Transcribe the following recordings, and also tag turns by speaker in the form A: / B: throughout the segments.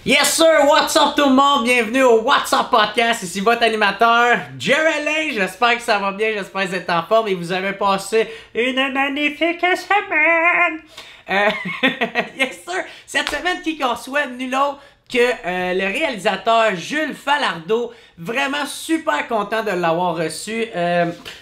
A: Yes sir, what's up tout le monde, bienvenue au What's Up Podcast, ici votre animateur Jerry, j'espère que ça va bien, j'espère que vous êtes en forme et vous avez passé une magnifique semaine. Yes sir, cette semaine qui conçoit nul autre que le réalisateur Jules Falardeau, vraiment super content de l'avoir reçu.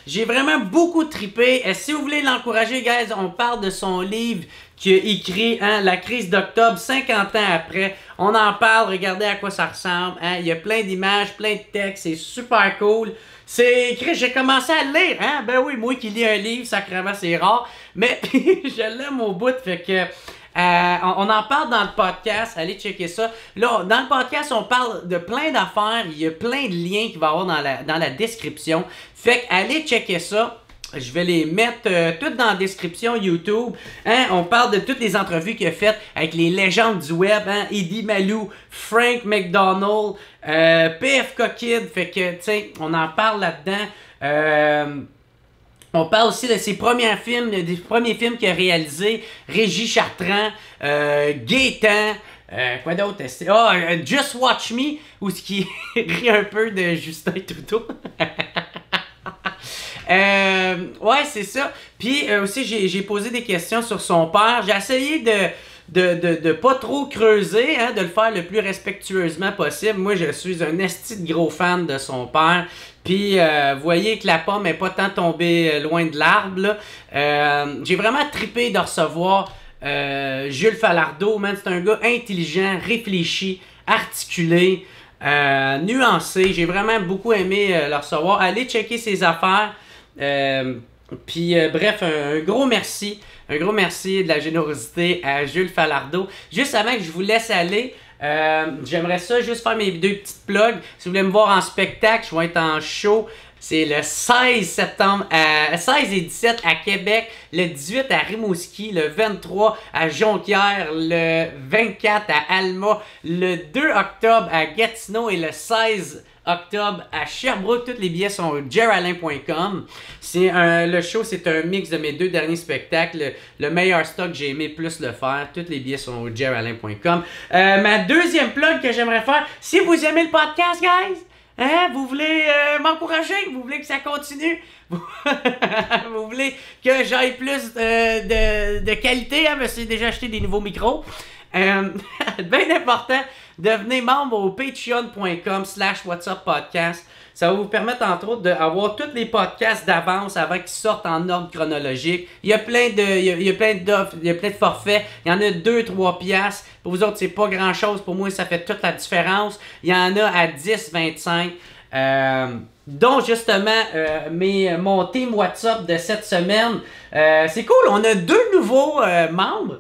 A: J'ai vraiment beaucoup trippé. Si vous voulez l'encourager, guys, on parle de son livre qui a écrit La crise d'octobre, 50 ans après. On en parle, regardez à quoi ça ressemble. Il y a plein d'images, plein de textes, c'est super cool. C'est écrit, j'ai commencé à le lire. Ben oui, moi qui lis un livre, sacrément, c'est rare. Mais je l'aime au bout, fait que... on en parle dans le podcast, allez checker ça. Là, dans le podcast, on parle de plein d'affaires. Il y a plein de liens qu'il va y avoir dans la description. Fait que allez checker ça. Je vais les mettre toutes dans la description YouTube. On parle de toutes les entrevues qu'il a faites avec les légendes du web. Eddie Malou, Frank McDonald, PFK Kid. Fait que, tu sais, on en parle là-dedans. On parle aussi de ses premiers films, des premiers films qu'il a réalisés. Régis Chartrand, Gaétan, quoi d'autre? Just Watch Me, où ce qui rit un peu de Justin Trudeau. Ouais, c'est ça. Puis aussi, j'ai posé des questions sur son père. J'ai essayé de pas trop creuser, de le faire le plus respectueusement possible. Moi, je suis un esti de gros fan de son père. Puis, vous voyez que la pomme n'est pas tant tombée loin de l'arbre. J'ai vraiment trippé de recevoir Jules Falardeau. Man, c'est un gars intelligent, réfléchi, articulé, nuancé. J'ai vraiment beaucoup aimé le recevoir. Allez checker ses affaires. Bref, un gros merci. Un gros merci de la générosité à Jules Falardeau. Juste avant que je vous laisse aller, j'aimerais ça juste faire mes deux petites plugs. Si vous voulez me voir en spectacle, je vais être en show. C'est le 16 septembre, 16 et 17 à Québec, le 18 à Rimouski, le 23 à Jonquière, le 24 à Alma, le 2 octobre à Gatineau et le 16 octobre à Sherbrooke. Tous les billets sont au jeralain.com. Le show, c'est un mix de mes deux derniers spectacles. Le meilleur stock, j'ai aimé plus le faire. Tous les billets sont au jeralain.com. Ma deuxième plug que j'aimerais faire, si vous aimez le podcast, guys, vous voulez m'encourager, vous voulez que ça continue, vous voulez que j'aille plus de qualité, je me suis déjà acheté des nouveaux micros. Bien important, devenez membre au patreon.com/whatsuppodcast. Ça va vous permettre entre autres d'avoir tous les podcasts d'avance avant qu'ils sortent en ordre chronologique. Il y a plein d'offres, il y a plein de forfaits. Il y en a 2-3 piastres. Pour vous autres, c'est pas grand chose. Pour moi, ça fait toute la différence. Il y en a à 10-25. Donc justement mon team WhatsApp de cette semaine, c'est cool, on a deux nouveaux membres,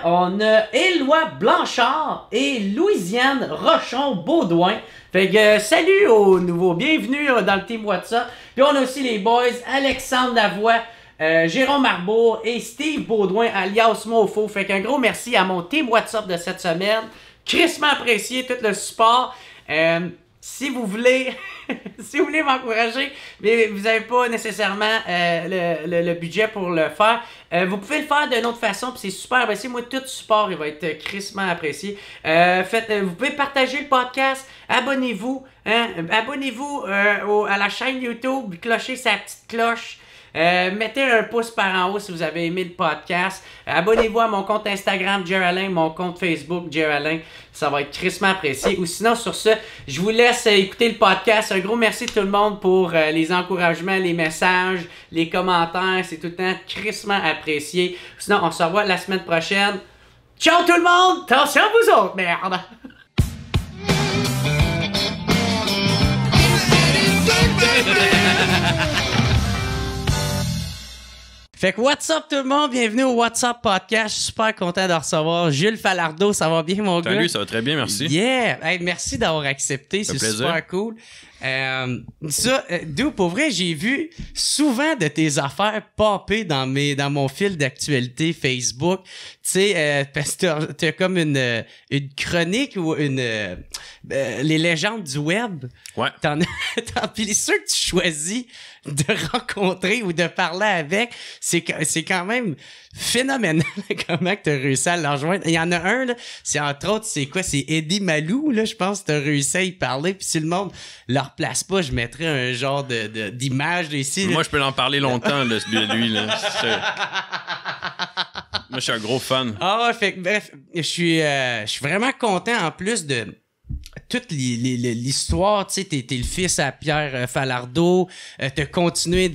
A: on a Éloi Blanchard et Louisiane Rochon-Baudouin. Fait que salut aux nouveaux, bienvenue dans le team WhatsApp. Puis on a aussi les boys Alexandre Lavoie, Jérôme Arbour et Steve Baudouin alias Mofo. Fait qu'un gros merci à mon team WhatsApp de cette semaine, crissement apprécié tout le support. Si vous voulez si vous voulez m'encourager, mais vous n'avez pas nécessairement le budget pour le faire, vous pouvez le faire d'une autre façon, puis c'est super apprécié. Moi, tout support, il va être crissement apprécié. Vous pouvez partager le podcast, abonnez-vous, abonnez-vous à la chaîne YouTube, clochez sa petite cloche. Mettez un pouce par en haut si vous avez aimé le podcast. Abonnez-vous à mon compte Instagram Jeralain, mon compte Facebook Jeralain. Ça va être crissement apprécié. Ou sinon, sur ce, je vous laisse écouter le podcast. Un gros merci tout le monde pour les encouragements, les messages, les commentaires. C'est tout le temps crissement apprécié. Sinon, on se revoit la semaine prochaine. Ciao tout le monde! Attention à vous autres, merde! Fait que what's up tout le monde, bienvenue au What's Up Podcast. Je suis super content de recevoir Jules Falardeau. Ça va bien mon gars?
B: Salut, ça va très bien, merci.
A: Yeah! Hey, merci d'avoir accepté, c'est super cool. Pour vrai, j'ai vu souvent de tes affaires popper dans mon fil d'actualité Facebook. Tu sais, parce que t'as comme une chronique ou les légendes du web.
B: Ouais.
A: Puis ceux que tu choisis de rencontrer ou de parler avec, c'est quand même phénoménal comment tu as réussi à leur rejoindre. Il y en a un, là, c'est entre autres, c'est Eddie Malou, là, je pense que tu as réussi à y parler. Puis si le monde le replace pas, je mettrais un genre d'image ici.
B: Moi, je peux en parler longtemps de lui. Là. Moi, je suis un gros fan.
A: Ah ouais, fait que bref, je suis vraiment content en plus de toute l'histoire, tu sais, t'es le fils à Pierre Falardeau, t'as continué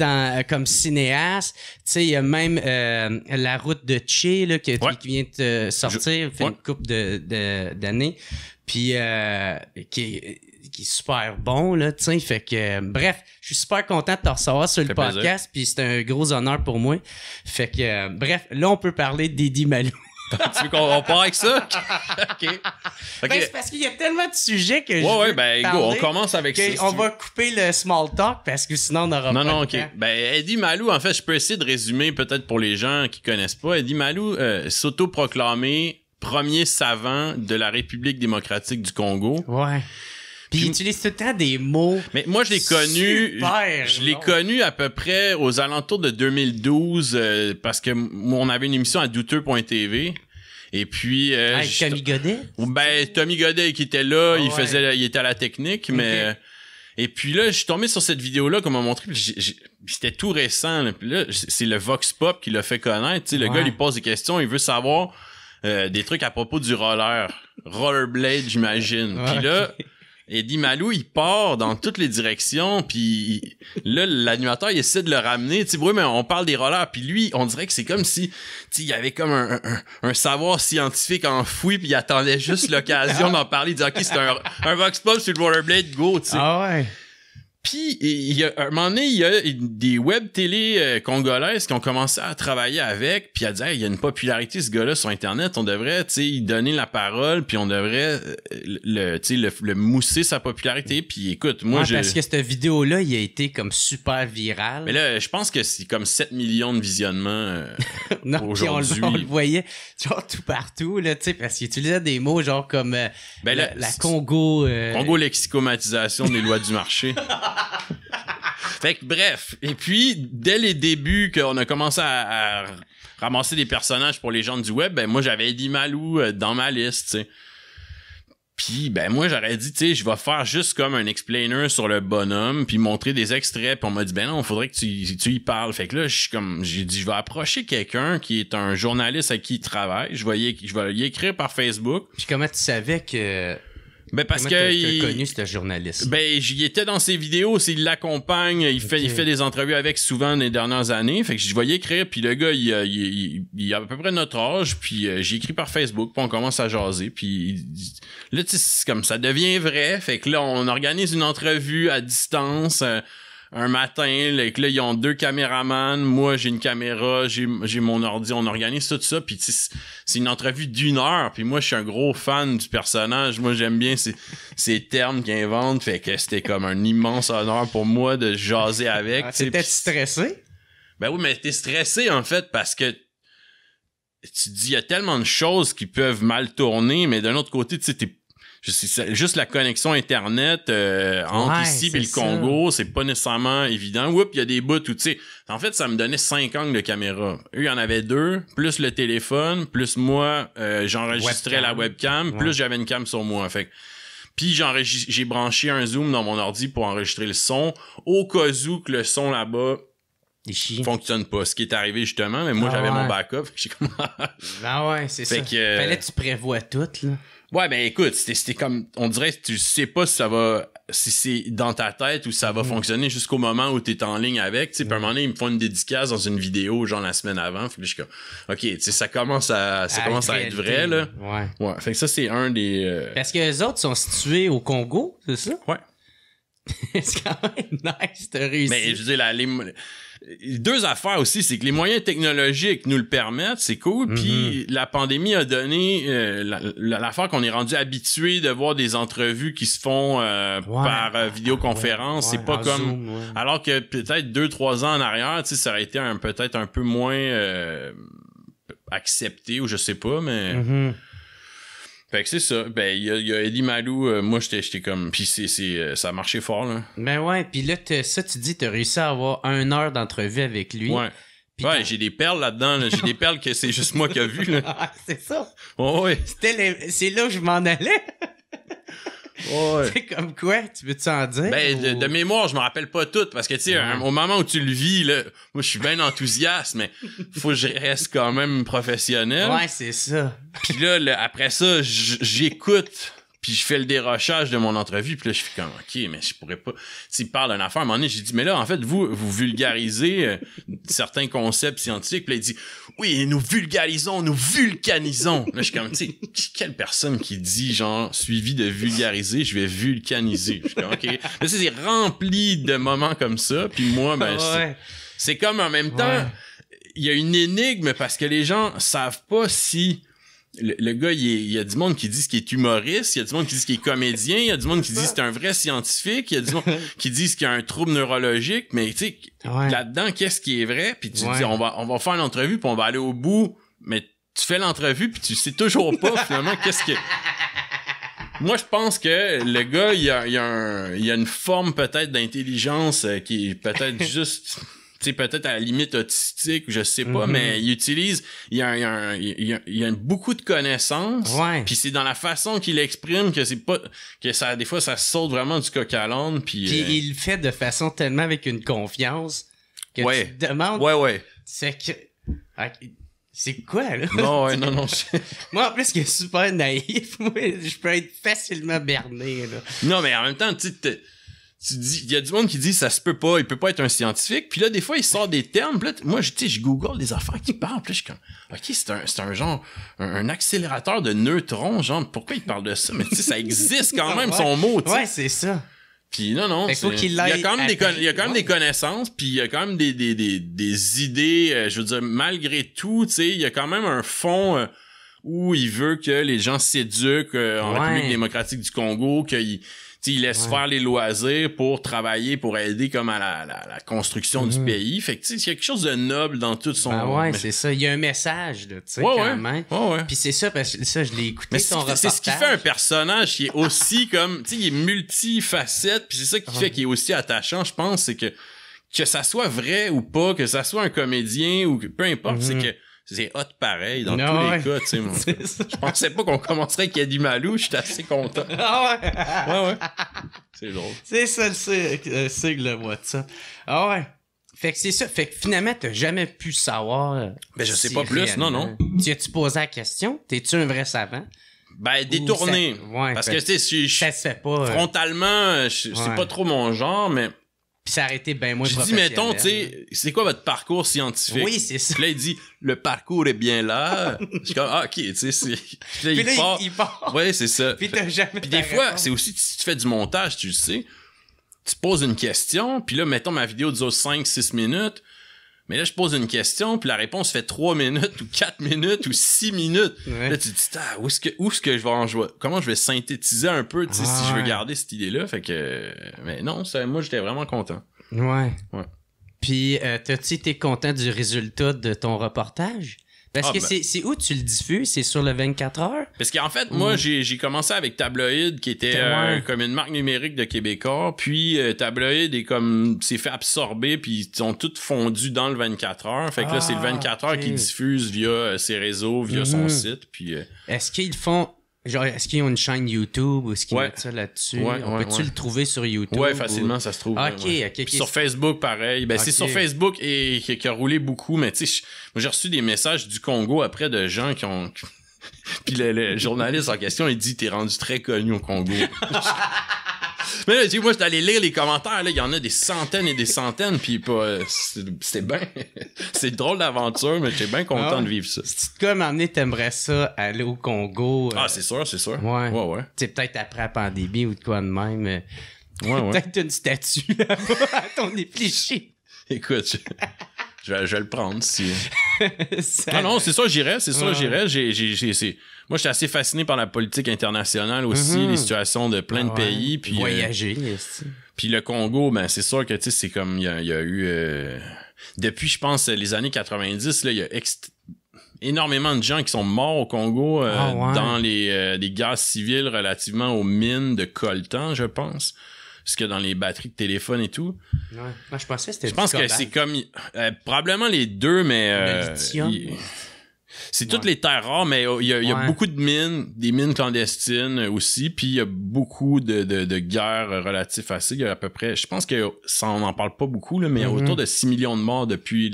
A: comme cinéaste, tu sais, il y a même La Route de Tché, là, qui vient de sortir, fait une couple d'années, puis qui est super bon, là, tu sais, fait que, bref, je suis super content de te recevoir sur le podcast, puis c'est un gros honneur pour moi, fait que, bref, là, on peut parler d'Eddie Malou.
B: Tu veux qu'on part avec ça? OK.
A: Ben, c'est parce qu'il y a tellement de sujets que
B: on commence avec ça.
A: On va couper le small talk parce que sinon on n'aura pas
B: Non,
A: de temps.
B: OK. Ben, Eddie Malou, en fait, je peux essayer de résumer peut-être pour les gens qui connaissent pas. Eddie Malou s'auto-proclamé premier savant de la République démocratique du Congo.
A: Ouais. Puis il utilise tout le temps des mots.
B: Mais moi, je l'ai connu à peu près aux alentours de 2012 parce que on avait une émission à douteux.tv. Et puis
A: Tommy Godet?
B: Ben Tommy Godet qui était là, il était à la technique, mais et puis là, je suis tombé sur cette vidéo-là qu'on m'a montré, c'était tout récent. Là, puis là, c'est le Vox Pop qui l'a fait connaître. Tu sais, le gars, il pose des questions, il veut savoir des trucs à propos du rollerblade, j'imagine. Puis là, Eddie Malou, il part dans toutes les directions, puis là, l'animateur, il essaie de le ramener. Tu sais, oui, mais on parle des rollers, puis lui, on dirait que c'est comme si, tu sais, il y avait comme un savoir scientifique enfoui, puis il attendait juste l'occasion d'en parler. Il disait, OK, c'est un Vox Pop sur le rollerblade, go, tu sais.
A: Ah ouais.
B: Puis, à un moment donné, il y a des web télé congolaises qui ont commencé à travailler avec, puis à dire, il y a une popularité, ce gars-là, sur Internet, on devrait, tu sais, lui donner la parole, puis on devrait, le mousser sa popularité. Puis écoute, moi,
A: parce que cette vidéo-là, il a été comme super viral.
B: Mais là, je pense que c'est comme 7 millions de visionnements
A: non, aujourd'hui. On le voyait genre tout partout, là, tu sais, parce qu'il utilisait des mots genre comme la Congo...
B: Congo-lexicomatisation des lois du marché. Fait que bref, et puis dès les débuts qu'on a commencé à ramasser des personnages pour les gens du web, ben moi j'avais Eddie Malou dans ma liste, tu sais. Puis ben moi j'aurais dit, tu sais, je vais faire juste comme un explainer sur le bonhomme, puis montrer des extraits, puis on m'a dit ben non, faudrait que tu y parles. Fait que là j'ai dit je vais approcher quelqu'un qui est un journaliste à qui il travaille, je vais y écrire par Facebook.
A: Puis comment tu savais que
B: ben parce
A: comment
B: que
A: t'as connu ce journaliste?
B: Ben j'y étais dans ses vidéos, il l'accompagne, il fait des entrevues avec souvent les dernières années, fait que je voyais écrire, puis le gars il a à peu près notre âge, puis j'ai écrit par Facebook, puis on commence à jaser, puis là tu sais c'est comme ça devient vrai, fait que là on organise une entrevue à distance un matin, là, ils ont 2 caméramans, moi j'ai une caméra, j'ai mon ordi, on organise tout ça, puis c'est une entrevue d'1 heure, puis moi je suis un gros fan du personnage, moi j'aime bien ces termes qu'il invente, fait que c'était comme un immense honneur pour moi de jaser avec.
A: T'étais stressé?
B: Ben oui, mais t'es stressé en fait parce que tu te dis il y a tellement de choses qui peuvent mal tourner, mais d'un autre côté, tu sais, juste la connexion Internet entre ici et le Congo, c'est pas nécessairement évident. Oups, il y a des bouts où, tu sais, en fait, ça me donnait 5 angles de caméra. Eux, il y en avait 2, plus le téléphone, plus moi, j'enregistrais la webcam, plus j'avais une cam sur moi. Fait que, puis j'ai branché un zoom dans mon ordi pour enregistrer le son, au cas où que le son là-bas fonctionne pas. Ce qui est arrivé justement, mais moi j'avais mon backup. J'ai comme...
A: Ah ouais, c'est ça. Fallait que tu prévois tout, là.
B: Ouais, ben écoute, c'était comme, on dirait que tu sais pas si c'est dans ta tête ou si ça va fonctionner jusqu'au moment où t'es en ligne avec, tu sais, puis à un moment donné, ils me font une dédicace dans une vidéo, genre la semaine avant, puis je suis comme, ok, tu sais, ça commence à être vrai, là. Ouais. Fait que ça, c'est un des...
A: Parce que les autres sont situés au Congo, c'est ça?
B: Ouais.
A: C'est quand même nice, t'as réussi.
B: Mais je veux dire, deux affaires aussi, c'est que les moyens technologiques nous le permettent, c'est cool, puis la pandémie a donné l'affaire qu'on est rendu habitué de voir des entrevues qui se font par vidéoconférence, c'est pas comme Zoom, alors que peut-être 2-3 ans en arrière, tu sais, ça aurait été peut-être un peu moins accepté ou je sais pas, mais Fait que c'est ça. Ben, il y a Eddie Malou, moi, j'étais comme... Puis ça a marché fort, là.
A: Ben ouais, puis là, ça, tu dis, t'as réussi à avoir 1 heure d'entrevue avec lui.
B: Ouais. Ouais, j'ai des perles là-dedans, là. J'ai des perles que c'est juste moi qui ai vu, là.
A: Ah, c'est ça.
B: Oh, ouais.
A: C'est là que je m'en allais.
B: Ouais.
A: C'est comme quoi, tu veux-tu en dire?
B: Ben, de mémoire, je me rappelle pas tout, parce que, tu sais, au moment où tu le vis, là, moi, je suis bien enthousiaste, mais faut que je reste quand même professionnel.
A: Ouais, c'est ça.
B: Puis là, après ça, j'écoute, puis je fais le dérochage de mon entrevue, puis là, je fais comme, OK, mais je pourrais pas... S'il parle d'une affaire, à un moment donné, j'ai dit, mais là, en fait, vous vulgarisez certains concepts scientifiques, puis là, il dit, oui, nous vulgarisons, nous vulcanisons. Là, je suis comme, tu sais, quelle personne qui dit, genre, suivi de vulgariser, je vais vulcaniser. Je suis comme, OK. Là, c'est rempli de moments comme ça, puis moi, ben, c'est comme en même temps, il y a une énigme parce que les gens savent pas si... Le gars, il y a du monde qui dit qu'il est humoriste, il y a du monde qui dit qu'il est comédien, il y a du monde qui dit que c'est un vrai scientifique, il y a du monde qui dit qu'il a un trouble neurologique, mais tu sais, là-dedans, qu'est-ce qui est vrai? Puis tu dis, on va faire l'entrevue, puis on va aller au bout, mais tu fais l'entrevue, puis tu sais toujours pas, finalement, qu'est-ce que... Moi, je pense que le gars, il y a une forme peut-être d'intelligence qui est peut-être juste... Tu sais, peut-être à la limite autistique, je sais pas, mais il y a beaucoup de connaissances.
A: Ouais.
B: Puis c'est dans la façon qu'il exprime que c'est pas, que ça, des fois, ça saute vraiment du coq à l'âne. Puis
A: il le fait de façon tellement avec une confiance que tu te demandes.
B: Ouais.
A: C'est que. C'est quoi, là?
B: Non, non.
A: Moi, en plus, qui est super naïf, moi, je peux être facilement berné, là.
B: Non, mais en même temps, tu dis, il y a du monde qui dit ça se peut pas, il peut pas être un scientifique. Puis là, des fois, il sort des termes. Puis là, moi, je google des affaires qui parlent. Puis là, je suis comme, OK, c'est un genre, un accélérateur de neutrons, genre, pourquoi il parle de ça? Mais tu sais, ça existe quand même, son mot, tu sais.
A: Ouais, c'est ça.
B: Puis non,
A: faut qu'il
B: il y a quand même des connaissances, puis il y a quand même des idées, je veux dire, malgré tout, tu sais, il y a quand même un fond où il veut que les gens s'éduquent en République démocratique du Congo, il laisse faire les loisirs pour travailler, pour aider comme à la construction du pays. Fait que, tu sais, il y a quelque chose de noble dans tout son...
A: c'est ça. Il y a un message, là, tu sais, quand même. Puis c'est ça, parce que ça, je l'ai écouté, son reportage.
B: C'est ce qui fait un personnage qui est aussi comme... Tu sais, il est multifacette, puis c'est ça qui fait qu'il est aussi attachant, je pense, c'est que ça soit vrai ou pas, que ça soit un comédien ou peu importe, c'est que c'est hot pareil dans tous les cas, tu sais. Je pensais pas qu'on commencerait avec Eddie Malou, j'étais assez content. Ouais. C'est drôle.
A: C'est ça le sigle de WhatsApp. Ah ouais. Fait que c'est ça. Fait que finalement, t'as jamais pu savoir.
B: Ben, je sais pas plus, non.
A: Tu as-tu posé la question? T'es-tu un vrai savant?
B: Ben, détourné. Parce que, tu sais,
A: ça se fait pas.
B: Frontalement, c'est pas trop mon genre, mais.
A: Puis ça aurait été bien moins
B: professionnel. Je dis, mettons, tu sais, c'est quoi votre parcours scientifique?
A: Oui, c'est ça.
B: Puis là, il dit, le parcours est bien là. Je suis comme, OK, tu sais, c'est... Puis là, il part. Ouais, c'est ça.
A: Puis t'as jamais...
B: Puis des fois, c'est aussi, si tu fais du montage, tu le sais, tu poses une question, puis là, mettons, ma vidéo dure 5-6 minutes, mais là, je pose une question, puis la réponse fait 3 minutes, ou 4 minutes, ou 6 minutes. Là, tu te dis, où est-ce que je vais en jouer? Comment je vais synthétiser un peu, tu sais, si je veux garder cette idée-là? Fait que, mais non, moi, j'étais vraiment content.
A: Ouais. Puis, t'as-tu été content du résultat de ton reportage? Parce que c'est où tu le diffuses? C'est sur le 24 heures? Parce
B: qu'en fait, moi, j'ai commencé avec Tabloïd, qui était comme une marque numérique de Québécois. Puis Tabloïd s'est fait absorber, puis ils ont tout fondu dans le 24 heures. Fait que là, c'est le 24 heures qui diffuse via ses réseaux, via son site. Puis
A: est-ce qu'ils font... Genre, est-ce qu'ils ont une chaîne YouTube ou est-ce qu'ils mettent ça là-dessus? On peut-tu le trouver sur YouTube?
B: Ouais, facilement, ça se trouve.
A: OK.
B: Sur Facebook, pareil. Ben, c'est sur Facebook et qui a roulé beaucoup, mais tu sais, moi, j'ai reçu des messages du Congo après de gens qui ont... Puis le journaliste en question, il dit, t'es rendu très connu au Congo. Mais là, tu sais, moi, j'étais allé lire les commentaires, là, il y en a des centaines et des centaines, puis c'était bien... c'est drôle d'aventure, mais j'étais bien content de vivre ça.
A: Si tu comme amené, t'aimerais ça aller au Congo...
B: c'est sûr.
A: Ouais. Tu sais, peut-être après la pandémie ou de quoi de même. Peut-être une statue là-bas à ton effigie.
B: Écoute, je vais le prendre si... Non, c'est sûr, j'irais. Moi, j'étais assez fasciné par la politique internationale aussi, les situations de plein de pays. Puis,
A: voyager.
B: Puis le Congo, ben c'est sûr que, tu sais, c'est comme, il y a eu... depuis, je pense, les années 90, là, il y a... énormément de gens qui sont morts au Congo dans des guerres civiles relativement aux mines de coltan, je pense. Parce que dans les batteries de téléphone et tout.
A: Ouais. Moi, je pensais que c'était
B: Je pense que c'est comme... probablement les deux, mais...
A: le lithium.
B: C'est toutes les terres rares, mais il y a beaucoup de mines, des mines clandestines aussi, puis il y a beaucoup de guerres relatives à ça. Il y a à peu près... Je pense que on n'en parle pas beaucoup, là, mais il y a autour de 6 millions de morts depuis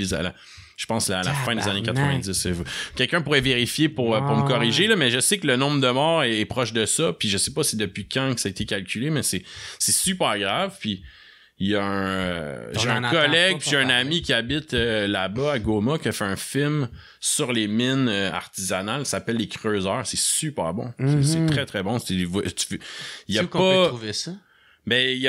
B: je pense à la fin des années 90. Quelqu'un pourrait vérifier pour me corriger, là, mais je sais que le nombre de morts est proche de ça, puis je sais pas c'est depuis quand que ça a été calculé, mais c'est super grave, puis il y a j'ai un collègue, j'ai un ami qui habite là-bas à Goma qui a fait un film sur les mines artisanales, ça s'appelle Les Creuseurs, c'est super bon. C'est très très bon. Il y a
A: qu'on peut trouver ça?
B: Ben, il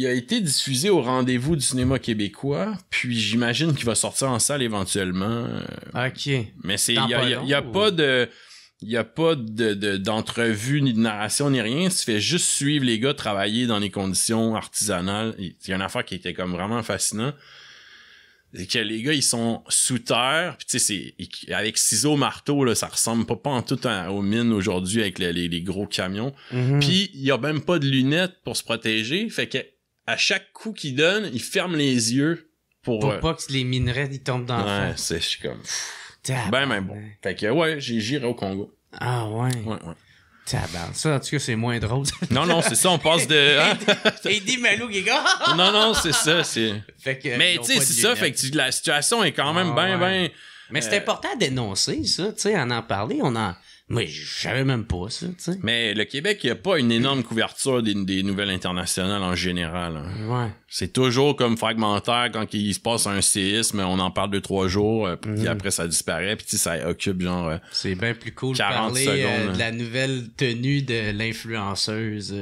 B: a été diffusé au Rendez-vous du cinéma québécois, puis j'imagine qu'il va sortir en salle éventuellement.
A: OK.
B: Mais il y a pas de... Il n'y a pas d'entrevue ni de narration ni rien. Tu fais juste suivre les gars travailler dans les conditions artisanales. Il y a une affaire qui était comme vraiment fascinant. C'est que les gars, ils sont sous terre. Puis tu sais, avec ciseaux, marteau, là, ça ressemble pas en tout aux mines aujourd'hui avec les gros camions. Puis il y a même pas de lunettes pour se protéger. Fait que à chaque coup qu'ils donnent, ils ferment les yeux pour
A: pas que les minerais ils tombent dans le fond.
B: Je suis comme... Ben bon. Fait que j'irai au Congo.
A: Ah ouais.
B: Ouais.
A: Tabarnak. Ça, en tout cas, c'est moins drôle.
B: Non, c'est ça, on passe de... Hein?
A: Eddie Malou qui est gars.
B: Non, c'est ça, c'est...
A: Fait que,
B: mais tu sais, c'est ça, fait que la situation est quand même ben...
A: Mais c'est important à dénoncer, ça, tu sais, en parler, Moi, je savais même pas ça, tu sais.
B: Mais le Québec, il n'y a pas une énorme couverture des nouvelles internationales en général. Hein.
A: Ouais.
B: C'est toujours comme fragmentaire quand il se passe un séisme, on en parle 2-3 jours, puis après ça disparaît, puis ça occupe genre...
A: c'est bien plus cool de
B: 40
A: parler
B: secondes,
A: de la nouvelle tenue de l'influenceuse.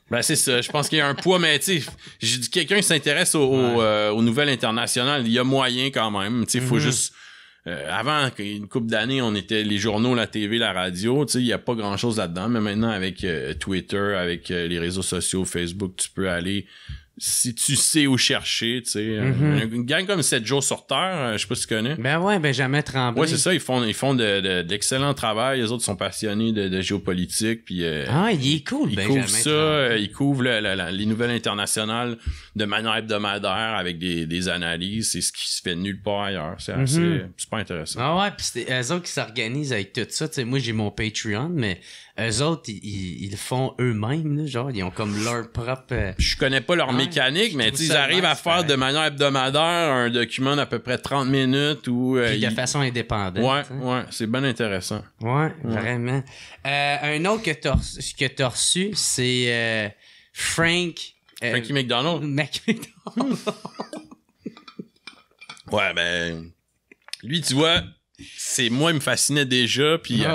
B: Ben c'est ça, je pense qu'il y a un poids, mais tu sais, j'ai dit quelqu'un qui s'intéresse aux nouvelles internationales, il y a moyen quand même, tu sais, faut juste... avant, une couple d'années, on était les journaux, la TV, la radio, tu sais, il y a pas grand-chose là-dedans, mais maintenant avec Twitter, avec les réseaux sociaux, Facebook, tu peux aller si tu sais où chercher, tu sais. Une gang comme 7 jours sur Terre, je sais pas si tu connais.
A: Ben ouais, Benjamin Tremblay.
B: Ouais, c'est ça, ils font de l'excellent travail, les autres sont passionnés de géopolitique, puis
A: il est cool,
B: ils couvrent ça, ils couvrent les nouvelles internationales de manière hebdomadaire avec des analyses, c'est ce qui se fait nulle part ailleurs, c'est pas intéressant.
A: Ah ouais, pis c'est eux autres qui s'organisent avec tout ça, tu sais, moi j'ai mon Patreon, mais eux autres, ils le font eux-mêmes, là, genre, ils ont comme leur propre...
B: Je connais pas leur mécanique, mais ils arrivent à faire de manière hebdomadaire un document d'à peu près 30 minutes ou...
A: Puis de façon indépendante.
B: Ouais, c'est bien intéressant.
A: Ouais, vraiment. Un autre que t'as reçu, c'est Frankie
B: McDonald. Ouais, ben... Lui, tu vois... Moi, il me fascinait déjà, puis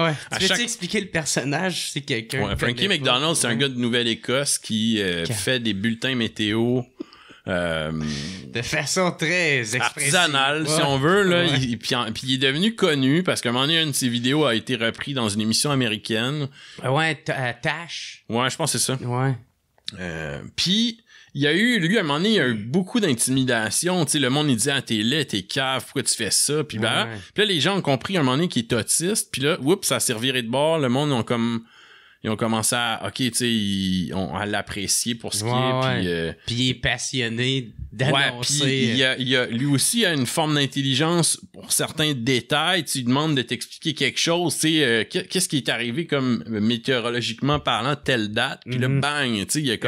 A: tu peux expliquer le personnage, c'est quelqu'un...
B: Ouais, Frankie McDonald, c'est un gars de Nouvelle-Écosse qui fait des bulletins météo
A: de façon très
B: artisanale, si on veut, là. Puis il est devenu connu parce qu'à un moment donné, une de ses vidéos a été reprise dans une émission américaine.
A: Tash.
B: Ouais, je pense que c'est ça.
A: Ouais.
B: Puis lui, à un moment donné, il y a eu beaucoup d'intimidation. Tu sais, le monde, il disait, ah, t'es laid, t'es cave, pourquoi tu fais ça? Puis là, les gens ont compris à un moment donné qu'il est autiste. Puis là, ça s'est reviré de bord. Le monde, ils ont commencé à à l'apprécier pour ce qui est.
A: Puis il est passionné d'annoncer.
B: Puis lui aussi, il a une forme d'intelligence pour certains détails. Tu lui demandes de t'expliquer quelque chose. Tu sais, qu'est-ce qui est arrivé comme météorologiquement parlant, telle date. Puis là, bang, tu sais,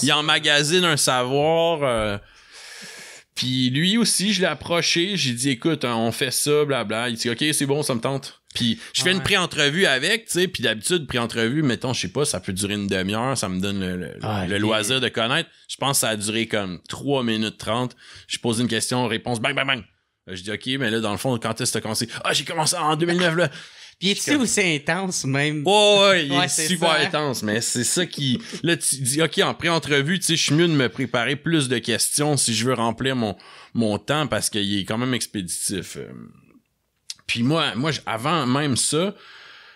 B: il emmagasine un savoir. Puis lui aussi, je l'ai approché. J'ai dit, écoute, on fait ça, blabla. Il dit, OK, c'est bon, ça me tente. Puis je fais une pré-entrevue avec, tu sais, puis d'habitude, pré-entrevue, mettons, je sais pas, ça peut durer une demi-heure, ça me donne le loisir de connaître. Je pense que ça a duré comme 3 minutes 30. Je pose une question, réponse, bang, bang, bang. Je dis, OK, mais là, dans le fond, quand est-ce que t'as commencé? Ah, j'ai commencé en 2009, là.
A: Puis est-tu aussi intense, même?
B: Ouais, il est super intense, mais c'est ça qui... Là, tu dis, OK, en pré-entrevue, tu sais, je suis mieux de me préparer plus de questions si je veux remplir mon temps, parce qu'il est quand même expéditif. Puis moi, avant même ça,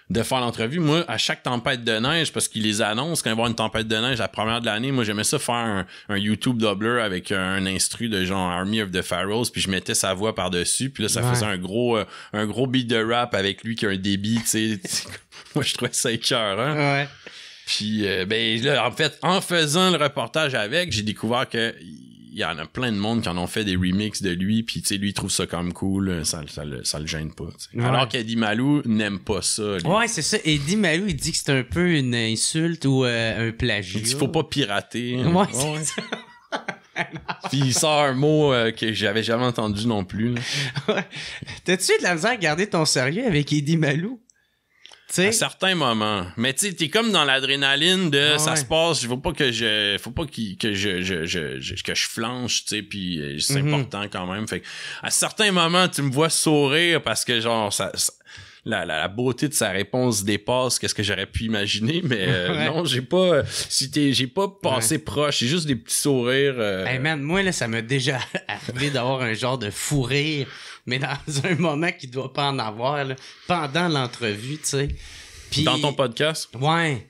B: de faire l'entrevue. Moi, à chaque tempête de neige, parce qu'ils les annoncent quand il va y avoir une tempête de neige, la première de l'année, moi, j'aimais ça faire un YouTube doubler avec un instru de genre Army of the Pharaohs, puis je mettais sa voix par-dessus, puis là, ça faisait un gros beat de rap avec lui qui a un débit, tu sais. Moi, je trouvais ça écœurant.
A: Ouais.
B: Puis, ben là, en fait, en faisant le reportage avec, j'ai découvert que il y en a plein de monde qui en ont fait des remixes de lui, puis tu sais, lui, il trouve ça comme cool, ça le gêne pas. Ouais. Alors qu'Eddie Malou n'aime pas ça. Lui.
A: Ouais, c'est ça. Eddie Malou, il dit que c'est un peu une insulte ou un plagiat.
B: Il faut pas pirater.
A: Ouais, c'est ça.
B: Puis il sort un mot que j'avais jamais entendu non plus.
A: Ouais. T'as-tu de la misère à garder ton sérieux avec Eddie Malou? T'sais?
B: À certains moments. Mais tu sais, t'es comme dans l'adrénaline de ça se passe, faut pas que je flanche, tu sais, puis c'est important quand même. Fait que à certains moments, tu me vois sourire parce que genre la beauté de sa réponse dépasse qu'est-ce que j'aurais pu imaginer, mais non, j'ai pas passé proche, j'ai juste des petits sourires.
A: Hey man, moi là, ça m'a déjà arrivé d'avoir un genre de fou rire, mais dans un moment qu'il doit pas en avoir, là, pendant l'entrevue, tu sais. Puis
B: dans ton podcast?
A: Ouais.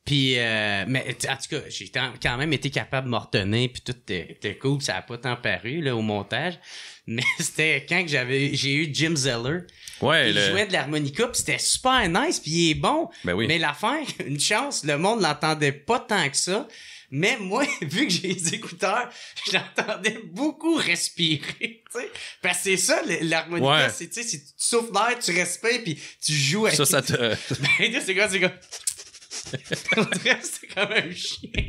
A: Puis, mais en tout cas, j'ai quand même été capable de m'en retenir, puis tout était cool, ça a pas tant paru là, au montage. Mais c'était quand que j'ai eu Jim Zeller.
B: Ouais,
A: il jouait de l'harmonica, puis c'était super nice, puis il est bon.
B: Ben oui.
A: Mais l'affaire, une chance, le monde l'entendait pas tant que ça. Mais moi, vu que j'ai les écouteurs, je l'entendais beaucoup respirer, tu sais. Parce que c'est ça, l'harmonica, c'est, tu sais, si tu souffles d'air, tu respires, puis tu joues avec...
B: Ça te...
A: Ben, c'est quoi? On dirait que c'est comme un chien.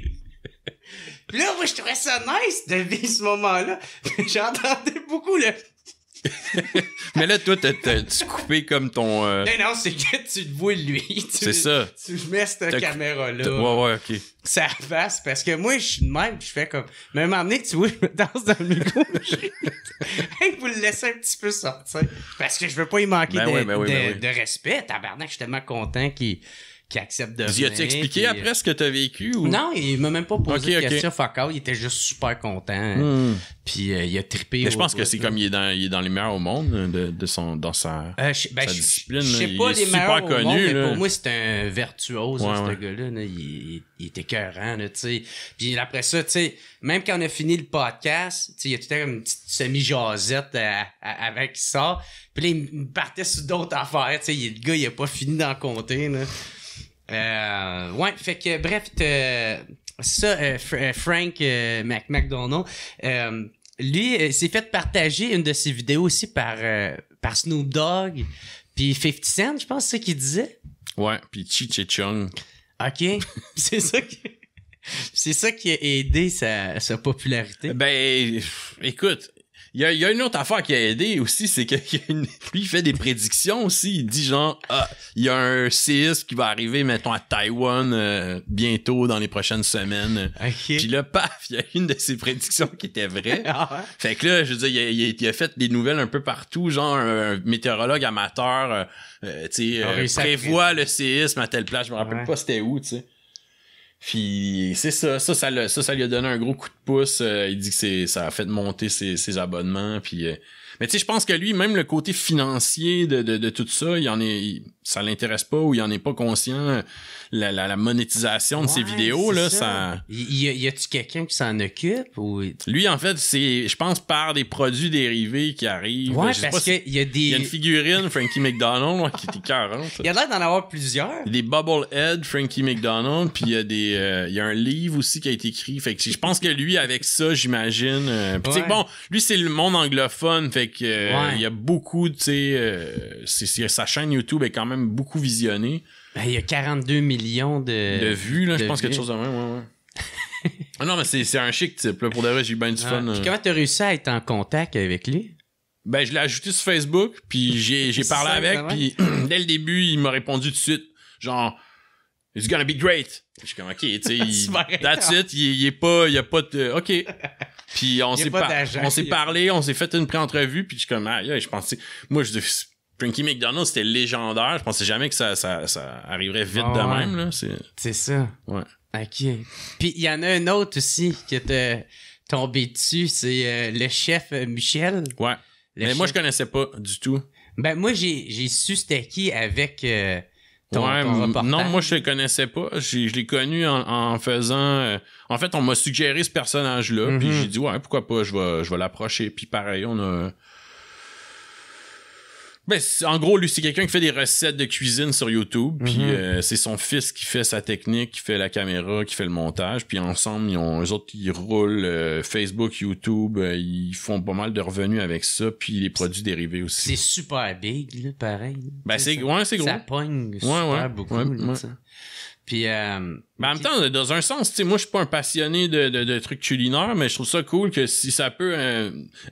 A: Puis là, moi, je trouvais ça nice de vivre ce moment-là. J'entendais beaucoup le...
B: Mais là, toi, tu coupé comme ton...
A: Non, c'est que tu te vois lui.
B: C'est ça.
A: Tu mets cette caméra-là.
B: Ouais, ok.
A: Ça passe, parce que moi, je suis de même, je fais comme... Mais à un moment donné, tu vois, je me danse dans le micro. Vous le laissez un petit peu sortir. Parce que je veux pas y manquer de respect. Tabarnak, je suis tellement content qu'il accepte de venir.
B: As-tu expliqué après ce que t'as vécu? Ou...
A: Non, il m'a même pas posé de questions, fuck out. Il était juste super content. Puis il a trippé.
B: Mais je pense que c'est comme il est dans les meilleurs au monde dans sa discipline.
A: Je sais pas les meilleurs au monde, mais pour moi, c'est un virtuose, ce gars-là. Là. Il était écœurant, tu sais. Puis après ça, tu sais, même quand on a fini le podcast, tu sais, il y a tout le temps une petite semi-jasette avec ça. Puis là, il me partait sur d'autres affaires, tu sais. Le gars, il a pas fini d'en compter, là. Ouais, fait que bref, Frank McDonald, lui s'est fait partager une de ses vidéos aussi par Snoop Dogg puis 50 Cent, je pense c'est ça qu'il disait.
B: Ouais, puis Cheech et Chong.
A: OK. c'est ça qui a aidé sa popularité.
B: Ben écoute, il y a une autre affaire qui a aidé aussi, c'est que lui, il fait des prédictions aussi. Il dit genre, il y a un séisme qui va arriver, mettons, à Taïwan bientôt, dans les prochaines semaines.
A: Okay.
B: Puis là, paf, il y a une de ses prédictions qui était vraie. Fait que là, je veux dire, il a fait des nouvelles un peu partout, genre un météorologue amateur, prévoit le séisme à telle place. Je me rappelle pas c'était où, tu sais. Puis c'est ça lui a donné un gros coup de pouce. Il dit que ça a fait monter ses abonnements. Puis mais tu sais, je pense que lui, même le côté financier de tout ça, ça l'intéresse pas ou il en est pas conscient. La monétisation de ses vidéos là, ça.
A: Y a-tu quelqu'un qui s'en occupe ou
B: lui en fait, c'est je pense par des produits dérivés qui arrivent.
A: Ouais, parce que il y a
B: une figurine Frankie McDonald qui était 40.
A: Il y a l'air d'en avoir plusieurs.
B: Des Bubblehead Frankie McDonald, puis il y a un livre aussi qui a été écrit. Fait que je pense que lui avec ça, j'imagine. Puis tu sais bon, lui c'est le monde anglophone, fait que il y a beaucoup, tu sais, sa chaîne YouTube est quand même beaucoup visionnée.
A: Il y a 42 millions de
B: vues, là, je pense quelque chose de même, ouais. Ah non, mais c'est un chic type, là. Pour de vrai, j'ai eu bien du fun.
A: Puis comment t'as réussi à être en contact avec lui?
B: Ben, je l'ai ajouté sur Facebook, puis j'ai parlé avec, puis dès le début, il m'a répondu tout de suite, genre, it's gonna be great. Je suis comme, ok, tu sais, that's it, il y a pas de, ok. Puis on s'est parlé, on s'est fait une pré-entrevue, puis je suis comme, je pensais, moi, Frankie McDonald, c'était légendaire. Je pensais jamais que ça arriverait vite de même, là.
A: C'est ça.
B: Ouais.
A: OK. Puis il y en a un autre aussi qui t'a tombé dessus, c'est le chef Michel.
B: Ouais. Mais moi, je connaissais pas du tout.
A: Ben, moi, j'ai su c'était qui avec ton reportage?
B: Non, moi, je le connaissais pas. Je l'ai connu en faisant... en fait, on m'a suggéré ce personnage-là, puis j'ai dit, ouais, pourquoi pas, je vais l'approcher. Puis pareil, on a... Ben, en gros, lui, c'est quelqu'un qui fait des recettes de cuisine sur YouTube, puis c'est son fils qui fait sa technique, qui fait la caméra, qui fait le montage, puis ensemble, eux autres, ils roulent Facebook, YouTube, ils font pas mal de revenus avec ça, puis les produits dérivés aussi.
A: C'est super big, là, pareil.
B: Ben, c'est gros.
A: Ça pogne super beaucoup, là, ça. Puis,
B: ben, en même temps, dans un sens, tu sais, moi, je suis pas un passionné de trucs culinaires, mais je trouve ça cool que si ça peut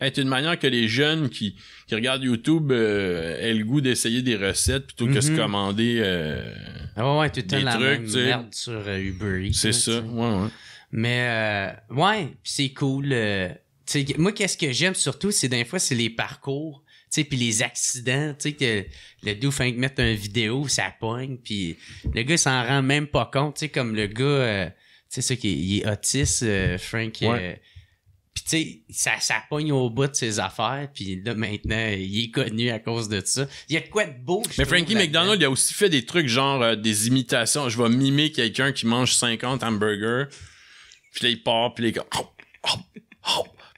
B: être une manière que les jeunes qui regardent YouTube aient le goût d'essayer des recettes plutôt que se commander
A: ouais, tout le temps
B: des
A: la
B: trucs,
A: même merde sur Uber Eats.
B: C'est ça, ouais.
A: Mais, ouais, c'est cool. Tu sais, moi, qu'est-ce que j'aime surtout, c'est des fois, c'est les parcours. Tu sais, puis les accidents, tu sais, que le dude fait que mettre une vidéo, ça pogne, puis le gars, il s'en rend même pas compte, tu sais, comme le gars, tu sais, ça, il est autiste, Frank, puis tu sais, ça pogne au bout de ses affaires, puis là, maintenant, il est connu à cause de ça. Il y a de quoi de beau,
B: mais Frankie McDonald, il a aussi fait des trucs genre des imitations. Je vais mimer quelqu'un qui mange 50 hamburgers, puis là, il part, puis les gars...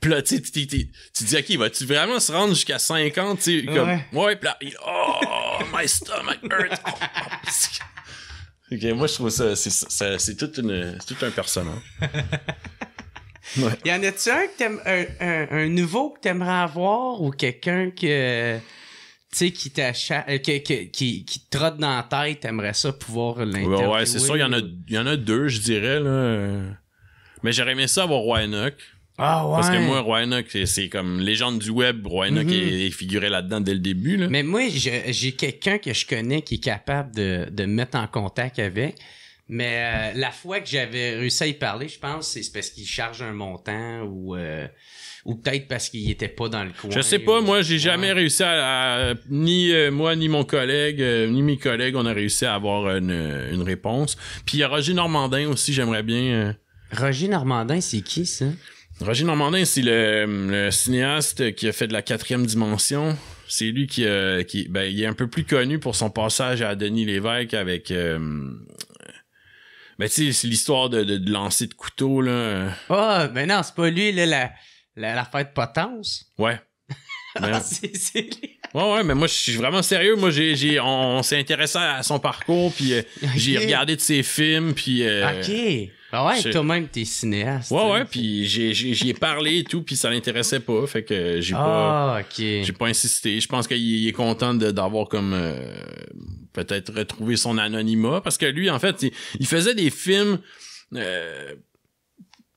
B: Pis là, tu dis, OK, vas-tu vraiment se rendre jusqu'à 50, tu sais, comme, ouais, pis là, oh, my stomach hurts. OK, moi, je trouve ça, c'est tout un personnage. Ouais.
A: Y en a-tu un que t'aimes, un nouveau que t'aimerais avoir ou quelqu'un que, tu sais, qui te trotte dans la tête, t'aimerais ça pouvoir l'interviewer?
B: Ouais, c'est sûr, il y en a deux, je dirais, là. Mais j'aurais aimé ça avoir Roanoke.
A: Ah ouais.
B: Parce que moi, Roanoke, c'est comme légende du web. Roanoke est figuré là-dedans dès le début, là.
A: Mais moi, j'ai quelqu'un que je connais qui est capable de me mettre en contact avec. Mais la fois que j'avais réussi à y parler, je pense, c'est parce qu'il charge un montant ou peut-être parce qu'il était pas dans le coin.
B: Je sais pas, moi, j'ai jamais réussi à ni moi, ni mon collègue, ni mes collègues, on a réussi à avoir une réponse. Puis il y a Roger Normandin aussi, j'aimerais bien...
A: Roger Normandin, c'est qui, ça?
B: Roger Normandin, c'est le cinéaste qui a fait de la 4e dimension. C'est lui qui il est un peu plus connu pour son passage à Denis Lévesque avec... ben, tu sais, c'est l'histoire de lancer de couteau, là.
A: Ah, ben non, c'est pas lui, là, la fête potence.
B: Ouais. Ben,
A: c'est lui.
B: Ouais, mais moi, je suis vraiment sérieux. Moi, on s'est intéressé à son parcours, puis j'ai regardé de ses films, puis...
A: OK. Ben ouais, toi-même, t'es cinéaste.
B: Ouais, puis j'y ai parlé et tout, puis ça l'intéressait pas, fait que j'ai pas insisté. Je pense qu'il est content d'avoir comme peut-être retrouvé son anonymat, parce que lui, en fait, il faisait des films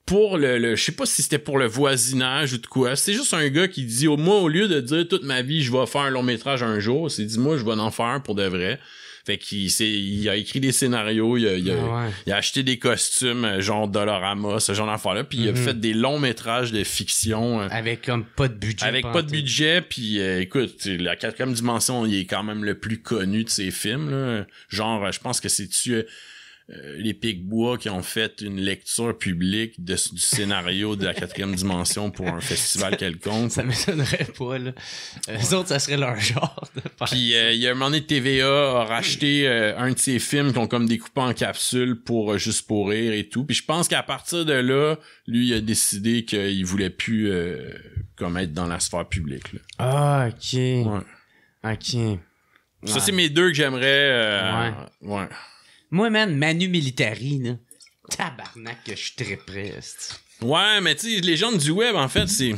B: pour je sais pas si c'était pour le voisinage ou de quoi. C'est juste un gars qui dit, moi, au lieu de dire toute ma vie, je vais faire un long métrage un jour, il s'est dit, moi, je vais en faire un pour de vrai. Fait il a écrit des scénarios, il a acheté des costumes genre Dollarama, ce genre d'affaires-là, puis il a fait des longs métrages de fiction.
A: Avec comme pas de budget.
B: Avec pas de budget, puis écoute, la 4e dimension, il est quand même le plus connu de ses films, là. Genre, je pense que c'est-tu... les Picbois qui ont fait une lecture publique du scénario de la 4e dimension pour un festival quelconque.
A: Ça m'étonnerait pas, là. Les autres, ça serait leur genre.
B: Puis il y a un moment donné, TVA a racheté un de ses films qui ont comme découpé en capsules pour juste pour rire et tout. Puis je pense qu'à partir de là, lui, il a décidé qu'il voulait plus comme être dans la sphère publique, là.
A: Ah, OK.
B: Ouais.
A: OK.
B: Ça, c'est mes deux que j'aimerais... ouais.
A: Moi, man, Manu Militari, là. Tabarnak que je suis très près.
B: Ouais, mais tu sais, les légendes du web, en fait, c'est...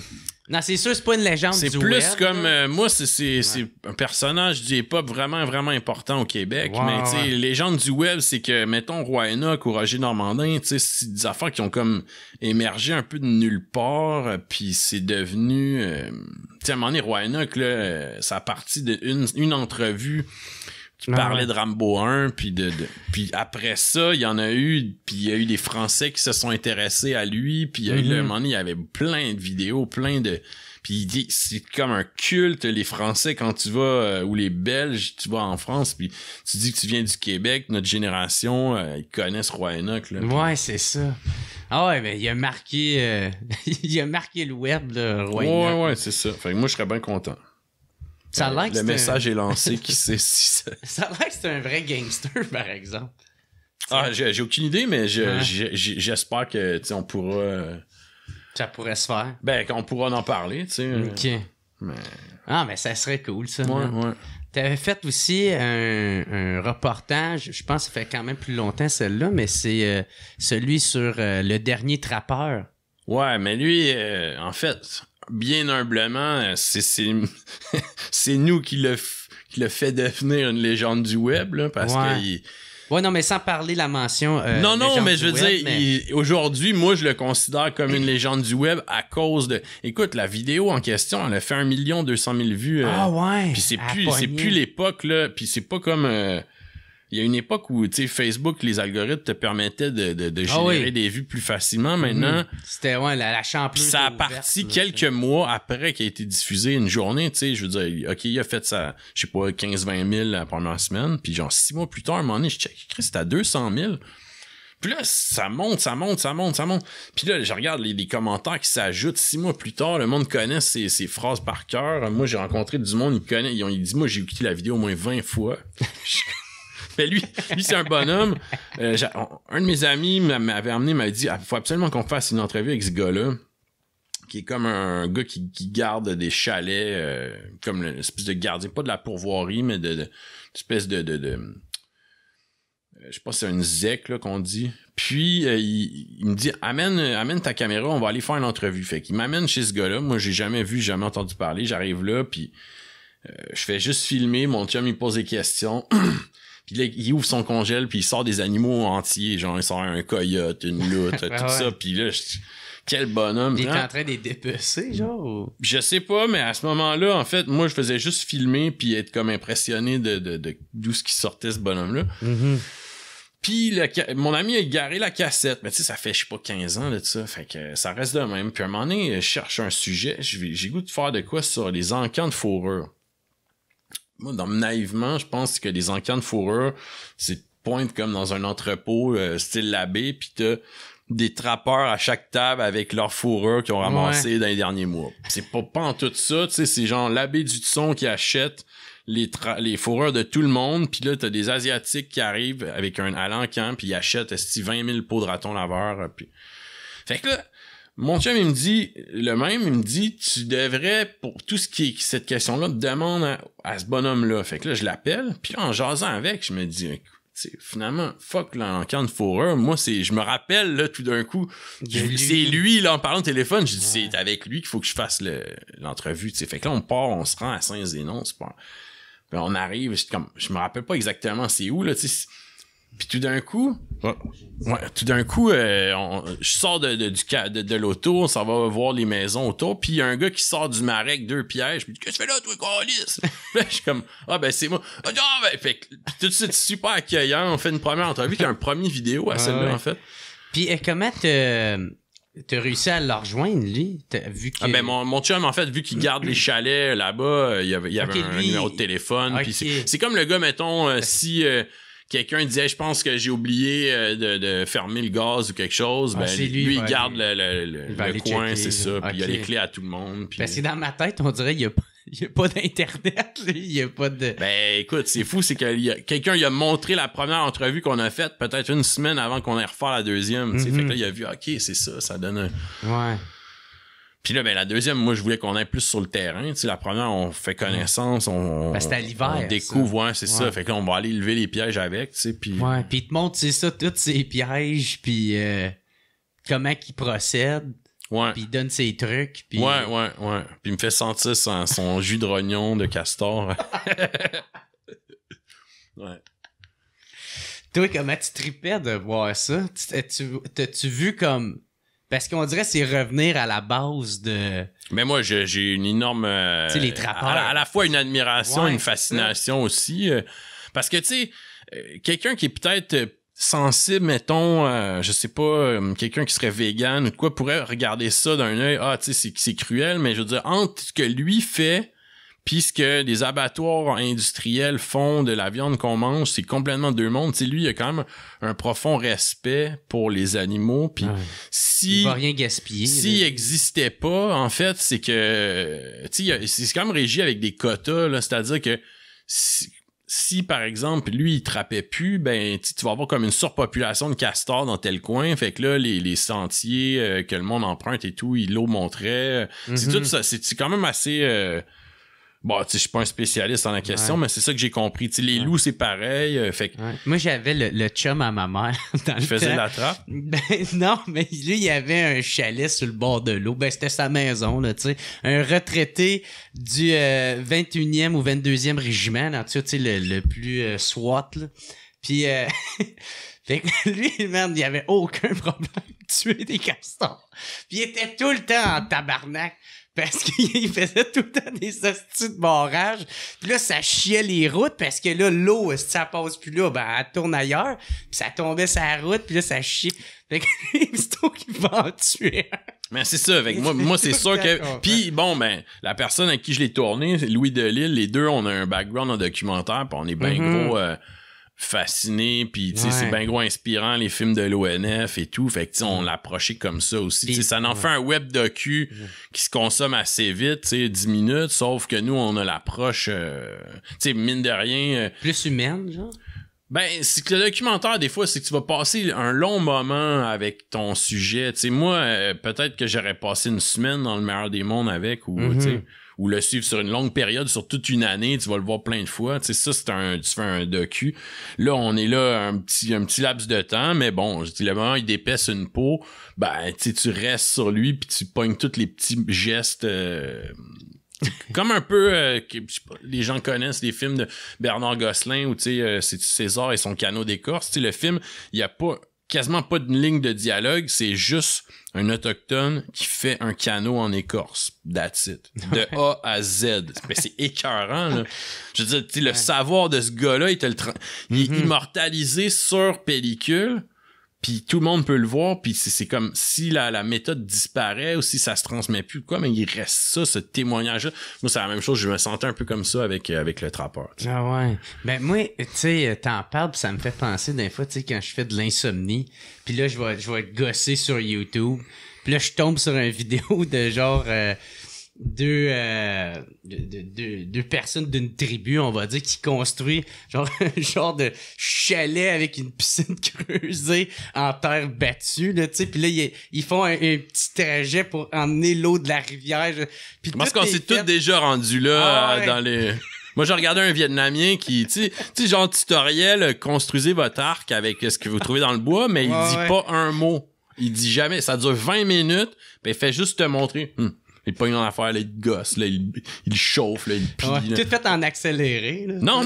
A: Non, c'est sûr, c'est pas une légende du web.
B: C'est plus comme... moi, c'est un personnage du hip-hop vraiment, vraiment important au Québec. Mais tu sais, les légendes du web, c'est que, mettons, Roanoke ou Roger Normandin, tu sais, c'est des affaires qui ont comme émergé un peu de nulle part, puis c'est devenu... tu sais, à un moment donné, Roanoke, là, ça a parti d'une entrevue qui parlait de Rambo 1, puis puis après ça, il y en a eu, puis il y a eu des Français qui se sont intéressés à lui, puis à un moment donné, il y avait plein de vidéos, puis il dit, c'est comme un culte, les Français, quand tu vas, ou les Belges, tu vas en France, puis tu dis que tu viens du Québec, notre génération, ils connaissent Roanoke, là.
A: Ouais, c'est ça. Ah ouais, ben il a marqué le web, là, Roanoke.
B: Ouais, c'est ça. Fait que moi, je serais bien content.
A: Ça a l'air que
B: le message est lancé, qui sait si ça...
A: Ça a l'air que c'est un vrai gangster, par exemple.
B: Ah, j'ai aucune idée, mais j'espère que, tu sais, on pourra...
A: Ça pourrait se faire.
B: Ben, qu'on pourra en parler, tu sais.
A: OK.
B: Mais...
A: Ah, mais ça serait cool, ça.
B: Ouais.
A: T'avais fait aussi un reportage, je pense que ça fait quand même plus longtemps, celle-là, mais c'est celui sur le dernier trappeur.
B: Ouais, mais lui, en fait, bien humblement, c'est nous qui le fait devenir une légende du web, là, parce que...
A: Ouais, non, mais sans parler la mention...
B: non, mais je veux
A: web,
B: dire, aujourd'hui, moi, je le considère comme une légende du web à cause de... Écoute, la vidéo en question, elle a fait 1 200 000 vues.
A: Ah ouais!
B: Puis c'est plus l'époque, là, puis c'est pas comme... Il y a une époque où, tu sais, Facebook, les algorithmes te permettaient de générer des vues plus facilement. Maintenant...
A: C'était, la champleuse.
B: Puis ça a parti quelques mois après qu'il a été diffusé, une journée, tu sais, je veux dire, OK, il a fait ça, je sais pas, 15-20 000 la première semaine, puis genre 6 mois plus tard, à un moment donné, je check, c'était à 200 000. Puis là, ça monte. Puis là, je regarde les commentaires qui s'ajoutent 6 mois plus tard, le monde connaît ces phrases par cœur. Moi, j'ai rencontré du monde, ils disent, moi, j'ai écouté la vidéo au moins 20 fois. Mais lui c'est un bonhomme. Un de mes amis m'avait amené, m'avait dit, faut absolument qu'on fasse une entrevue avec ce gars-là, qui est comme un gars qui garde des chalets, comme une espèce de gardien, pas de la pourvoirie, mais de espèce de je sais pas si c'est une zec là qu'on dit. Puis il me dit, amène ta caméra, on va aller faire une entrevue. Fait qu'il m'amène chez ce gars-là. Moi, j'ai jamais entendu parler. J'arrive là, puis je fais juste filmer. Mon chum, il pose des questions. Puis là, il ouvre son congèle, puis il sort des animaux entiers. Genre, il sort un coyote, une loutre, tout ça. Puis là, quel bonhomme.
A: Il est en train de les dépecer, genre? Ou...
B: Je sais pas, mais à ce moment-là, en fait, moi, je faisais juste filmer puis être comme impressionné de d'où ce qui sortait, ce bonhomme-là.
A: Mm-hmm.
B: Puis mon ami a garé la cassette. Mais tu sais, ça fait, je sais pas, 15 ans de ça. Fait que ça reste de même. Puis à un moment donné, je cherche un sujet. J'ai goût de faire de quoi sur les encans de fourrure. Moi, naïvement, je pense que les encans de fourrure, c'est pointe comme dans un entrepôt style l'abbé, puis t'as des trappeurs à chaque table avec leur fourrure qu'ils ont ramassé dans les derniers mois. C'est pas en tout ça, tu sais, c'est genre l'abbé du son qui achète les fourrures de tout le monde, puis là, t'as des Asiatiques qui arrivent avec à l'encan, puis ils achètent 20 000 pots de raton laveur, puis... Fait que là, mon chum, il me dit, tu devrais, pour tout ce qui est cette question-là, demande à ce bonhomme-là. Fait que là, je l'appelle, puis là, en jasant avec, je me dis, finalement, fuck l'encan de fourrure. Moi, je me rappelle, là, tout d'un coup, c'est lui, là, en parlant au téléphone, je dis, c'est avec lui qu'il faut que je fasse l'entrevue, tu sais. Fait que là, on se rend à Saint-Zénon, c'est pas... Puis on arrive, je me rappelle pas exactement c'est où, là, tu sais. Puis tout d'un coup, je sors de l'auto, on s'en va voir les maisons autour, puis il y a un gars qui sort du marais avec 2 pièges, puis qu'est-ce que tu fais là, toi, câlisse? Là, je suis comme, c'est moi. Fait que tout de suite, super accueillant, on fait une première entrevue, qui a un premier vidéo à celle-là, en fait.
A: Puis comment t'as réussi à le rejoindre, lui? T'as vu que...
B: mon chum, en fait, vu qu'il garde les chalets là-bas, il y avait un numéro de téléphone, puis c'est comme le gars, mettons, si... quelqu'un disait, je pense que j'ai oublié de fermer le gaz ou quelque chose, lui, il garde le coin, c'est ça, puis il y a les clés à tout le monde. Puis...
A: Parce que dans ma tête, on dirait qu'il y a pas d'internet, il y a pas de...
B: Ben, écoute, c'est fou, c'est que quelqu'un il a montré la première entrevue qu'on a faite peut-être une semaine avant qu'on ait refaire la deuxième, tu sais, fait que là, il a vu, OK, c'est ça donne un...
A: Ouais.
B: Puis là, la deuxième, moi, je voulais qu'on aille plus sur le terrain. Tu sais, la première, on fait connaissance,
A: c'était à l'hiver.
B: On découvre, c'est ça. Fait que là, on va aller lever les pièges avec, tu sais, puis...
A: Ouais, puis il te montre, c'est ça, tous ces pièges, puis comment qu'il procède.
B: Ouais.
A: Puis il donne ses trucs, puis...
B: Ouais. Puis il me fait sentir son jus de rognon de castor. Ouais.
A: Toi, comment tu tripais de voir ça? T'as-tu vu comme... Parce qu'on dirait que c'est revenir à la base de...
B: Mais moi, j'ai une énorme...
A: tu sais, les trappeurs.
B: À la fois une admiration, une fascination aussi. Parce que, tu sais, quelqu'un qui est peut-être sensible, mettons, je sais pas, quelqu'un qui serait vegan ou de quoi, pourrait regarder ça d'un œil, tu sais, c'est cruel, mais je veux dire, entre ce que lui fait... Puis ce que les abattoirs industriels font de la viande qu'on mange, c'est complètement deux mondes. Tu sais, lui, il a quand même un profond respect pour les animaux. Puis si
A: il va rien gaspiller.
B: S'il existait pas, en fait, c'est que, tu sais, c'est quand même régi avec des quotas, là. C'est-à-dire que si, par exemple, lui, il trappait plus, ben, tu vas avoir comme une surpopulation de castors dans tel coin. Fait que là, les sentiers que le monde emprunte et tout, l'eau montrait. C'est tout ça. C'est quand même assez... Bon, tu sais, je suis pas un spécialiste en la question, mais c'est ça que j'ai compris. Tu sais, les loups, c'est pareil. Fait que...
A: Moi, j'avais le chum à ma mère dans le temps.
B: faisait la trappe?
A: Ben, non, mais lui, il avait un chalet sur le bord de l'eau. Ben, c'était sa maison, là, tu sais. Un retraité du 21e ou 22e régiment, là, tu sais, le plus SWAT, là. Puis, fait que lui, merde, il avait aucun problème de tuer des castors. Puis, il était tout le temps en tabarnak. Parce qu'il faisait tout le temps des hosties de barrage. Puis là, ça chiait les routes parce que là, l'eau, si ça passe plus là, ben, elle tourne ailleurs. Puis ça tombait sur la route, puis là, ça chiait. Fait que c'est toi qui va en tuer.
B: Mais c'est ça, avec moi c'est sûr que... Puis bon, ben, la personne avec qui je l'ai tourné, Louis Delisle, les deux, on a un background en documentaire, puis on est bien gros... fasciné, puis tu sais, c'est bien gros inspirant les films de l'ONF et tout, fait que tu sais, on l'approchait comme ça aussi. Tu sais, ça en fait un web docu qui se consomme assez vite, tu sais, 10 minutes, sauf que nous, on a l'approche, tu sais, mine de rien...
A: plus humaine, genre?
B: Ben, c'est que le documentaire, des fois, c'est que tu vas passer un long moment avec ton sujet. Tu sais, moi, peut-être que j'aurais passé une semaine dans le meilleur des mondes avec, ou tu sais... ou le suivre sur une longue période, sur toute une année, tu vas le voir plein de fois. Tu sais, ça, tu fais un docu. Là, on est là un petit laps de temps, mais bon, je dis, le moment où il dépaisse une peau, ben, tu restes sur lui, puis tu pognes tous les petits gestes... comme un peu que je sais pas, les gens connaissent les films de Bernard Gosselin où tu sais c'est César et son canot d'écorce. Tu sais, le film, il y a pas quasiment pas de ligne de dialogue, c'est juste un autochtone qui fait un canot en écorce. That's it. De A à Z. Mais c'est écœurant, là. Je veux dire, tu sais, le savoir de ce gars-là, il est immortalisé sur pellicule, puis tout le monde peut le voir, puis c'est comme si la méthode disparaît ou si ça se transmet plus quoi, mais il reste ça, ce témoignage-là. Moi, c'est la même chose, je me sentais un peu comme ça avec le trappeur. T'sais.
A: Ah ouais. Ben moi, tu sais, t'en parles, pis ça me fait penser des fois, tu sais, quand je fais de l'insomnie, puis là, je vais gosser sur YouTube, puis là, je tombe sur une vidéo de genre... deux personnes d'une tribu, on va dire, qui construit genre un genre de chalet avec une piscine creusée en terre battue, là, tu sais, puis là, ils font un petit trajet pour emmener l'eau de la rivière.
B: Parce qu'on s'est tous déjà rendus là, dans les... Moi, j'ai regardé un Vietnamien qui, tu sais, genre tutoriel, construisez votre arc avec ce que vous trouvez dans le bois, mais il dit pas un mot. Il dit jamais. Ça dure 20 minutes, puis il fait juste te montrer. Il pogne dans l'affaire, là, il gosse, là, il chauffe, là, il plie.
A: Ouais, tout fait en accéléré, là.
B: Non,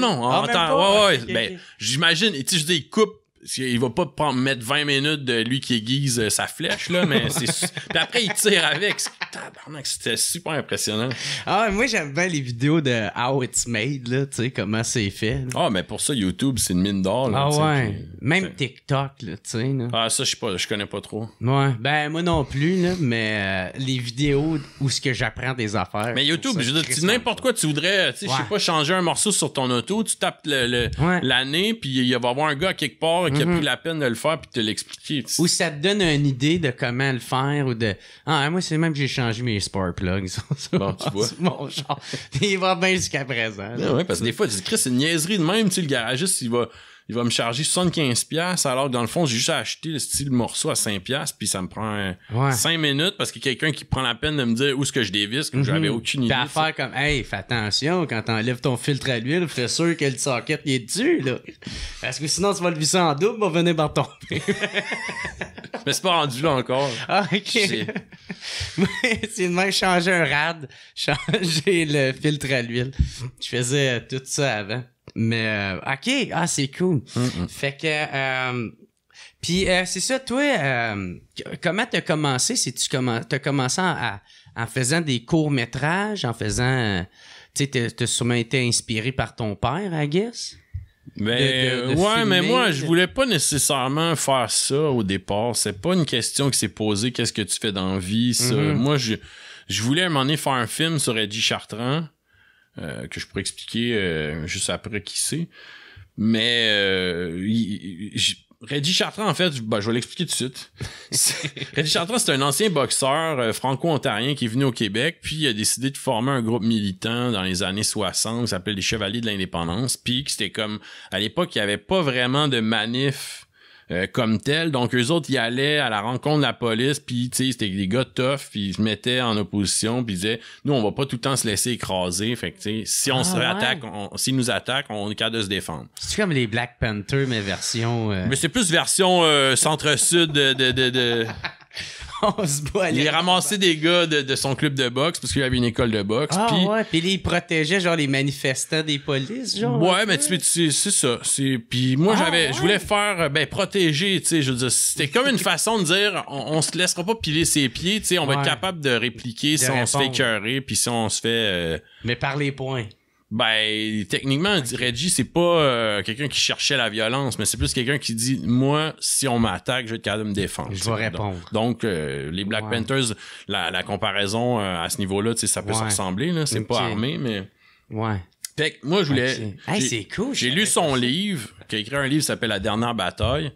A: Okay.
B: Ben, j'imagine, tu sais, je dis, il coupe, il va pas mettre 20 minutes de lui qui aiguise sa flèche, là, mais c'est... Puis après, il tire avec. Tabarnak, c'était super impressionnant.
A: Ah, moi, j'aime bien les vidéos de How It's Made, là, tu sais, comment c'est fait. Là.
B: Ah, mais pour ça, YouTube, c'est une mine d'or, là.
A: Ah ouais. Puis, même TikTok, là, tu sais, là.
B: Ah, ça, je connais pas trop.
A: Ouais. Ben, moi non plus, là, mais les vidéos où ce que j'apprends des affaires.
B: Mais YouTube, je veux dire, n'importe quoi, tu voudrais, tu sais, je sais pas, changer un morceau sur ton auto, tu tapes l'année, puis il va y avoir un gars quelque part qui a pris la peine de le faire puis de te l'expliquer.
A: Ou ça te donne une idée de comment le faire ou de... Ah, moi, c'est même que j'ai changé mes spark plugs.
B: Bon, tu vois.
A: Mon char. Il va bien jusqu'à présent.
B: Là. Ouais, parce que des fois, tu dis, Chris, c'est une niaiserie de même, tu sais, le garagiste, il va me charger 75$, alors que dans le fond, j'ai juste acheté le style morceau à 5$, puis ça me prend 5 minutes parce qu'il y a quelqu'un qui prend la peine de me dire où est-ce que je dévisse, que j'avais aucune idée.
A: Puis à faire comme, hey, fais attention, quand t'enlèves ton filtre à l'huile, fais sûr que le socket il est dessus, là. Parce que sinon, tu vas le visser en double, va venir par tomber.
B: Mais c'est pas rendu là encore.
A: Ah, ok. C'est de même changer un rad, changer le filtre à l'huile. Je faisais tout ça avant. Mais, ok, c'est cool. Fait que, puis c'est ça, toi, comment t'as commencé? T'as commencé en faisant des courts-métrages, en faisant, tu sais, t'as sûrement été inspiré par ton père, I guess?
B: Ben, mais moi, je voulais pas nécessairement faire ça au départ. C'est pas une question qui s'est posée, qu'est-ce que tu fais dans la vie, ça. Moi, je voulais à un moment donné faire un film sur Eddie Chartrand, que je pourrais expliquer juste après qui c'est. Mais Reggie Chartrand, en fait, je vais l'expliquer tout de suite. Reggie Chartrand, c'est un ancien boxeur franco-ontarien qui est venu au Québec, puis il a décidé de former un groupe militant dans les années 60 qui s'appelait les Chevaliers de l'Indépendance, puis que c'était comme, à l'époque, il n'y avait pas vraiment de manif comme tel, donc eux autres ils allaient à la rencontre de la police, puis tu sais c'était des gars tough, puis ils se mettaient en opposition, puis ils disaient nous on va pas tout le temps se laisser écraser, fait que tu sais si on se attaque, s'ils nous attaquent, on est capable de se défendre.
A: C'est comme les Black Panther mais version
B: mais c'est plus version centre-sud de
A: on se bat.
B: Il ramassait des gars de son club de boxe parce qu'il y avait une école de boxe.
A: Puis il protégeait genre les manifestants des polices, genre.
B: Ouais, mais c'est ça. Puis moi je voulais faire protéger, tu sais, je veux dire, c'était comme une façon de dire on se laissera pas piler ses pieds, tu sais, on va être capable de répliquer si on se fait écœurer puis si on se fait
A: mais par les points.
B: Ben, techniquement, Reggie, c'est pas quelqu'un qui cherchait la violence, mais c'est plus quelqu'un qui dit, moi, si on m'attaque, je vais être capable de me défendre.
A: Je vais répondre.
B: Donc, les Black Panthers, la comparaison à ce niveau-là, tu sais, ça peut se ressembler, là. C'est pas armé, mais...
A: Ouais.
B: Fait que moi, je voulais...
A: Hey, c'est cool.
B: J'ai lu son livre, qui a écrit un livre qui s'appelle La dernière bataille.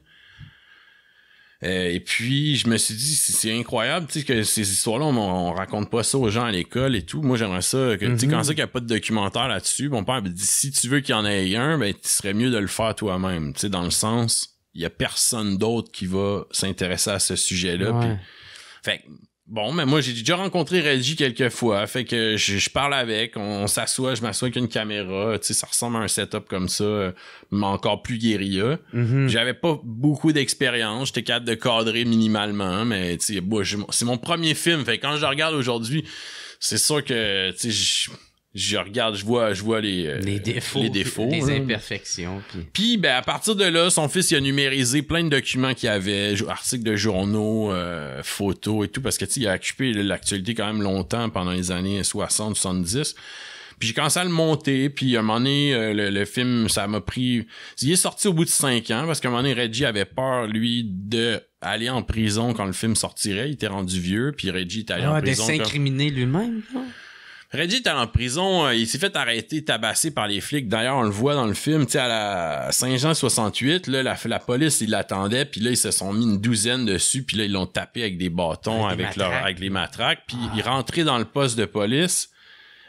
B: Et puis, je me suis dit, c'est incroyable, tu sais, que ces histoires-là, on raconte pas ça aux gens à l'école et tout. Moi, j'aimerais ça, que, tu sais, quand c'est qu'il n'y a pas de documentaire là-dessus, mon père me dit, si tu veux qu'il y en ait un, ben, il serait mieux de le faire toi-même, tu sais, dans le sens, il y a personne d'autre qui va s'intéresser à ce sujet-là. Puis, fait bon, mais moi, j'ai déjà rencontré Reggie quelques fois, fait que je parle avec, on s'assoit, je m'assois avec une caméra, tu sais, ça ressemble à un setup comme ça, mais encore plus guérilla. J'avais pas beaucoup d'expérience, j'étais capable de cadrer minimalement, mais tu sais, bon, c'est mon premier film, fait que quand je le regarde aujourd'hui, c'est sûr que, tu sais, je regarde, je vois les défauts,
A: les imperfections.
B: Puis ben à partir de là, son fils il a numérisé plein de documents qu'il y avait, articles de journaux, photos et tout, parce que tu sais il a occupé l'actualité quand même longtemps pendant les années 60-70. Puis j'ai commencé à le monter, puis à un moment donné, le film, ça m'a pris... Il est sorti au bout de 5 ans, parce qu'à un moment donné, Reggie avait peur, lui, de aller en prison quand le film sortirait. Il était rendu vieux, puis Reggie était allé en prison.
A: De s'incriminer lui-même, non?
B: Reggie était en prison, il s'est fait arrêter, tabassé par les flics. D'ailleurs, on le voit dans le film, tu sais, à la Saint-Jean 68, là, la police, ils l'attendaient, puis là, ils se sont mis une douzaine dessus, puis là, ils l'ont tapé avec des bâtons, avec les matraques, puis il rentrait dans le poste de police.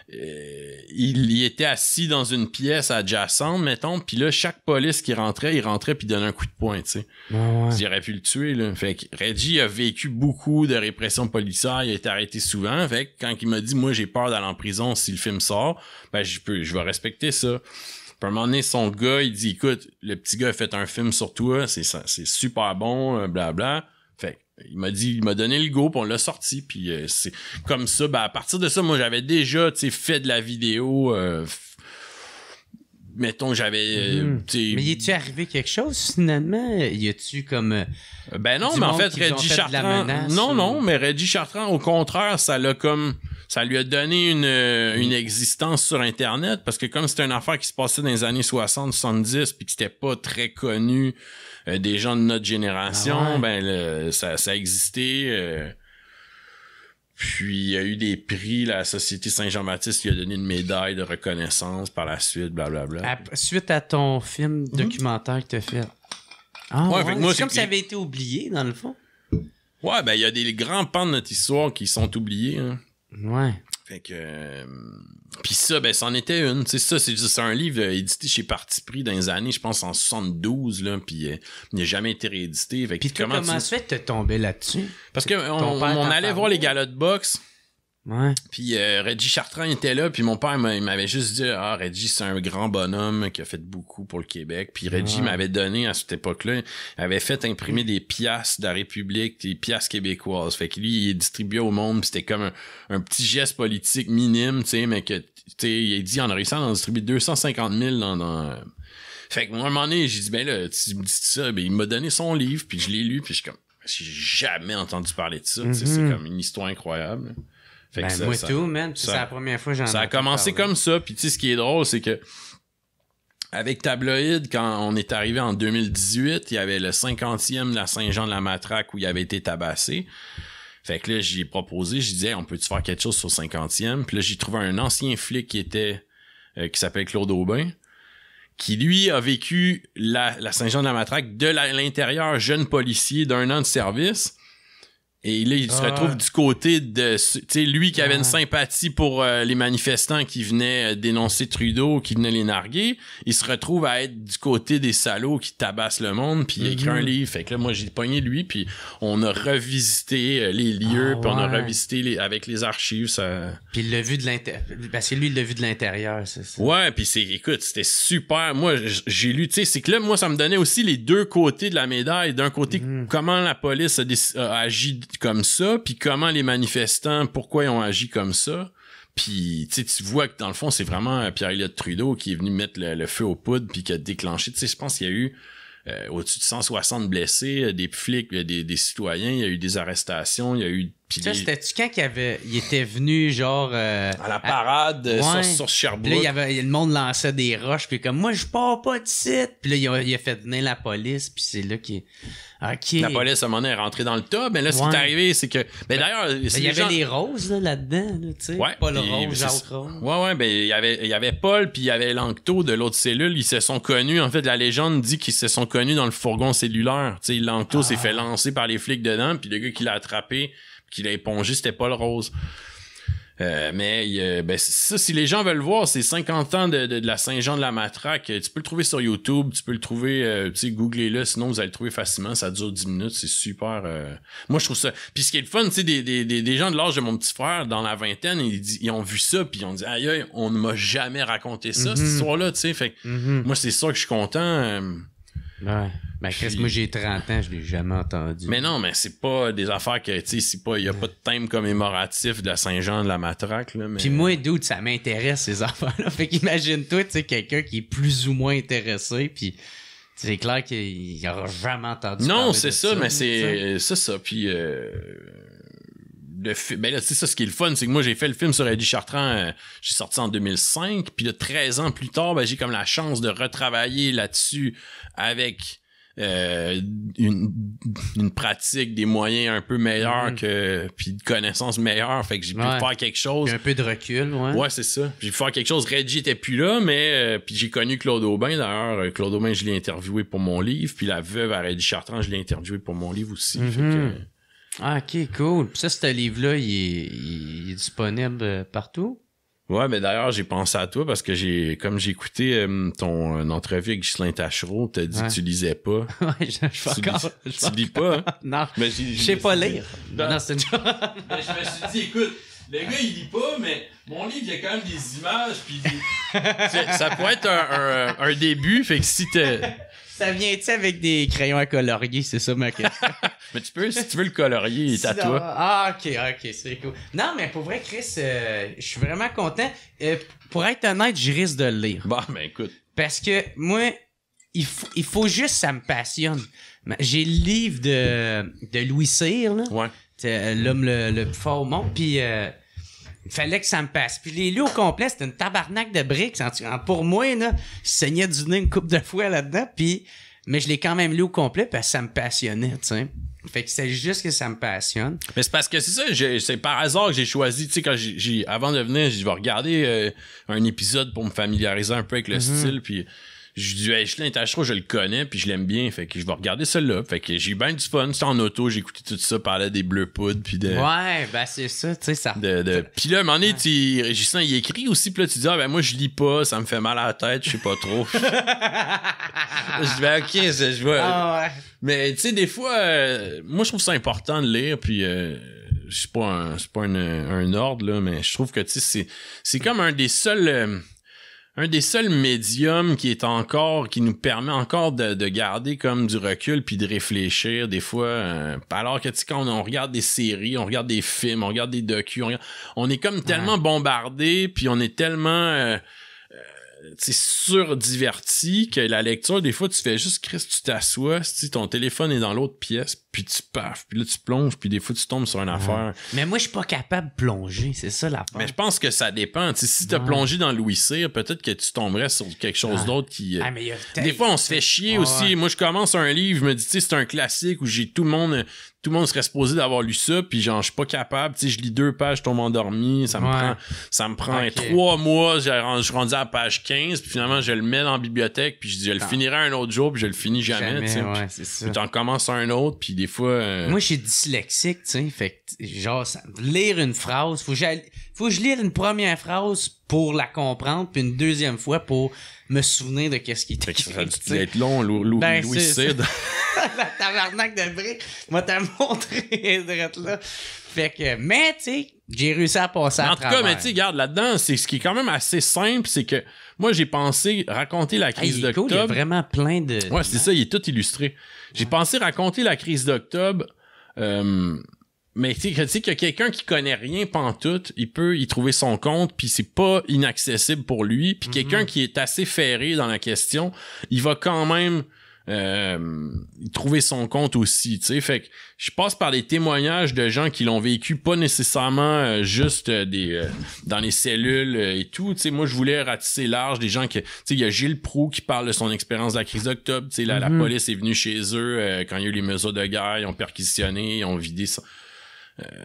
B: Il y était assis dans une pièce adjacente, mettons, puis là, chaque police qui rentrait, il rentrait puis donnait un coup de poing, tu sais. Il aurait pu le tuer, là. Fait que Reggie a vécu beaucoup de répression policière, il a été arrêté souvent, fait que quand il m'a dit, moi, j'ai peur d'aller en prison si le film sort, ben, je vais respecter ça. Puis à un moment donné, son gars, il dit, écoute, le petit gars a fait un film sur toi, c'est super bon, blabla. Fait il m'a donné le go, puis on l'a sorti, puis c'est comme ça. Ben à partir de ça, moi j'avais déjà, tu sais, fait de la vidéo. Mettons, j'avais.
A: Mais y est-tu arrivé quelque chose finalement? Y a-tu comme
B: ben non, mais en fait, Reggie Chartrand. Non, mais Reggie Chartrand, au contraire, ça lui a donné une existence sur Internet, parce que comme c'était une affaire qui se passait dans les années 60-70, puis que c'était pas très connu des gens de notre génération, ben ça existait. Puis il y a eu des prix, la Société Saint-Jean-Baptiste lui a donné une médaille de reconnaissance par la suite, blablabla.
A: Suite à ton film documentaire que t'as fait. Fait que moi, c'est comme si ça avait été oublié, dans le fond.
B: Ouais, ben il y a des grands pans de notre histoire qui sont oubliés. Hein.
A: Ouais.
B: Fait que... Puis ça, ben c'en était une. Tu sais, ça, c'est un livre édité chez Parti pris dans les années, je pense, en 72, là, puis il n'a jamais été réédité. Fait que
A: puis comment ça fait que t'es tombé là-dessus?
B: Parce que on allait voir les galas de boxe.
A: Ouais.
B: Puis Reggie Chartrand était là, puis mon père il m'avait juste dit, Reggie, c'est un grand bonhomme qui a fait beaucoup pour le Québec. Puis Reggie m'avait donné, à cette époque-là, il avait fait imprimer des piastres de la République, des piastres québécoises. Fait que lui, il distribuait au monde, puis c'était comme un petit geste politique minime, tu sais, mais que, tu sais, il a dit, on a réussi à en distribuer 250 000 dans Fait que moi, à un moment donné, j'ai dit, ben là, tu me dis ça, ben il m'a donné son livre, puis je l'ai lu, puis j'ai jamais entendu parler de ça, tu sais, c'est comme une histoire incroyable. Fait
A: ben,
B: que
A: moi tout, man. C'est la première fois que j'en ai.
B: Ça a commencé comme ça. Puis tu sais, ce qui est drôle, c'est que avec Tabloïd, quand on est arrivé en 2018, il y avait le 50e de la Saint-Jean-de-la-Matraque où il avait été tabassé. Fait que là, j'ai proposé, je disais, on peut-tu faire quelque chose sur le 50e? Puis là, j'ai trouvé un ancien flic qui s'appelle Claude Aubin, qui lui a vécu la Saint-Jean-de-la-Matraque de l'intérieur, jeune policier d'1 an de service. Et là, il se retrouve du côté de... Tu sais, lui qui avait une sympathie pour les manifestants qui venaient dénoncer Trudeau, qui venaient les narguer, il se retrouve à être du côté des salauds qui tabassent le monde, puis il a écrit un livre. Fait que là, moi, j'ai pogné lui, puis on a revisité les lieux, puis on a revisité avec les archives. Ça...
A: Puis il l'a vu de l'intérieur. Parce que lui, il l'a vu de l'intérieur, c'est ça.
B: Ouais, puis écoute, c'était super. Moi, j'ai lu, tu sais, c'est que là, moi, ça me donnait aussi les deux côtés de la médaille. D'un côté, comment la police a agi comme ça, puis comment les manifestants, pourquoi ils ont agi comme ça. Puis tu vois que dans le fond, c'est vraiment Pierre-Éliott Trudeau qui est venu mettre le feu aux poudres puis qui a déclenché. Tu sais, je pense qu'il y a eu au-dessus de 160 blessés, des flics, des citoyens, il y a eu des arrestations, il y a eu...
A: Ça, c'était-tu quand il était venu, genre...
B: à la parade sur Sherbrooke.
A: Puis là, le monde lançait des roches, puis comme, moi, je pars pas de site. Puis là, il a fait venir la police, puis c'est là qu'il... OK.
B: La police, à un moment donné, est rentrée dans le tas. Mais là, ce qui est arrivé, c'est que... Ben, d'ailleurs...
A: Il y avait les roses, là-dedans, tu sais.
B: Ouais,
A: Paul Rose, Jacques Rose.
B: Ouais, ben, il y avait Paul, puis il y avait Lanctot de l'autre cellule. Ils se sont connus. En fait, la légende dit qu'ils se sont connus dans le fourgon cellulaire. Tu sais, Lanctot s'est fait lancer par les flics dedans, puis le gars qui l'a attrapé... qu'il a épongé, c'était Paul Rose. Mais ça, si les gens veulent voir, c'est 50 ans de la Saint-Jean-de-la-Matraque. Tu peux le trouver sur YouTube, tu peux le trouver, tu sais, googlez-le, sinon vous allez le trouver facilement. Ça dure 10 minutes, c'est super. Moi, je trouve ça... Puis ce qui est le fun, tu sais, des gens de l'âge de mon petit frère, dans la vingtaine, ils ont vu ça, puis ils ont dit, aïe, on ne m'a jamais raconté ça, cette histoire-là, tu sais. Fait que moi, c'est sûr que je suis content.
A: Ouais. Ben, Chris, moi, j'ai 30 ans, je l'ai jamais entendu.
B: Mais non, mais c'est pas des affaires que, tu sais, il y a pas de thème commémoratif de la Saint-Jean-de-la-Matraque, là. Mais...
A: Puis moi, dude, ça m'intéresse, ces affaires-là. Fait qu'imagine-toi, tu sais, quelqu'un qui est plus ou moins intéressé, puis c'est clair qu'il aura jamais entendu
B: non,
A: parler
B: c'est
A: de
B: ça, mais c'est ça. Puis, ben là, tu sais, ça, ce qui est le fun, c'est que moi, j'ai fait le film sur Eddie Chartrand, j'ai sorti en 2005, puis là, 13 ans plus tard, ben, j'ai comme la chance de retravailler là-dessus avec une pratique, des moyens un peu meilleurs puis de connaissances meilleures, fait que j'ai pu faire quelque chose.
A: Puis un peu de recul,
B: ouais, c'est ça. J'ai pu faire quelque chose. Reggie était plus là, mais puis j'ai connu Claude Aubin, d'ailleurs. Claude Aubin, je l'ai interviewé pour mon livre, puis la veuve à Eddie Chartrand, je l'ai interviewé pour mon livre aussi. Fait que...
A: Ah, ok, cool. Puis ça, ce livre-là, il est disponible partout?
B: Ouais, mais d'ailleurs, j'ai pensé à toi parce que comme j'ai écouté ton entrevue avec Ghislain Tachereau, t'as dit que tu lisais pas.
A: Ouais,
B: tu lis pas, hein?
A: Non,
B: mais
A: je sais pas lire. Non, c'est une chose.
B: Ben, je me suis dit, écoute, le gars, il lit pas, mais mon livre, il y a quand même des images, puis ça pourrait être un début, fait que si t'es...
A: Ça vient-tu avec des crayons à colorier? C'est ça ma question.
B: Mais si tu veux le colorier, il est à toi.
A: Ah, ok, c'est cool. Non, mais pour vrai, Chris, je suis vraiment content. Pour être honnête, je risque de le lire.
B: Bon, ben écoute.
A: Parce que moi, il faut juste, ça me passionne. J'ai le livre de Louis Cyr, là.
B: Ouais.
A: L'homme le plus fort au monde, puis... il fallait que ça me passe. Puis les lieux au complet, c'était une tabarnak de briques. Pour moi, là, je saignais du nez une couple de fois là-dedans. Mais je l'ai quand même lu au complet parce que ça me passionnait, tu sais. Fait que c'est juste que ça me passionne.
B: Mais c'est parce que c'est ça, c'est par hasard que j'ai choisi, tu sais, quand avant de venir, je vais regarder un épisode pour me familiariser un peu avec le style, puis je dis, hey, Ghislain Tachereau, je le connais, puis je l'aime bien, fait que je vais regarder celui-là. Fait que j'ai eu bien du fun, c'était en auto, j'ai écouté tout ça, parlait des bleus poudres, puis de...
A: Ouais, ben c'est ça, tu sais, ça...
B: Puis là, à un moment donné, Ghislain, il écrit aussi, puis là, tu dis, ah ben moi, je lis pas, ça me fait mal à la tête, je sais pas trop. Je dis, ben ok, je vois... Ah ouais. Mais tu sais, des fois, moi, je trouve ça important de lire, puis... c'est pas un ordre, là, mais je trouve que, tu sais, c'est comme un des seuls médiums qui nous permet encore de garder comme du recul puis de réfléchir des fois, alors que tu sais, quand on regarde des séries, on regarde des films, on regarde des docus, on est comme tellement bombardé puis on est tellement surdiverti que la lecture, des fois tu fais juste, Christ, tu t'assois, si ton téléphone est dans l'autre pièce, puis tu paf, puis là tu plonges, puis des fois tu tombes sur une affaire.
A: Mais moi je suis pas capable de plonger, c'est ça l'affaire.
B: Mais je pense que ça dépend. T'sais, si t'as plongé dans Louis Cyr, peut-être que tu tomberais sur quelque chose d'autre qui.
A: Mais
B: des fois on se fait chier aussi. Moi je commence un livre, je me dis tu sais c'est un classique où j'ai tout le monde serait supposé d'avoir lu ça, puis genre je suis pas capable, tu sais je lis 2 pages, je tombe endormi, ça me prend 3 mois, je suis rendu à la page 15, puis finalement je le mets dans la bibliothèque, puis je dis je le finirai un autre jour, puis je le finis jamais tu sais.
A: Ouais, c'est ça.
B: Puis t'en commences un autre, puis des fois
A: moi je suis dyslexique, tu sais, fait que genre lire une phrase, faut que je lire une première phrase pour la comprendre, puis une deuxième fois pour me souvenir de qu'est-ce qui était écrit.
B: Ça a dû être long, Louis Cyr.
A: La tabarnak de briques m'a t'as montré d'être là. Fait que, mais tu sais, j'ai réussi à passer à travers.
B: En tout cas, mais tu sais, regarde, là-dedans, c'est ce qui est quand même assez simple, c'est que moi, j'ai pensé raconter la crise d'octobre.
A: Cool, il y a vraiment plein de...
B: Ouais, c'est ça, il est tout illustré. J'ai pensé raconter la crise d'octobre, mais tu sais qu'il y a quelqu'un qui connaît rien pantoute, il peut y trouver son compte, puis c'est pas inaccessible pour lui, puis quelqu'un qui est assez ferré dans la question, il va quand même trouver son compte aussi, tu sais. Fait que je passe par des témoignages de gens qui l'ont vécu pas nécessairement juste dans les cellules et tout, tu sais. Moi je voulais ratisser large, des gens que, tu sais, il y a Gilles Proulx qui parle de son expérience de la crise d'octobre, tu sais, la police est venue chez eux quand il y a eu les mesures de guerre, ils ont perquisitionné, ils ont vidé ça.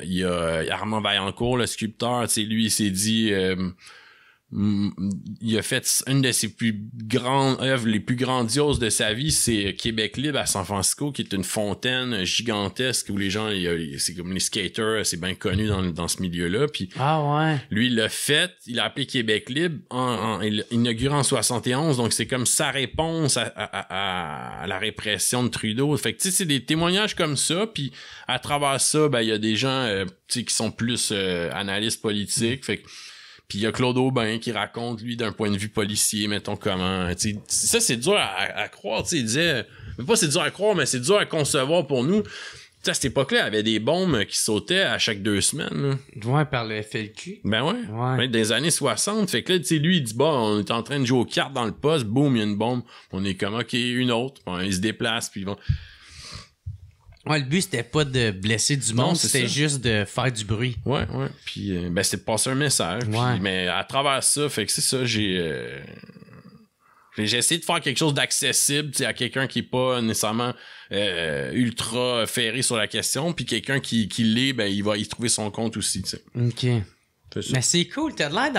B: Il y a Armand Vaillancourt, le sculpteur, tu sais, lui il s'est dit il a fait une de ses plus grandes œuvres, les plus grandioses de sa vie, c'est Québec libre à San Francisco, qui est une fontaine gigantesque où les gens, c'est comme les skaters, c'est bien connu dans ce milieu-là. Puis lui, il l'a fait, il a appelé Québec libre, il inauguré en 71, donc c'est comme sa réponse à la répression de Trudeau. Fait que tu sais, c'est des témoignages comme ça, puis à travers ça, ben il y a des gens tu sais qui sont plus analystes politiques. Fait que puis il y a Claude Aubin qui raconte, lui, d'un point de vue policier, mettons comment... T'sais, ça, c'est dur à croire. Il disait... Mais pas c'est dur à croire, mais c'est dur à concevoir pour nous. T'sais, à cette époque-là, il y avait des bombes qui sautaient à chaque 2 semaines. Là.
A: Ouais, par le FLQ.
B: Ben ouais. Dans les années 60. Fait que là, tu sais, lui, il dit, on est en train de jouer aux cartes dans le poste. Boum, il y a une bombe. On est comme, OK, une autre. Bon, ils se déplacent, puis ils vont...
A: Ouais, le but, c'était pas de blesser du monde, c'était juste de faire du bruit.
B: Ouais. Puis, c'était de passer un message. Puis, mais à travers ça, fait que c'est ça, j'ai essayé de faire quelque chose d'accessible, tu sais, à quelqu'un qui est pas nécessairement ultra ferré sur la question, puis quelqu'un qui l'est, ben, il va y trouver son compte aussi, tu sais.
A: OK. Mais c'est cool, t'as l'air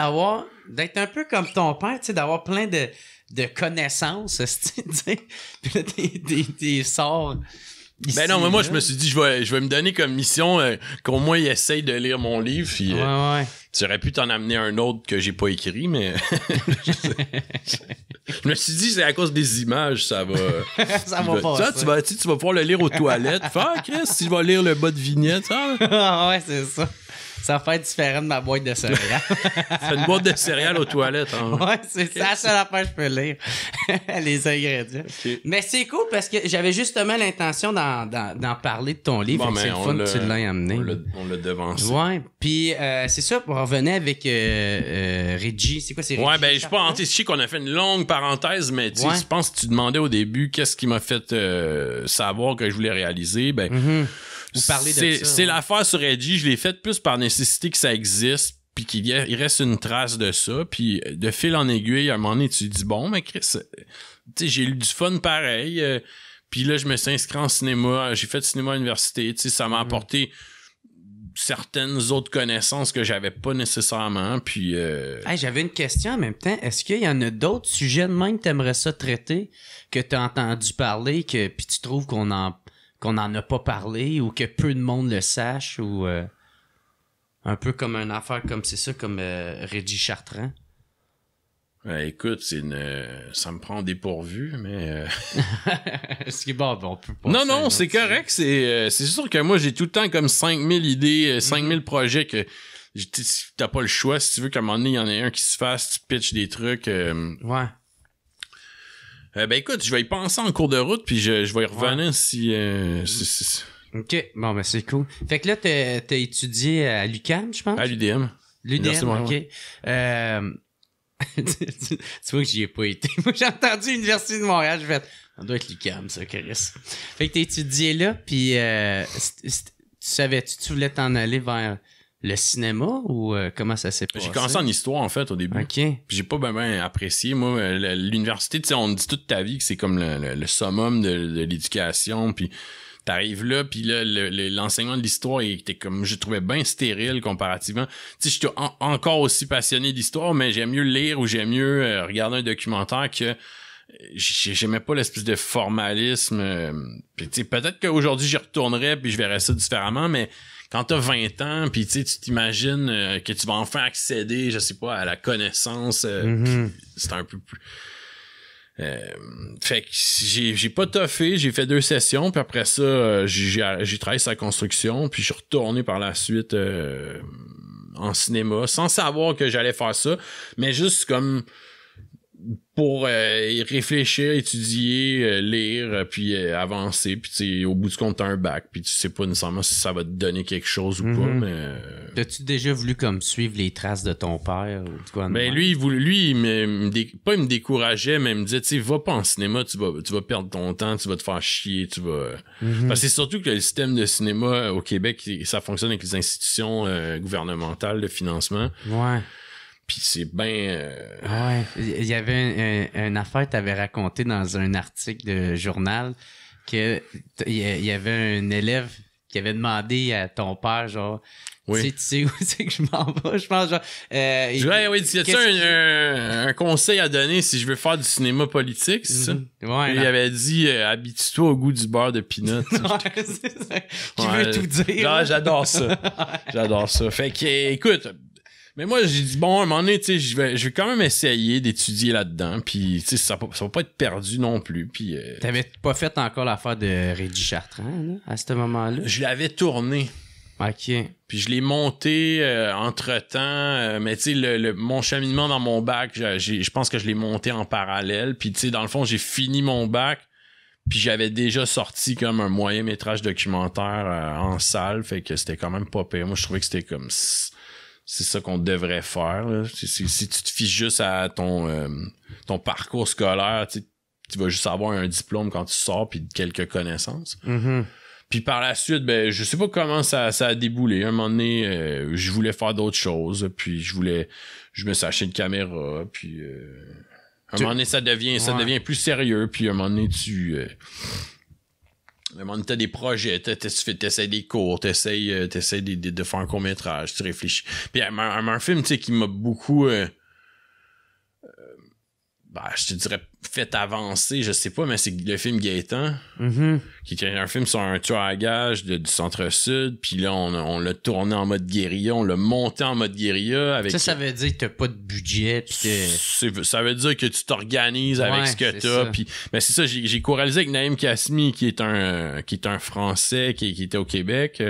A: d'être un peu comme ton père, tu sais, d'avoir plein de connaissances, tu sais, des sorts... Ici,
B: ben non, mais moi, je me suis dit, je vais me donner comme mission qu'au moins, il essaye de lire mon livre. Puis, tu aurais pu t'en amener un autre que j'ai pas écrit, mais... je me suis dit, c'est à cause des images, ça va...
A: ça va pas.
B: Tu vas pouvoir le lire aux toilettes. Chris, si je vais lire le bas de vignette, ça...
A: ouais, c'est ça. Ça va faire différent de ma boîte de céréales.
B: C'est une boîte de céréales aux toilettes. Hein.
A: Ouais, c'est la seule affaire que je peux lire. Les ingrédients. Okay. Mais c'est cool parce que j'avais justement l'intention d'en parler de ton livre. C'est le fun que tu l'as amené.
B: On l'a devancé.
A: Ouais. Puis c'est ça, on revenait avec Reggie. C'est quoi, c'est Reggie?
B: Ouais, ben je sais qu'on a fait une longue parenthèse, mais tu sais, je pense que tu demandais au début qu'est-ce qui m'a fait savoir que je voulais réaliser. Ben,
A: vous parlez de ça.
B: C'est l'affaire sur Reggie, je l'ai faite plus par nécessité que ça existe, puis qu'il reste une trace de ça, puis de fil en aiguille, à un moment donné, tu te dis, bon, mais Chris, tu sais, j'ai eu du fun pareil, puis là, je me suis inscrit en cinéma, j'ai fait cinéma à l'université, tu sais, ça m'a apporté certaines autres connaissances que j'avais pas nécessairement, puis...
A: Hey, j'avais une question en même temps, est-ce qu'il y en a d'autres sujets de même que t'aimerais ça traiter, que t'as entendu parler, puis tu trouves qu'on en a pas parlé ou que peu de monde le sache ou un peu comme une affaire comme c'est ça comme Reggie Chartrand.
B: Écoute, ça me prend au dépourvu, mais
A: ce qui est bon, on peut pas.
B: Non, c'est correct, c'est sûr que moi j'ai tout le temps comme 5000 idées, 5000 projets que t'as pas le choix si tu veux qu'à un moment donné il y en ait un qui se fasse, tu pitches des trucs.
A: Ouais.
B: Ben écoute, je vais y penser en cours de route, puis je vais y revenir si...
A: OK, bon, ben c'est cool. Fait que là, t'as étudié à l'UQAM, je pense?
B: À l'UDM.
A: L'UDM, OK. Tu vois que j'y ai pas été. Moi, j'ai entendu l'Université de Montréal, je vais Ça doit être l'UQAM, ça, Chris. Fait que t'as étudié là, puis tu voulais t'en aller vers le cinéma ou comment ça s'est passé?
B: J'ai commencé en histoire, en fait, au début.
A: OK.
B: Puis j'ai pas bien apprécié. Moi, l'université, tu sais, on dit toute ta vie que c'est comme le summum de l'éducation, puis t'arrives là, puis là, l'enseignement de l'histoire était comme, je trouvais bien stérile comparativement. Tu sais, je suis encore aussi passionné d'histoire, mais j'aime mieux lire ou j'aime mieux regarder un documentaire que j'aimais pas l'espèce de formalisme. Puis tu sais, peut-être qu'aujourd'hui j'y retournerais puis je verrais ça différemment, mais quand t'as 20 ans, puis tu t'imagines que tu vas enfin accéder, je sais pas, à la connaissance, c'est un peu plus... fait que j'ai pas toffé, j'ai fait 2 sessions, puis après ça, j'ai travaillé sur la construction, puis je suis retourné par la suite en cinéma, sans savoir que j'allais faire ça, mais juste comme pour réfléchir, étudier, lire, puis avancer, puis tu sais, au bout du compte, t'as un bac, puis tu sais pas nécessairement si ça va te donner quelque chose ou pas, mais...
A: T'as-tu déjà voulu comme suivre les traces de ton père ou quoi?
B: Ben lui, il me décourageait, mais il me disait, tu sais, va pas en cinéma, tu vas perdre ton temps, tu vas te faire chier, tu vas... Parce que c'est surtout que le système de cinéma au Québec, ça fonctionne avec les institutions gouvernementales de financement.
A: Ouais.
B: Puis c'est bien...
A: Ouais. Il y avait une affaire que t'avais raconté dans un article de journal que il y avait un élève qui avait demandé à ton père, genre...
B: Oui.
A: Tu sais où c'est que je m'en vais? Je pense, genre...
B: oui, y a-tu un conseil à donner si je veux faire du cinéma politique, c'est ça?
A: Ouais.
B: Il avait dit, habitue-toi au goût du beurre de peanut.
A: Ouais, c'est ça. Qui veut tout dire.
B: Genre, j'adore ça. J'adore ça. Fait que, écoute... Mais moi, j'ai dit, bon, à un moment donné, tu sais, je vais quand même essayer d'étudier là-dedans, puis tu sais, ça va pas être perdu non plus, puis...
A: T'avais pas fait encore l'affaire de Régis Chartrand, là, à ce moment-là?
B: Je l'avais tourné.
A: OK.
B: Puis je l'ai monté entre-temps, mais tu sais, mon cheminement dans mon bac, je pense que je l'ai monté en parallèle, puis tu sais, dans le fond, j'ai fini mon bac, puis j'avais déjà sorti comme un moyen-métrage documentaire en salle, fait que c'était quand même pas pire. Moi, je trouvais que c'était comme... C'est ça qu'on devrait faire. Là. Si tu te fiches juste à ton parcours scolaire, tu vas juste avoir un diplôme quand tu sors puis quelques connaissances. Puis par la suite, ben je sais pas comment ça a déboulé. Un moment donné, je voulais faire d'autres choses. Puis je me suis acheté une caméra. Puis un moment donné, ça devient plus sérieux. Puis un moment donné, t'as des projets, t'essayes des cours, t'essayes de faire un court-métrage, tu réfléchis. Puis un film, tu sais, qui m'a beaucoup je te dirais fait avancer, je sais pas, mais c'est le film Gaétan, qui est un film sur un tueur à gages du Centre-Sud, puis là, on l'a tourné en mode guérilla, on l'a monté en mode guérilla. Avec
A: ça veut dire que t'as pas de budget.
B: Ça veut dire que tu t'organises avec ce que t'as. Puis, ben c'est ça, j'ai co-réalisé avec Naïm Kasmi, qui est un Français qui était au Québec.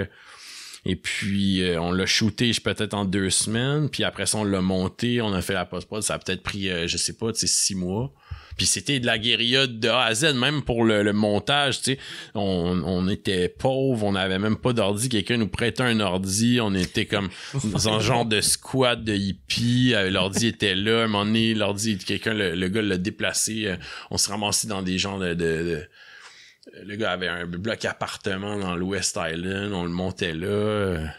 B: Et puis, on l'a shooté peut-être en 2 semaines. Puis après ça, on l'a monté. On a fait la post-prod. Ça a peut-être pris, je sais pas, 6 mois. Puis c'était de la guérilla de A à Z, même pour le montage, tu sais. On était pauvres, on avait même pas d'ordi. Quelqu'un nous prêtait un ordi. On était comme dans un genre de squat de hippie. L'ordi était là. À un moment donné, l'ordi, quelqu'un, le gars l'a déplacé. On s'est ramassé dans des genres le gars avait un bloc appartement dans l'West Island, on le montait là.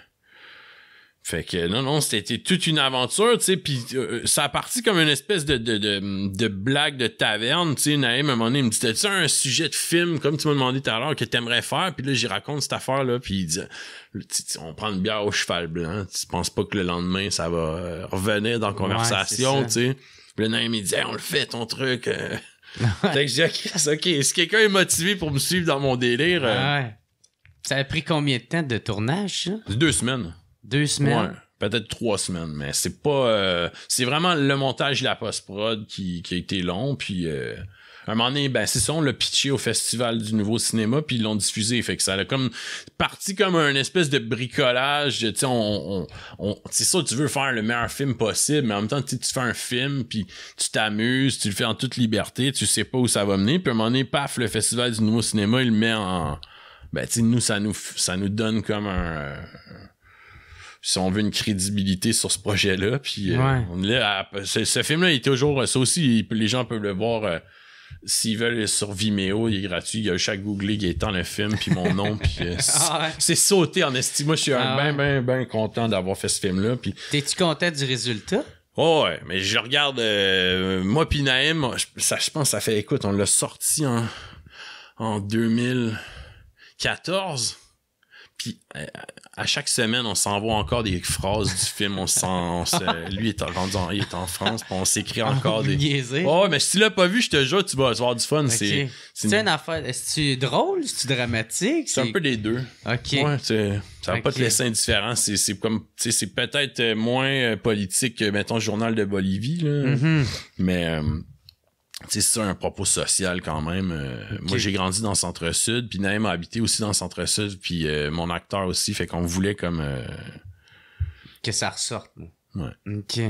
B: Fait que non, c'était toute une aventure, tu sais, puis ça a parti comme une espèce de blague de taverne, tu sais. Naïm, à un moment donné, il me dit, t'as-tu un sujet de film, comme tu m'as demandé tout à l'heure, que t'aimerais faire? Puis là, j'y raconte cette affaire-là, puis il dit, on prend une bière au cheval blanc, tu penses pas que le lendemain, ça va revenir dans la conversation, tu sais. Puis là, Naïm, il dit, on le fait, ton truc... Fait que je dis, ok, si quelqu'un est motivé pour me suivre dans mon délire...
A: Ça a pris combien de temps de tournage, ça?
B: 2 semaines.
A: 2 semaines?
B: Ouais, peut-être 3 semaines, mais c'est pas... c'est vraiment le montage et la post-prod qui a été long, puis... à un moment donné, ben c'est ça, on l'a pitché au Festival du Nouveau Cinéma, puis ils l'ont diffusé, fait que ça a comme parti comme un espèce de bricolage, tu sais, c'est ça, tu veux faire le meilleur film possible, mais en même temps, tu fais un film, puis tu t'amuses, tu le fais en toute liberté, tu sais pas où ça va mener, puis à un moment donné, paf, le Festival du Nouveau Cinéma, il le met en... Ben tu sais, nous, ça nous donne comme si on veut une crédibilité sur ce projet-là, puis on est là, ce film-là, il est toujours, ça aussi, les gens peuvent le voir... s'ils veulent sur Vimeo, il est gratuit. Il y a juste à googler Gaétan le film, puis mon nom, puis c'est sauté en estime. Moi, je suis ben content d'avoir fait ce film-là. Puis...
A: T'es-tu content du résultat?
B: Oh ouais, mais je regarde, moi pis Naïm, je pense ça fait, écoute, on l'a sorti en 2014. Puis à chaque semaine, on s'envoie encore des phrases du film. Lui il est en France, puis on s'écrit encore des. Oh, mais si tu l'as pas vu, je te jure, tu vas avoir du fun.
A: Okay. C'est une affaire. Est-ce drôle, est-ce dramatique?
B: C'est un peu des deux.
A: Ok.
B: Ouais, ça va pas te laisser indifférent. C'est comme, tu sais, c'est peut-être moins politique que mettons Journal de Bolivie là. Mm-hmm. Mais c'est ça, un propos social quand même. Okay. Moi, j'ai grandi dans le Centre-Sud, puis Naïm a habité aussi dans le Centre-Sud, puis mon acteur aussi, fait qu'on voulait comme...
A: que ça ressorte. Là.
B: Ouais.
A: OK.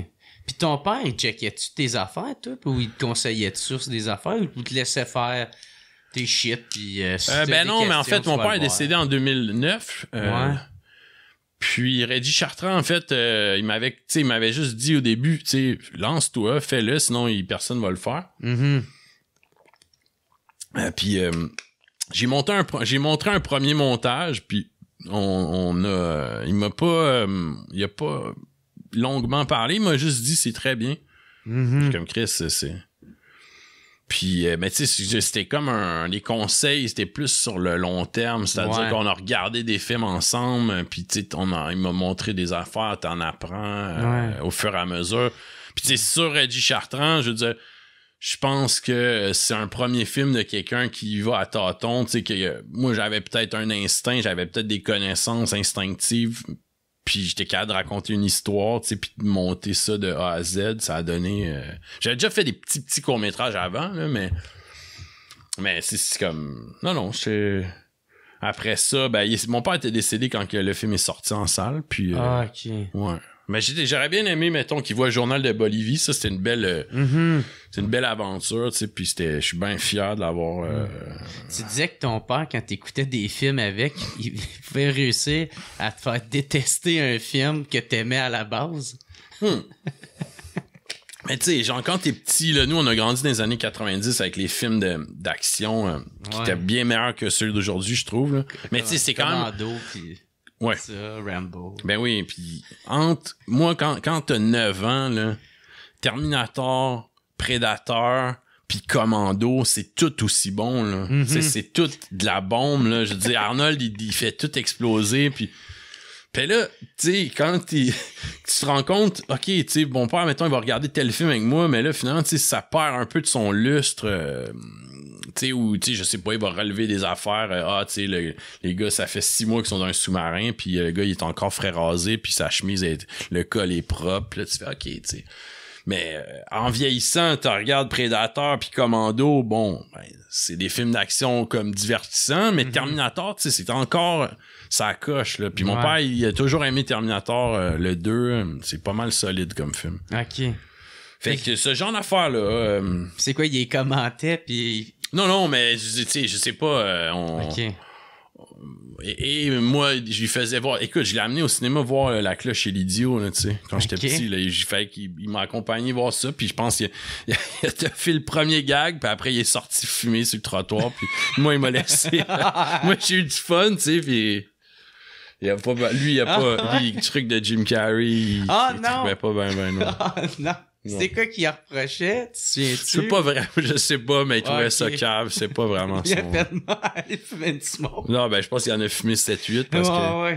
A: Puis ton père, il checkait-tu tes affaires, toi? Ou il te conseillait-tu sur des affaires? Ou il te laissait faire tes shit? Puis,
B: ben non, mais en fait, mon père est décédé en 2009.
A: Ouais.
B: Puis Reggie Chartrand, en fait, il m'avait juste dit au début, tu sais, lance-toi, fais-le, sinon personne va le faire.
A: Mm-hmm.
B: Puis j'ai montré un premier montage, puis il a pas longuement parlé, il m'a juste dit c'est très bien.
A: Mm-hmm.
B: Comme Chris, c'est... Puis, mais tu sais, c'était comme les conseils, c'était plus sur le long terme, c'est-à-dire qu'on a regardé des films ensemble, puis tu sais, il m'a montré des affaires, t'en apprends au fur et à mesure. Puis tu sais, sur Reggie Chartrand, je veux dire, je pense que c'est un premier film de quelqu'un qui va à tâtons, tu sais, que moi, j'avais peut-être un instinct, j'avais peut-être des connaissances instinctives, puis j'étais capable de raconter une histoire, tu sais, puis de monter ça de A à Z, ça a donné... J'avais déjà fait des petits courts-métrages avant, là, mais c'est comme... Non, c'est... Après ça, mon père était décédé quand le film est sorti en salle, puis...
A: OK.
B: Ouais. Mais j'aurais bien aimé, mettons, qu'il voit le Journal de Bolivie. Ça, c'était une belle... C'est une belle aventure, tu sais, puis je suis bien fier de l'avoir...
A: Tu disais que ton père, quand t'écoutais des films avec, il pouvait réussir à te faire détester un film que t'aimais à la base.
B: Mais tu sais, genre, quand t'es petit, là, nous, on a grandi dans les années 90 avec les films d'action qui étaient bien meilleurs que ceux d'aujourd'hui, je trouve. Là. Mais tu sais, c'est quand même...
A: Commando, puis...
B: Ouais.
A: Ça, Rambo.
B: Ben oui, puis moi, quand t'as 9 ans, là, Terminator, Predator, puis Commando, c'est tout aussi bon, là. Mm-hmm. C'est tout de la bombe, là. Je veux dire, Arnold, il fait tout exploser, puis là, tu sais, quand tu te rends compte, OK, tu sais, mon père, mettons, il va regarder tel film avec moi, mais là, finalement, tu sais, ça perd un peu de son lustre... tu sais, ou, tu sais, je sais pas, il va relever des affaires. Tu sais, les gars, ça fait 6 mois qu'ils sont dans un sous-marin, puis le gars, il est encore frais rasé, puis sa chemise, le col est propre. Puis là, tu fais, OK, tu sais. Mais en vieillissant, tu regardes Predator puis Commando, bon, c'est des films d'action comme divertissants, mais Terminator, tu sais, c'est encore... Ça coche, là. Puis mon père, il a toujours aimé Terminator, le 2. C'est pas mal solide comme film.
A: OK.
B: Fait que ce genre d'affaires-là...
A: c'est quoi, il les commentait, puis...
B: Non, mais tu sais, je sais pas,
A: OK.
B: Et moi, je lui faisais voir... Écoute, je l'ai amené au cinéma voir La Cloche et l'Idiot, là, tu sais, quand j'étais petit, là. J'ai fait qu'il m'a accompagné voir ça, puis je pense qu'il a fait le premier gag, puis après, il est sorti fumer sur le trottoir, puis moi, il m'a laissé... moi, j'ai eu du fun, tu sais, puis... Il y a pas... Lui, il a pas... Lui, le truc de Jim Carrey, il trouvait pas ben non.
A: Non. C'est quoi qu'il reprochait?
B: C'est pas vrai, je sais pas, mais il trouvait ça cave, c'est pas vraiment ça.
A: Il a fait mal, il fumait une smoke.
B: Non, je pense qu'il en a fumé 7-8 parce que...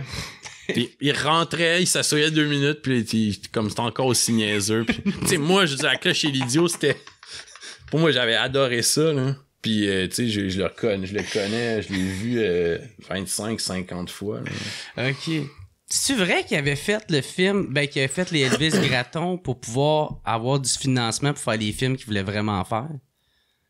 B: il rentrait, il s'assoyait 2 minutes, puis comme c'était encore aussi niaiseux. Tu sais, moi, je veux dire, La Cloche et l'Idiot, c'était... Pour moi, j'avais adoré ça, là. Puis, tu sais, je le connais, je l'ai vu 25-50 fois, là.
A: OK. C'est vrai qu'il avait fait le film, qu'il avait fait les Elvis Gratton pour pouvoir avoir du financement pour faire les films qu'il voulait vraiment faire?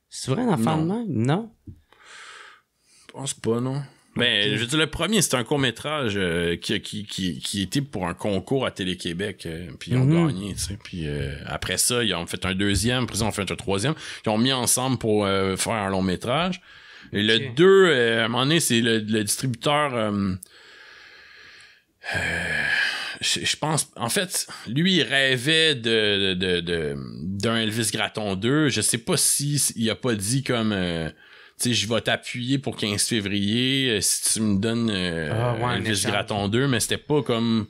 A: C'est vrai, un enfant de même? Non?
B: Je pense pas, non. Mais je veux dire, le premier, c'était un court-métrage qui était pour un concours à Télé-Québec, puis ils ont gagné, tu sais. Puis après ça, ils ont fait un deuxième, après ça, ils ont fait un troisième. Ils ont mis ensemble pour faire un long-métrage. Et le 2, à un moment donné, c'est le distributeur... je pense, en fait, lui, il rêvait de d'un Elvis Gratton 2. Je sais pas si il a pas dit comme tu sais, je vais t'appuyer pour 15 février si tu me donnes Elvis Gratton 2, mais c'était pas comme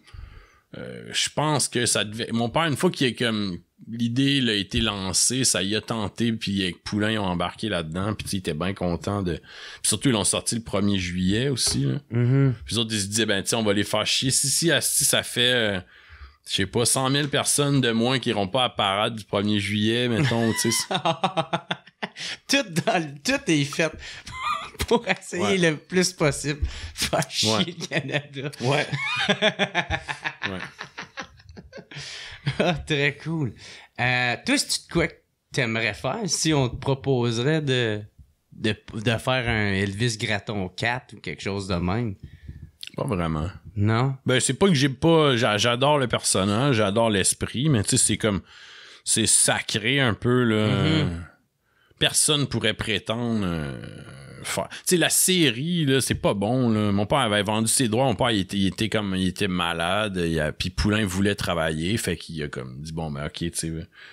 B: je pense que ça devait... Mon père, une fois qu'il est comme l'idée a été lancée, ça y a tenté, puis avec Poulain, ils ont embarqué là-dedans, puis il était bien content de... Puis surtout, ils l'ont sorti le 1er juillet aussi, là.
A: Mm-hmm.
B: Puis les autres, ils se disaient, ben, tu sais, on va les faire chier. Si ça fait, je sais pas, 100 000 personnes de moins qui iront pas à la parade du 1er juillet, mettons, tu sais.
A: Tout est fait pour essayer le plus possible faire chier le Canada.
B: Ouais. Ouais.
A: Ah, très cool. Toi, c'est quoi que t'aimerais faire si on te proposerait de faire un Elvis Gratton 4 ou quelque chose de même?
B: Pas vraiment.
A: Non?
B: Ben, c'est pas que j'adore le personnage, j'adore l'esprit, mais tu sais, c'est comme, c'est sacré un peu, là.
A: Mm-hmm.
B: Personne pourrait prétendre faire. Tu sais, la série, là, c'est pas bon, là. Mon père avait vendu ses droits. Mon père, il était malade. Puis Poulain voulait travailler. Fait qu'il a comme dit, bon, ben, ok, tu sais,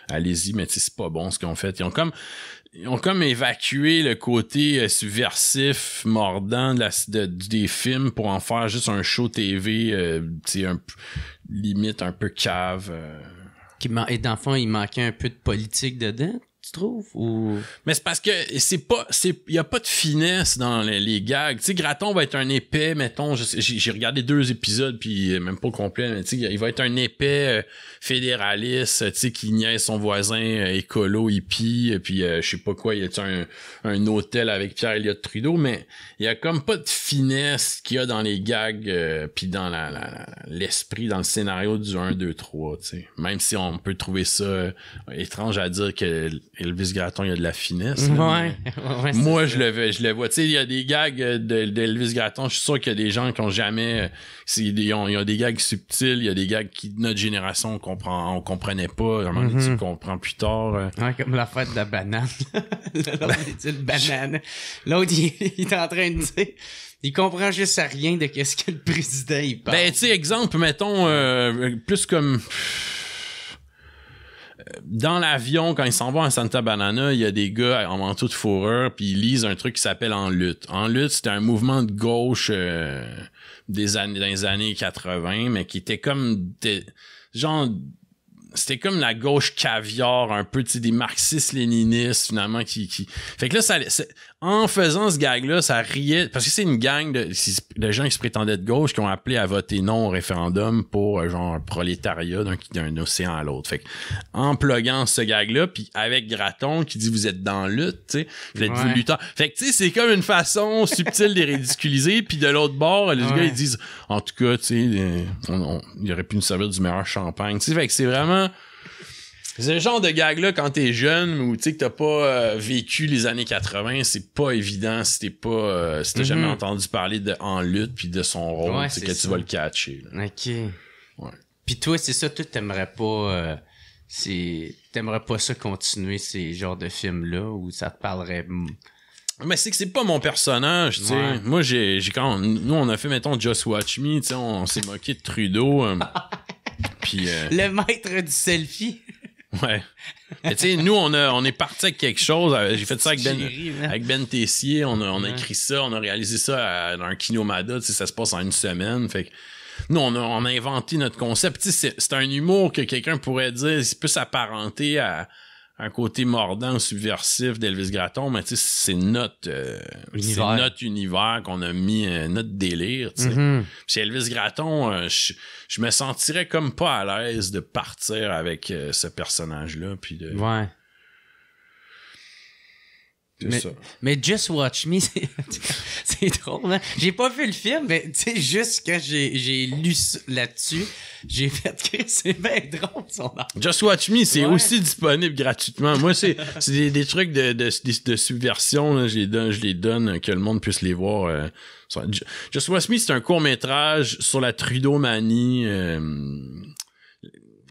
B: allez-y, mais tu sais, c'est pas bon ce qu'ils ont fait. Ils ont comme évacué le côté subversif, mordant des films pour en faire juste un show TV, tu sais, limite un peu cave.
A: Et dans le fond, il manquait un peu de politique dedans? Tu trouves? Ou...
B: Mais c'est parce que y a pas de finesse dans les gags. Tu sais, Gratton va être un épais, mettons, j'ai regardé 2 épisodes puis même pas au complet, mais tu sais, il va être un épais fédéraliste, tu sais, qui niaise son voisin écolo, hippie, puis je sais pas quoi, il y a un hôtel avec Pierre-Éliott Trudeau, mais il y a comme pas de finesse qu'il y a dans les gags puis dans l'esprit, dans le scénario du 1, 2, 3, tu sais. Même si on peut trouver ça étrange à dire que Elvis Gratton, il y a de la finesse.
A: Ouais.
B: Moi, je le vois. Tu sais, il y a des gags d'Elvis Gratton. Je suis sûr qu'il y a des gens qui ont jamais... Il y a des gags subtils. Il y a des gags qui, notre génération, on comprenait pas. À un moment donné, tu le comprends plus tard.
A: Ouais, comme la fête de la banane. L'autre, il dit le banane. L'autre, il est en train de dire... Il comprend juste à rien de qu'est-ce que le président, il parle.
B: Ben, tu sais, exemple, mettons, plus comme... Dans l'avion, quand ils s'en vont à Santa Banana, il y a des gars en manteau de fourrure, puis ils lisent un truc qui s'appelle En lutte. En lutte, c'était un mouvement de gauche dans les années 80, mais qui était comme c'était comme la gauche caviar, un peu, tu sais, des marxistes-léninistes, finalement, qui... Fait que là, en faisant ce gag-là, ça riait, parce que c'est une gang de gens qui se prétendaient de gauche, qui ont appelé à voter non au référendum pour, genre, un prolétariat d'un océan à l'autre. Fait que, en pluguant ce gag-là, puis avec Gratton, qui dit, vous êtes dans la lutte, tu sais, vous êtes vous lutteurs. Fait que, tu sais, c'est comme une façon subtile de les ridiculiser, puis de l'autre bord, les gars, ils disent, en tout cas, tu sais, il aurait pu nous servir du meilleur champagne, tu sais, fait que c'est vraiment... C'est le genre de gag-là, quand t'es jeune ou tu sais que t'as pas vécu les années 80, c'est pas évident si t'as jamais entendu parler de En lutte puis de son rôle, c'est que tu vas le catcher. Là.
A: OK.
B: Ouais.
A: Puis toi, c'est ça, toi, t'aimerais pas ça continuer ces genres de films-là où ça te parlerait...
B: Mais c'est que c'est pas mon personnage, tu sais. Ouais. Moi, nous, on a fait, mettons, Just Watch Me, tu sais, on s'est moqué de Trudeau. Puis
A: le maître du selfie.
B: Ouais. Tu sais, nous, on est parti avec quelque chose. J'ai fait ça avec Ben Tessier. On a écrit ça, on a réalisé ça dans un Kinomada. Tu sais, ça se passe en 1 semaine. Fait que nous, on a inventé notre concept. Tu sais, c'est un humour que quelqu'un pourrait dire, c'est peut s'apparenter à un côté mordant ou subversif d'Elvis Gratton, mais tu sais, c'est notre univers qu'on a mis, notre délire, tu sais. Mm-hmm. Chez Elvis Gratton, je me sentirais comme pas à l'aise de partir avec ce personnage-là, puis de...
A: Ouais. Mais Just Watch Me, c'est drôle, hein? J'ai pas vu le film, mais tu sais, juste quand j'ai lu là-dessus, j'ai fait que c'est bien drôle son art.
B: Just Watch Me, c'est aussi disponible gratuitement. Moi, c'est des trucs de subversion, là, je les donne, que le monde puisse les voir. Just Watch Me, c'est un court-métrage sur la Trudeau-manie.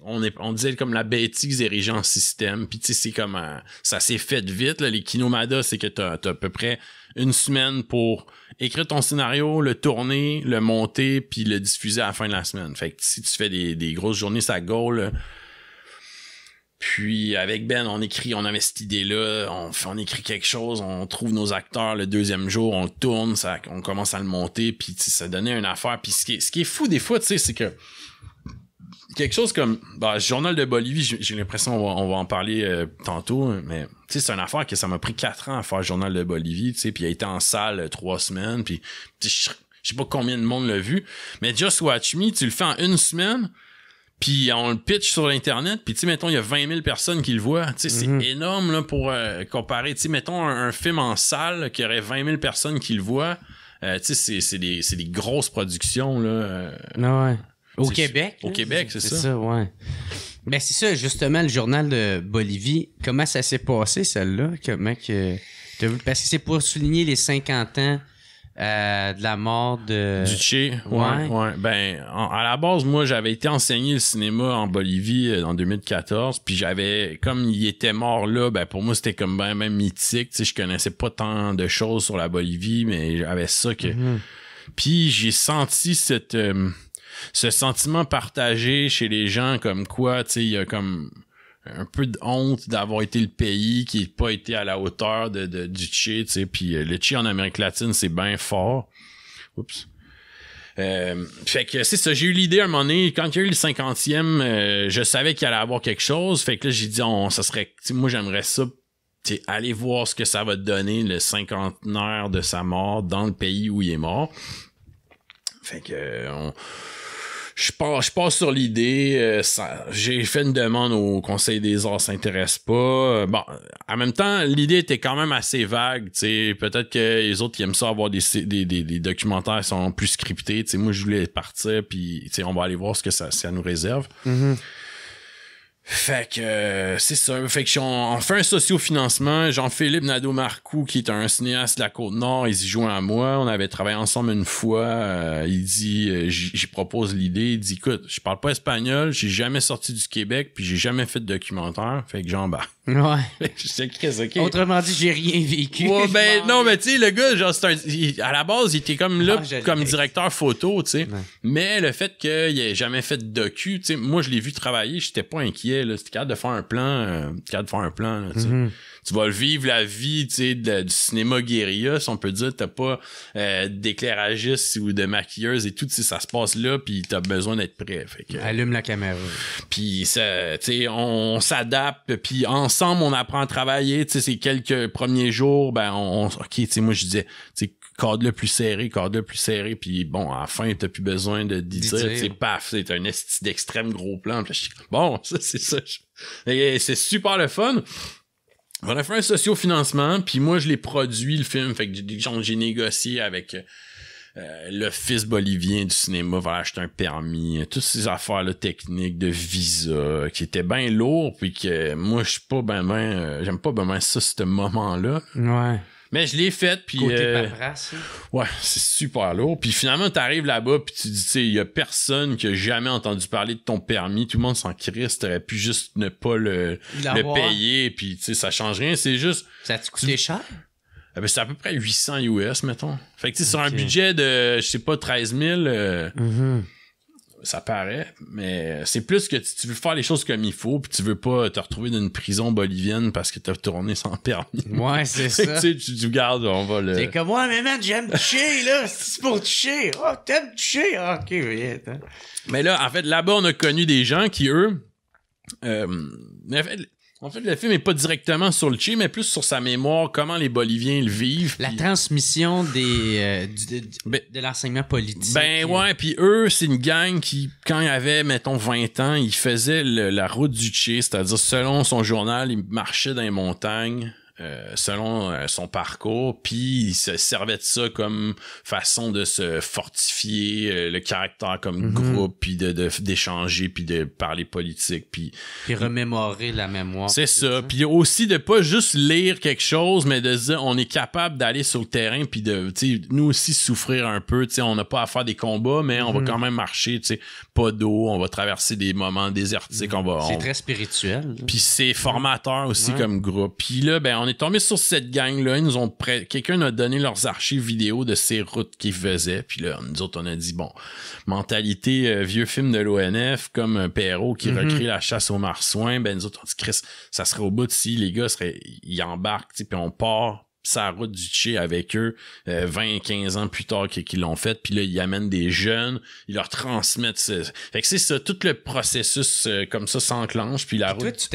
B: On disait comme la bêtise érigée en système, puis tu sais, c'est comme ça s'est fait vite, là. Les Kinomada, c'est que t'as à peu près 1 semaine pour écrire ton scénario, le tourner, le monter, puis le diffuser à la fin de la semaine. Fait que si tu fais des grosses journées, ça goal, Puis avec Ben, on avait cette idée-là, on écrit quelque chose, on trouve nos acteurs le deuxième jour, on le tourne, on commence à le monter, puis ça donnait une affaire. Puis ce qui est fou des fois, tu sais, c'est que quelque chose comme Journal de Bolivie, j'ai l'impression on va en parler tantôt, mais tu sais, c'est une affaire que ça m'a pris 4 ans à faire Journal de Bolivie, tu sais, puis il a été en salle 3 semaines, puis je sais pas combien de monde l'a vu, mais Just Watch Me, tu le fais en 1 semaine. Puis on le pitch sur l'internet, puis tu sais, mettons, il y a 20 000 personnes qui le voient. Tu sais, c'est énorme là, pour comparer. Tu sais, mettons un film en salle qui aurait 20 000 personnes qui le voient. Tu sais, c'est des grosses productions là.
A: Ouais. Au Québec.
B: Au Québec, c'est ça.
A: C'est ça, ouais. Ben c'est ça, justement, le Journal de Bolivie. Comment ça s'est passé, celle-là? Comment que t'as vu? Parce que c'est pour souligner les 50 ans de la mort de...
B: Du Che, ouais. Ben, à la base, moi, j'avais été enseigner le cinéma en Bolivie en 2014, puis comme il était mort là, ben pour moi, c'était comme ben même mythique, tu sais, je connaissais pas tant de choses sur la Bolivie, mais j'avais ça que... Puis j'ai senti ce sentiment partagé chez les gens, comme quoi, tu sais, il y a comme... un peu de honte d'avoir été le pays qui n'a pas été à la hauteur du Che, tu sais, puis le Che en Amérique latine, c'est bien fort. Oups. Fait que c'est ça, j'ai eu l'idée à un moment donné, quand il y a eu le 50e, je savais qu'il allait avoir quelque chose, fait que là, j'ai dit, ça serait, moi, j'aimerais ça, aller voir ce que ça va donner, le 50aire de sa mort dans le pays où il est mort. Fait que, je pars sur l'idée, j'ai fait une demande au Conseil des arts, ça s'intéresse pas. Bon, en même temps, l'idée était quand même assez vague, tu sais, peut-être que les autres ils aiment ça avoir des documentaires qui sont plus scriptés, tu sais, moi je voulais partir puis tu sais on va aller voir ce que ça nous réserve. Fait que c'est ça, fait que on fait un socio-financement. Jean-Philippe Nadeau-Marcoux, qui est un cinéaste de la Côte-Nord, il s'y joint à moi, on avait travaillé ensemble une fois, il dit, j'y propose l'idée, il dit, écoute, je parle pas espagnol, j'ai jamais sorti du Québec, puis j'ai jamais fait de documentaire, fait que j'embarque.
A: Ouais.
B: Je sais qu'est-ce que
A: Autrement dit, j'ai rien vécu.
B: Ouais, ben non, mais tu sais, le gars, genre, à la base, il était comme là, comme directeur photo, tu sais. Ouais. Mais le fait qu'il ait jamais fait de docu, tu sais, moi, je l'ai vu travailler, j'étais pas inquiet, là. C'était capable de faire un plan, là, tu sais. Tu vas le vivre la vie, tu sais, du cinéma guérilla, si on peut dire. T'as pas d'éclairagiste ou de maquilleuse et tout, tu sais, ça se passe là, puis t'as besoin d'être prêt. Fait que,
A: allume la caméra.
B: Puis ça, tu sais, on s'adapte, puis ensemble, on apprend à travailler. Tu sais, ces quelques premiers jours, ben, OK, tu sais, moi, je disais, tu sais, cadre-le plus serré, puis bon, à la fin, t'as plus besoin de dire, tu sais, paf, c'est un esti d'extrême gros plan. Puis bon, ça, c'est ça. C'est super le fun. On a fait un socio-financement, puis moi, je l'ai produit, le film. Fait que j'ai négocié avec l'Office bolivien du cinéma, va acheter un permis, toutes ces affaires-là techniques de visa, qui étaient bien lourds, puis que moi, je suis pas j'aime pas ben ça, ce moment-là.
A: Ouais.
B: Mais je l'ai fait, puis
A: côté paperasse.
B: Ouais, c'est super lourd. Puis finalement, t'arrives là-bas, puis tu dis, tu sais, il y a personne qui a jamais entendu parler de ton permis. Tout le monde s'en crisse. T'aurais pu juste ne pas le payer, puis tu sais, ça change rien. C'est juste...
A: Ça a-tu coûté cher?
B: Ben, c'est à peu près 800 US, mettons. Fait que tu sais, sur un budget de, je sais pas, 13 000... ça paraît, mais c'est plus que tu veux faire les choses comme il faut, puis tu veux pas te retrouver dans une prison bolivienne parce que t'as tourné sans permis.
A: Ouais, c'est ça.
B: Tu sais, tu gardes, on va le...
A: C'est comme, ouais, mais man, j'aime toucher, là. C'est pour toucher. Oh, t'aimes toucher? Ah, ok, oui.
B: Mais là, en fait, là-bas, on a connu des gens qui, eux... En fait, le film est pas directement sur le Che, mais plus sur sa mémoire, comment les Boliviens le vivent.
A: La transmission de l'enseignement politique.
B: Ben ouais, puis eux, c'est une gang qui, quand il avait, mettons, 20 ans, ils faisaient la route du Che, c'est-à-dire, selon son journal, ils marchaient dans les montagnes, selon son parcours, puis il se servait de ça comme façon de se fortifier le caractère comme groupe, puis d'échanger, puis de parler politique, puis
A: remémorer la mémoire.
B: C'est ça. Puis aussi de pas juste lire quelque chose, mais de se dire on est capable d'aller sur le terrain, puis de, tu sais, nous aussi souffrir un peu. Tu sais, on n'a pas à faire des combats, mais on va quand même marcher. Tu sais, pas d'eau, on va traverser des moments désertiques.
A: C'est très spirituel.
B: Puis c'est formateur aussi comme groupe. Puis là, ben on est tombé sur cette gang-là. Ils nous ont quelqu'un a donné leurs archives vidéo de ces routes qu'ils faisaient. Puis là, nous autres, on a dit, bon, mentalité vieux film de l'ONF, comme Perrault qui recrée la chasse aux marsouins. Ben, nous autres, on dit, Chris, ça serait au bout de si les gars ils embarquent, puis on part sa route du Tché avec eux 20-15 ans plus tard qu'ils l'ont fait, puis là ils amènent des jeunes, ils leur transmettent fait que c'est ça, tout le processus comme ça s'enclenche, puis la route.
A: Toi, tu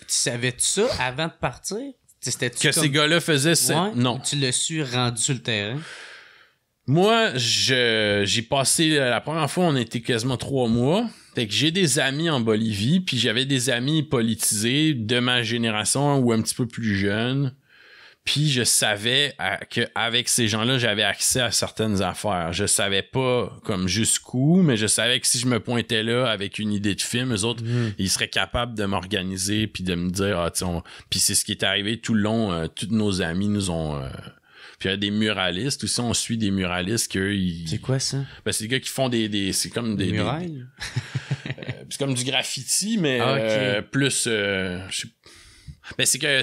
A: savais-tu ça avant de partir?
B: Ces gars-là faisaient ça?
A: Ouais,
B: non.
A: Tu l'as su rendu sur le terrain?
B: Moi, j'ai passé, la première fois, on était quasiment 3 mois. Fait que j'ai des amis en Bolivie, puis j'avais des amis politisés de ma génération ou un petit peu plus jeunes. Puis je savais qu'avec ces gens-là, j'avais accès à certaines affaires. Je savais pas comme jusqu'où, mais je savais que si je me pointais là avec une idée de film, eux autres, ils seraient capables de m'organiser puis de me dire puis c'est ce qui est arrivé tout le long. Tous nos amis nous ont puis il y a des muralistes aussi, on suit des muralistes
A: C'est quoi ça?
B: Ben c'est des gars qui font c'est comme des
A: murailles.
B: C'est comme du graffiti, mais plus ben c'est que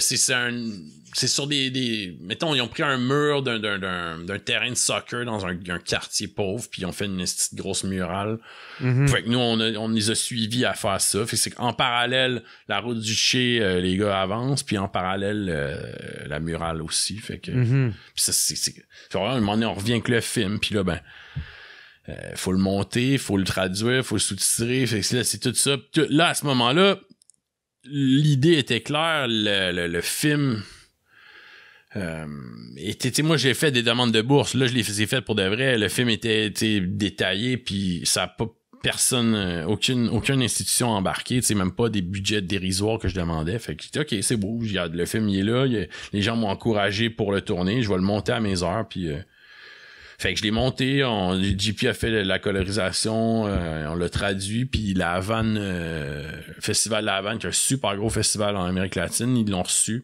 B: c'est sur des mettons, ils ont pris un mur d'un terrain de soccer dans un quartier pauvre, puis ils ont fait une petite grosse murale. Fait que nous on les a suivis à faire ça. Fait que c'est qu'en parallèle la route du Tché, les gars avancent, puis en parallèle la murale aussi. Fait que puis ça c'est vraiment un moment donné on revient avec le film, puis là ben faut le monter, faut le traduire, faut le sous-titrer. Fait que là c'est tout ça. Là à ce moment-là l'idée était claire, le film moi j'ai fait des demandes de bourse, là je les ai faites pour de vrai, le film était détaillé, puis ça a pas personne, aucune institution embarquée, même pas des budgets dérisoires que je demandais. Fait que ok, c'est beau, le film il est là, les gens m'ont encouragé pour le tourner, je vais le monter à mes heures, puis fait que je l'ai monté, JP a fait la colorisation, on l'a traduit, puis la Havane, Festival de la Havane, qui est un super gros festival en Amérique latine, ils l'ont reçu.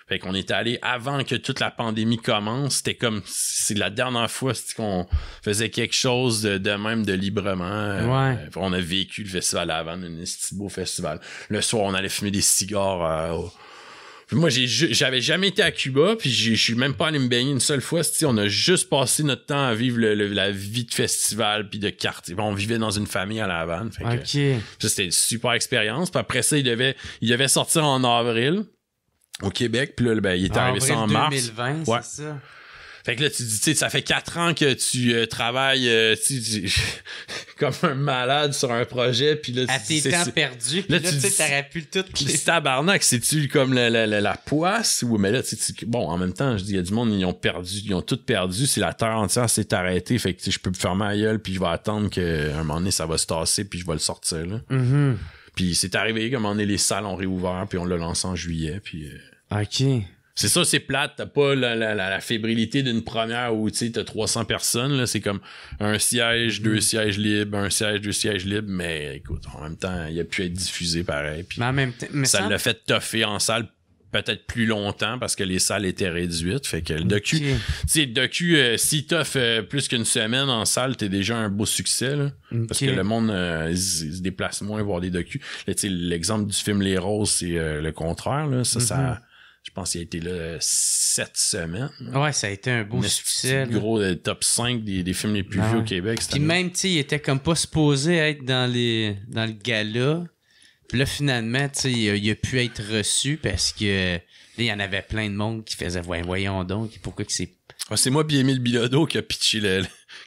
B: Fait qu'on est allé avant que toute la pandémie commence. C'était comme, c'est la dernière fois qu'on faisait quelque chose de même de librement. On a vécu le festival de la Havane, un petit beau festival. Le soir, on allait fumer des cigares. Moi, j'avais jamais été à Cuba, puis je suis même pas allé me baigner une seule fois. On a juste passé notre temps à vivre la vie de festival puis de quartier. On vivait dans une famille à La Havane. Fait que, ça, c'était une super expérience. Puis après ça, il devait sortir en avril au Québec. Puis là, ben, il est arrivé ça en mars.
A: 2020, c'est ça.
B: Fait que là, tu dis, ça fait 4 ans que tu travailles comme un malade sur un projet, puis là...
A: À tes temps perdus, puis là, tu sais, t'aurais pu tout...
B: C'est tabarnak, c'est-tu comme la poisse? Ou, mais là, bon, en même temps, je dis, il y a du monde, ils ont tout perdu, c'est la terre entière s'est arrêtée, fait que je peux fermer la gueule, puis je vais attendre qu'à un moment donné, ça va se tasser, puis je vais le sortir, là. Puis c'est arrivé, qu'à un moment donné, les salles ont réouvert, puis on l'a lancé en juillet, puis...
A: OK.
B: C'est ça, c'est plate, t'as pas la fébrilité d'une première où tu sais t'as 300 personnes, là, c'est comme un siège, 2 sièges libres, un siège, 2 sièges libres, mais écoute, en même temps, il a pu être diffusé pareil, puis ça l'a fait toffer en salle peut-être plus longtemps parce que les salles étaient réduites, fait que le docu, tu sais, le docu, si t'offres plus qu'une semaine en salle, t'es déjà un beau succès, là, parce que le monde se déplace moins voir des docus. Là, tu sais, l'exemple du film Les Roses, c'est le contraire, là, ça je pense qu'il a été là 7 semaines.
A: Ouais, ça a été un beau succès.
B: C'est gros top 5 des films les plus vus au Québec.
A: Puis même, tu sais, il était comme pas supposé être dans le gala. Puis là, finalement, tu sais, il a pu être reçu parce que là, il y en avait plein de monde qui faisait voyons donc, pourquoi que c'est...
B: c'est moi puis Émile Bilodeau qui a pitché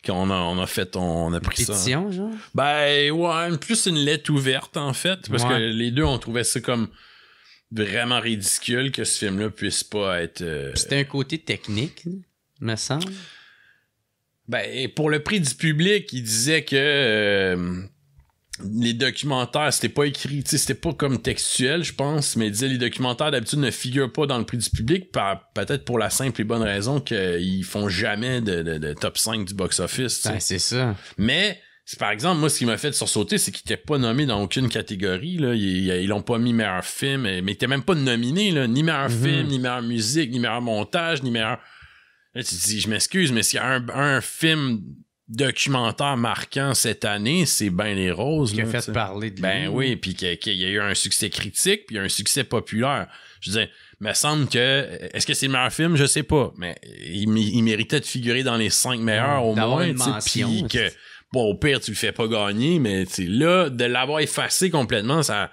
B: qu'on a fait, on a pris ça.
A: Pétition, genre?
B: Ben, ouais, plus une lettre ouverte, en fait, parce que les deux, on trouvait ça comme... vraiment ridicule que ce film-là puisse pas être...
A: C'était un côté technique, me semble.
B: Ben, pour le prix du public, il disait que les documentaires, c'était pas écrit, tu sais, c'était pas comme textuel, je pense, mais il disait les documentaires d'habitude ne figurent pas dans le prix du public, peut-être pour la simple et bonne raison qu'ils font jamais de top 5 du box-office.
A: Ben, c'est ça.
B: Mais... par exemple, moi, ce qui m'a fait sursauter, c'est qu'il était pas nommé dans aucune catégorie, là. Ils l'ont pas mis meilleur film, mais il était même pas nominé, là. Ni meilleur film, ni meilleure musique, ni meilleur montage, ni meilleur... Là, tu te dis, je m'excuse, mais s'il y a un film documentaire marquant cette année, c'est Ben les Roses.
A: Qui a fait parler de lui.
B: Ben oui, puis qu'il y a eu un succès critique, puis un succès populaire. Je veux dire, me semble que... Est-ce que c'est le meilleur film? Je sais pas. Mais il méritait de figurer dans les 5 meilleurs au moins.
A: Une mention.
B: Puis que, bon, au pire, tu le fais pas gagner, mais là, de l'avoir effacé complètement, ça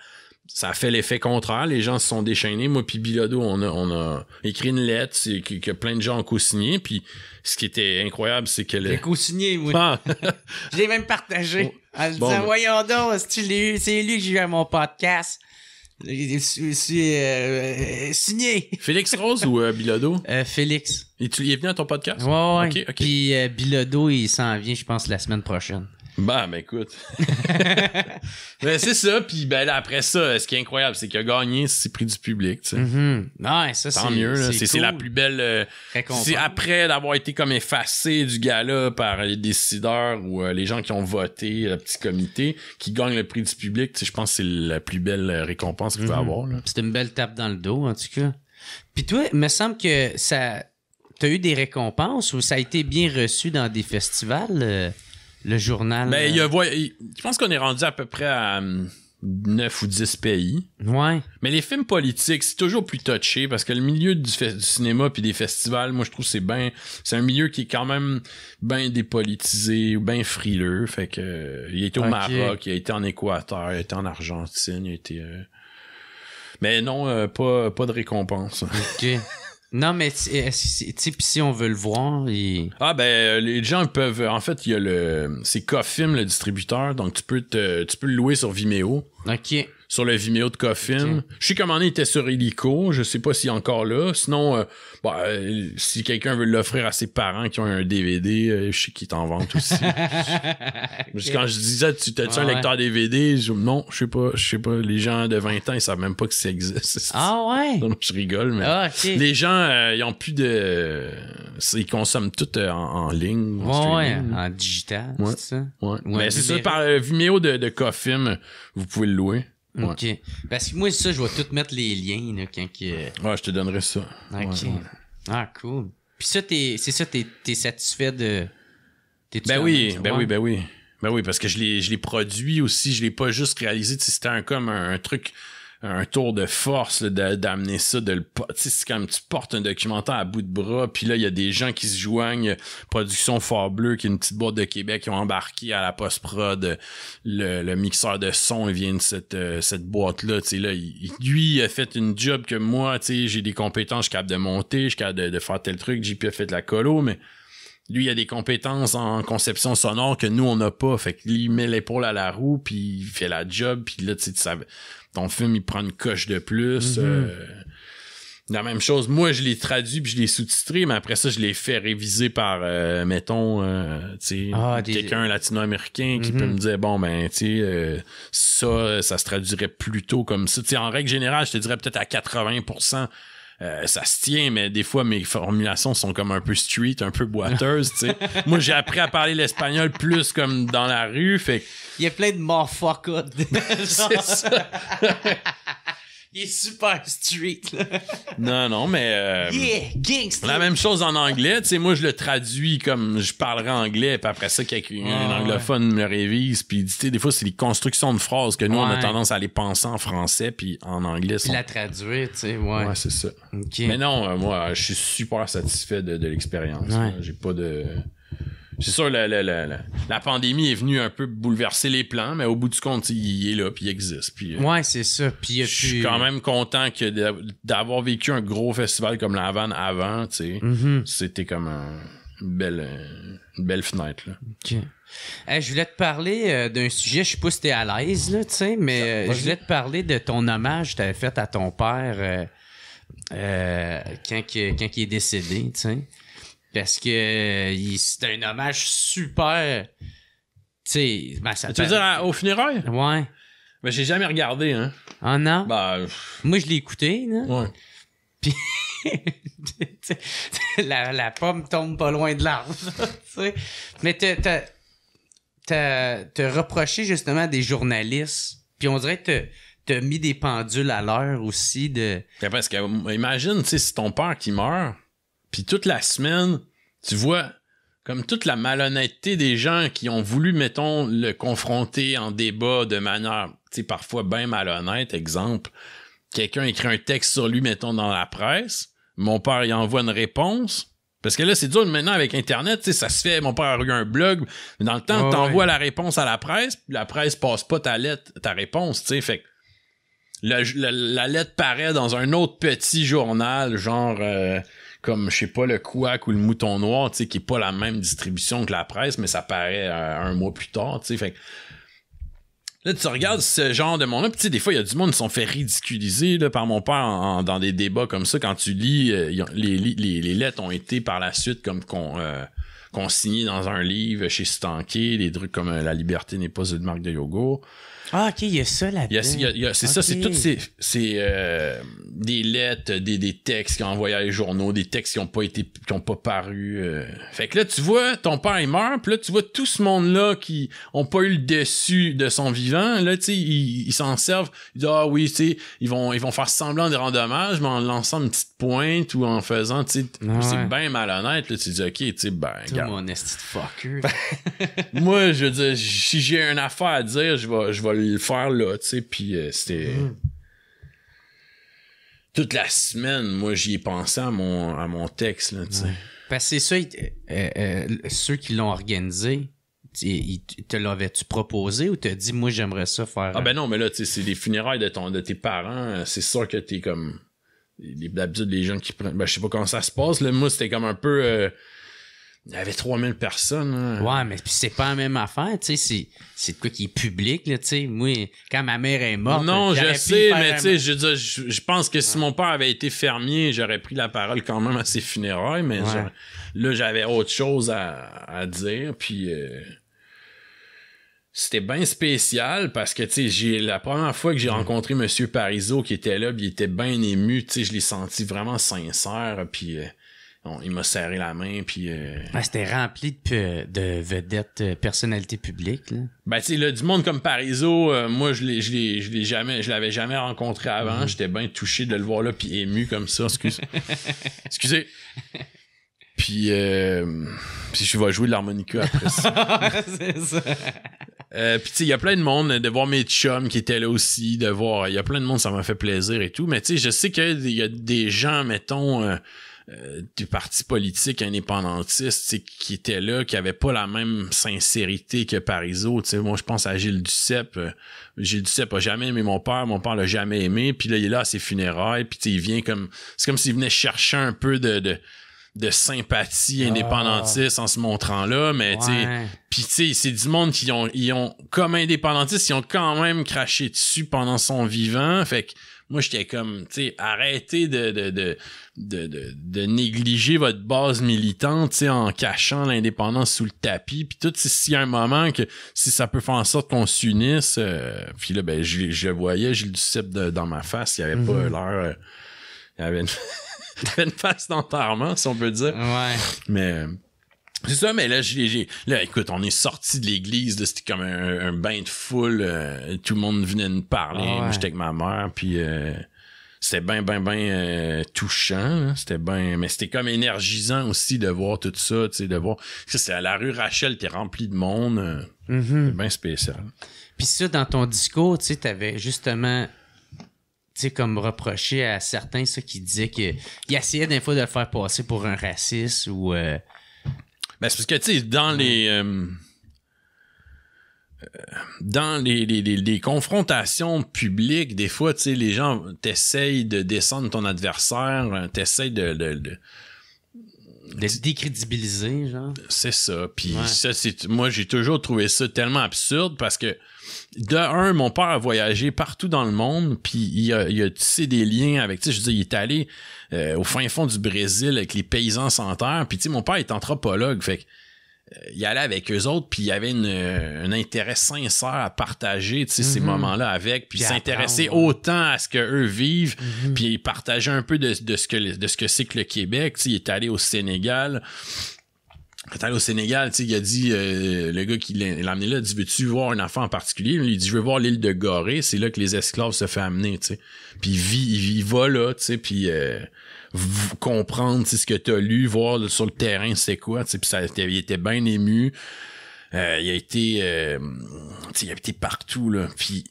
B: a fait l'effet contraire. Les gens se sont déchaînés. Moi puis Bilodeau, on a écrit une lettre que plein de gens ont co-signé. Puis ce qui était incroyable, c'est que...
A: J'ai co-signé, moi. Je l'ai même partagé. En disant, voyons donc, c'est lui que j'ai eu à mon podcast. Signé.
B: Félix Rose ou Bilodeau?
A: Félix.
B: Et tu y es venu à ton podcast?
A: Ouais.
B: Okay.
A: Puis Bilodeau, il s'en vient, je pense, la semaine prochaine.
B: Ben écoute. Ben, c'est ça, puis ben là, après ça, ce qui est incroyable, c'est qu'il a gagné ses prix du public, tu sais.
A: Ouais, ça,
B: tant mieux, là. C'est
A: cool.
B: la plus belle... c'est après d'avoir été comme effacé du gala par les décideurs ou les gens qui ont voté, le petit comité, qui gagne le prix du public, tu sais, je pense que c'est la plus belle récompense qu'il peut avoir, là.
A: C'est une belle tape dans le dos, en tout cas. Puis toi, il me semble que ça... T'as eu des récompenses ou ça a été bien reçu dans des festivals... Le journal.
B: Ben, je pense qu'on est rendu à peu près à 9 ou 10 pays.
A: Ouais.
B: Mais les films politiques, c'est toujours plus touché parce que le milieu du cinéma puis des festivals, moi, je trouve que c'est un milieu qui est quand même bien dépolitisé ou bien frileux. Fait que, il a été au Maroc, il a été en Équateur, il a été en Argentine, il a été, mais non, pas de récompense.
A: OK. Non, mais tu sais, pis si on veut le voir,
B: les gens peuvent... En fait, il y a c'est Cofilm, le distributeur, donc tu peux le louer sur Vimeo.
A: OK.
B: Sur le Vimeo de Cofilm. Okay. Je sais qu'à un moment donné, il était sur Illico. Je sais pas s'il est encore là. Sinon, si quelqu'un veut l'offrir à ses parents qui ont un DVD, je sais qu'il t'en vend aussi. Okay. Quand je disais, t'as-tu un lecteur DVD? Non, je sais pas. Les gens de 20 ans, ils savent même pas que ça existe.
A: Ah ouais?
B: Non, je rigole, mais
A: okay.
B: Les gens, ils ont plus de... Ils consomment tout en ligne.
A: En digital, c'est ça?
B: Ouais. Mais c'est ça, par le Vimeo de Cofilm, vous pouvez le louer. Ouais.
A: OK. Parce que moi, ça, je vais tout mettre les liens, là, quand que...
B: Ouais, je te donnerai ça.
A: OK.
B: Ouais.
A: Ah, cool. Puis ça, t'es satisfait de...
B: Ben oui, parce que je l'ai produit aussi, je l'ai pas juste réalisé, c'était comme un truc... un tour de force là, d'amener ça, tu sais, c'est comme tu portes un documentaire à bout de bras, puis là il y a des gens qui se joignent, Production Fort Bleu qui est une petite boîte de Québec, qui ont embarqué à la post-prod le mixeur de son, il vient de cette boîte là, tu sais, là lui il a fait une job que moi, tu sais, j'ai des compétences, je suis capable de monter, je suis capable de faire tel truc, JP a fait de la colo, mais lui, il a des compétences en conception sonore que nous, on n'a pas. Fait que lui, il met l'épaule à la roue, puis il fait la job, puis là, tu sais, ton film, il prend une coche de plus. La même chose. Moi, je l'ai traduit, puis je l'ai sous-titré, mais après ça, je l'ai fait réviser par, mettons, tu sais, quelqu'un latino-américain qui peut me dire, bon, ben, tu sais, ça se traduirait plutôt comme ça. Tu sais, en règle générale, je te dirais peut-être à 80%. Ça se tient, mais des fois, mes formulations sont comme un peu street, un peu boiteuses, tu sais. Moi, j'ai appris à parler l'espagnol plus comme dans la rue, fait que...
A: Il y a plein de motherfuckers.
B: C'est ça.
A: Il est super street, là.
B: Non, mais...
A: gangster!
B: La même chose en anglais, tu sais, moi, je le traduis comme je parlerais anglais, puis après ça, un anglophone me le révise, puis tu sais, des fois, c'est les constructions de phrases que nous, on a tendance à les penser en français, puis en anglais...
A: Puis la traduire, tu sais, ouais.
B: Ouais, c'est ça.
A: Okay.
B: Mais non, moi, je suis super satisfait de l'expérience.
A: Ouais.
B: J'ai pas de... C'est sûr, la pandémie est venue un peu bouleverser les plans, mais au bout du compte, il est là, puis il existe. Puis,
A: ouais, c'est ça. Puis
B: je suis quand même content que d'avoir vécu un gros festival comme la Havane avant, tu sais, c'était comme une belle fenêtre. Là.
A: OK. Je voulais te parler d'un sujet, je sais pas si t'es à l'aise, là, tu sais, mais je voulais te parler de ton hommage que t'avais fait à ton père quand il est décédé, tu sais. Parce que c'était un hommage super. Tu sais,
B: tu veux dire au funérailles?
A: Ouais.
B: Ben, j'ai jamais regardé, hein.
A: Ah non?
B: Ben,
A: moi, je l'ai écouté, là.
B: Ouais.
A: Puis, la pomme tombe pas loin de l'arbre, tu sais. Mais t'as reproché justement des journalistes. Puis on dirait que t'as mis des pendules à l'heure aussi de.
B: Parce que, imagine, tu sais, si ton père qui meurt. Puis toute la semaine, tu vois comme toute la malhonnêteté des gens qui ont voulu, mettons, le confronter en débat de manière, tu sais, parfois bien malhonnête, exemple. quelqu'un écrit un texte sur lui, mettons, dans la presse. Mon père, il envoie une réponse. Parce que là, c'est dur maintenant avec Internet, tu sais, ça se fait. Mon père a eu un blog. Mais dans le temps, t'envoies la réponse à la presse, puis la presse passe pas ta réponse, tu sais. Fait que la lettre paraît dans un autre petit journal, genre comme, je sais pas, le Couac ou le Mouton Noir, tu sais, qui est pas la même distribution que la presse, mais ça paraît un mois plus tard, tu sais. Fait que là, tu regardes ce genre de monde-là, pis tu sais, des fois, il y a du monde qui sont fait ridiculiser là, par mon père dans des débats comme ça. Quand tu lis, les lettres ont été par la suite comme consignées dans un livre chez Stanké, des trucs comme La liberté n'est pas une marque de yogourt.
A: Ah, ok, il y a ça là-dedans.
B: C'est ça, c'est toutes ces des lettres, des textes qui ont envoyé à les journaux, des textes qui ont pas paru. Fait que là, tu vois, ton père, il meurt, puis là, tu vois tout ce monde-là qui ont pas eu le dessus de son vivant. Là, tu sais, ils s'en servent. Ils disent, ah oui, tu sais, ils vont faire semblant de rendre hommage, mais en lançant une petite pointe ou en faisant, tu sais, c'est bien malhonnête. Là, tu dis, ok, tu sais, ben, regarde.
A: Mon esti de fucker.
B: Moi, je veux dire, si j'ai une affaire à dire, je vais le faire là, tu sais, puis c'était... Toute la semaine, moi, j'y ai pensé à mon texte, là, tu sais.
A: Parce que c'est ça, ceux qui l'ont organisé, te l'avais-tu proposé ou t'as dit, moi, j'aimerais ça faire...
B: Ah ben non, mais là, tu sais, c'est les funérailles de tes parents, c'est sûr que t'es comme... D'habitude, les gens qui prennent... Ben, je sais pas comment ça se passe, là, moi, c'était comme un peu... Il y avait 3000 personnes. Hein.
A: Ouais, mais c'est pas la même affaire, tu sais, c'est de quoi qui est public, là, tu sais. Moi, quand ma mère est morte...
B: Non, je sais, mais tu sais, je pense que si mon père avait été fermier, j'aurais pris la parole quand même à ses funérailles, mais là, j'avais autre chose à dire, puis... C'était bien spécial parce que, tu sais, la première fois que j'ai rencontré Monsieur Parizeau qui était là, puis il était bien ému, tu sais, je l'ai senti vraiment sincère, puis... il m'a serré la main, puis...
A: c'était rempli de vedettes, personnalités publiques, là.
B: Ben, tu sais, là, du monde comme Parizeau, moi, je l'avais jamais rencontré avant. J'étais bien touché de le voir là, puis ému comme ça. Excusez. Puis je vais jouer de l'harmonica après ça.
A: C'est ça.
B: Puis tu sais, il y a plein de monde, de voir mes chums qui étaient là aussi, il y a plein de monde, ça m'a fait plaisir et tout. Mais tu sais, je sais qu'il y a des gens, mettons... du parti politique indépendantiste qui étaient là, qui avaient pas la même sincérité que Parizeau. Tu sais, moi je pense à Gilles Duceppe. Gilles Duceppe a jamais aimé mon père l'a jamais aimé, puis là il est là à ses funérailles, puis il vient comme, c'est comme s'il venait chercher un peu de sympathie indépendantiste en se montrant là, mais tu sais, puis tu sais, c'est du monde qui ont comme indépendantistes, ils ont quand même craché dessus pendant son vivant, fait que moi, j'étais comme, tu sais, arrêtez de négliger votre base militante, tu sais, en cachant l'indépendance sous le tapis. Puis tout, s'il y a un moment que, si ça peut faire en sorte qu'on s'unisse, puis là, ben, je voyais Gilles Duceppe dans ma face, il avait pas l'air... il avait une face d'enterrement, si on peut dire.
A: Ouais.
B: Mais... c'est ça, mais là, là, écoute, on est sorti de l'église, là, c'était comme un bain de foule, tout le monde venait nous parler, moi, j'étais avec ma mère, puis c'était bien touchant, là, mais c'était comme énergisant aussi de voir tout ça, tu sais, de voir, c'est à la rue Rachel, t'es rempli de monde, c'est bien spécial.
A: Puis ça, dans ton discours, tu sais, t'avais justement... tu sais, comme reproché à certains, ça, qui disaient qu'ils essayaient des fois de le faire passer pour un raciste ou...
B: Ben, c'est parce que, tu sais, dans les confrontations publiques, des fois, tu sais, les gens t'essayent de descendre ton adversaire, t'essayent de
A: décrédibiliser, genre.
B: C'est ça. Puis ça, moi, j'ai toujours trouvé ça tellement absurde parce que, de un, mon père a voyagé partout dans le monde, puis il a tissé des liens avec, tu sais, je veux dire, il est allé au fin fond du Brésil avec les paysans sans terre, puis tu sais, mon père est anthropologue, fait que il allait avec eux autres, puis il y avait un intérêt sincère à partager, tu sais, ces moments-là avec, puis s'intéresser autant à ce que eux vivent, puis partager un peu de ce que c'est que le Québec. Tu sais, il est allé au Sénégal. Quand il est allé au Sénégal, tu sais, il a dit, le gars qui l'a amené là, il dit, veux-tu voir un enfant en particulier? Il dit, je veux voir l'île de Gorée, c'est là que les esclaves se fait amener, tu sais. Puis il va là, tu sais, puis comprendre, tu sais, ce que t'as lu, voir sur le terrain c'est quoi, tu sais, puis il était bien ému. Il a été partout, là. Puis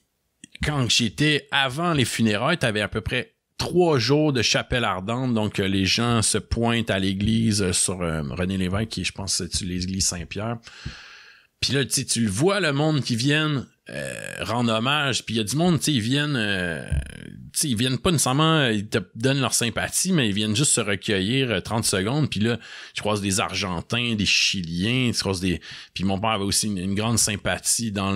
B: quand j'étais avant les funérailles, t'avais à peu près 3 jours de chapelle ardente, donc les gens se pointent à l'église sur René Lévesque, qui je pense c'est l'église Saint-Pierre. Puis là, tu le vois, le monde qui viennent rendre hommage, puis il y a du monde, ils viennent pas nécessairement, ils te donnent leur sympathie, mais ils viennent juste se recueillir 30 secondes, puis là, tu croises des Argentins, des Chiliens, tu croises des... Puis mon père avait aussi une grande sympathie dans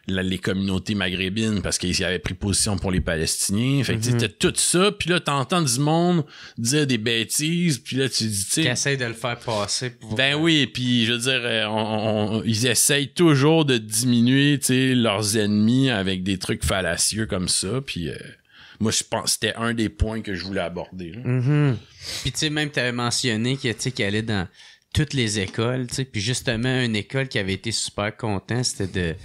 B: les communautés maghrébines parce qu'ils avaient pris position pour les Palestiniens. Fait que c'était tout ça. Puis là, t'entends du monde dire des bêtises. Puis là, tu dis, tu sais...
A: Qui essayent de le faire passer.
B: Ben oui, puis je veux dire, ils essayent toujours de diminuer, tu sais, leurs ennemis avec des trucs fallacieux comme ça. Puis moi, je pense que c'était un des points que je voulais aborder.
A: Puis tu sais, même t'avais mentionné qu'il allait dans toutes les écoles, tu sais. Puis justement, une école qui avait été super content, c'était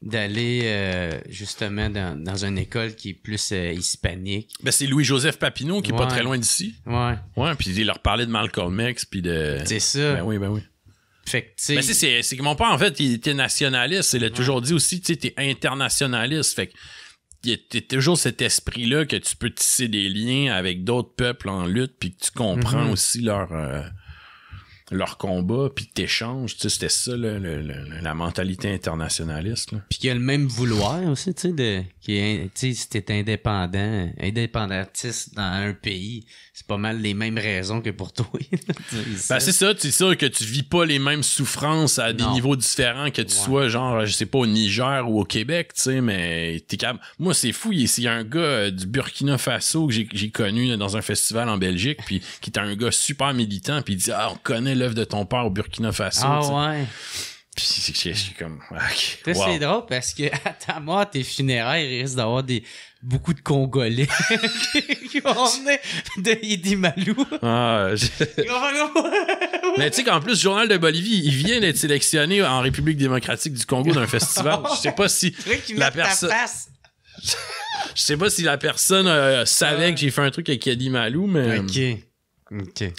A: d'aller justement dans une école qui est plus hispanique.
B: Ben c'est Louis-Joseph Papineau qui est pas très loin d'ici.
A: Ouais.
B: Ouais, puis il leur parlait de Malcolm X puis de...
A: C'est ça.
B: Ben oui.
A: Fait que tu
B: sais... c'est que mon père, en fait, il était nationaliste. Il a toujours dit aussi, tu sais, t'es internationaliste. Fait que il y a toujours cet esprit-là que tu peux tisser des liens avec d'autres peuples en lutte puis que tu comprends aussi leur combat, puis t'échanges, tu sais, c'était ça, la mentalité internationaliste, là.
A: Puis qu'il y a le même vouloir aussi, tu sais, si t'es indépendantiste dans un pays, c'est pas mal les mêmes raisons que pour toi.
B: Ben c'est ça, c'est sûr que tu vis pas les mêmes souffrances à des niveaux différents que tu sois, genre, je sais pas, au Niger ou au Québec, tu sais, mais t'es capable... Moi, c'est fou, il y a un gars du Burkina Faso que j'ai connu là, dans un festival en Belgique, puis qui était un gars super militant, puis il dit « Ah, on connaît l'œuvre de ton père au Burkina Faso. »
A: Ah ouais.
B: Puis je suis comme... Okay,
A: wow. C'est drôle parce que à ta mort, tes funérailles, il risque d'avoir beaucoup de Congolais qui vont venir de Idi Malou.
B: Mais tu sais qu'en plus, le Journal de Bolivie, il vient d'être sélectionné en République démocratique du Congo d'un festival. Je sais pas si la personne... Je sais pas si la personne savait que j'ai fait un truc avec Idi Malou, mais...
A: OK.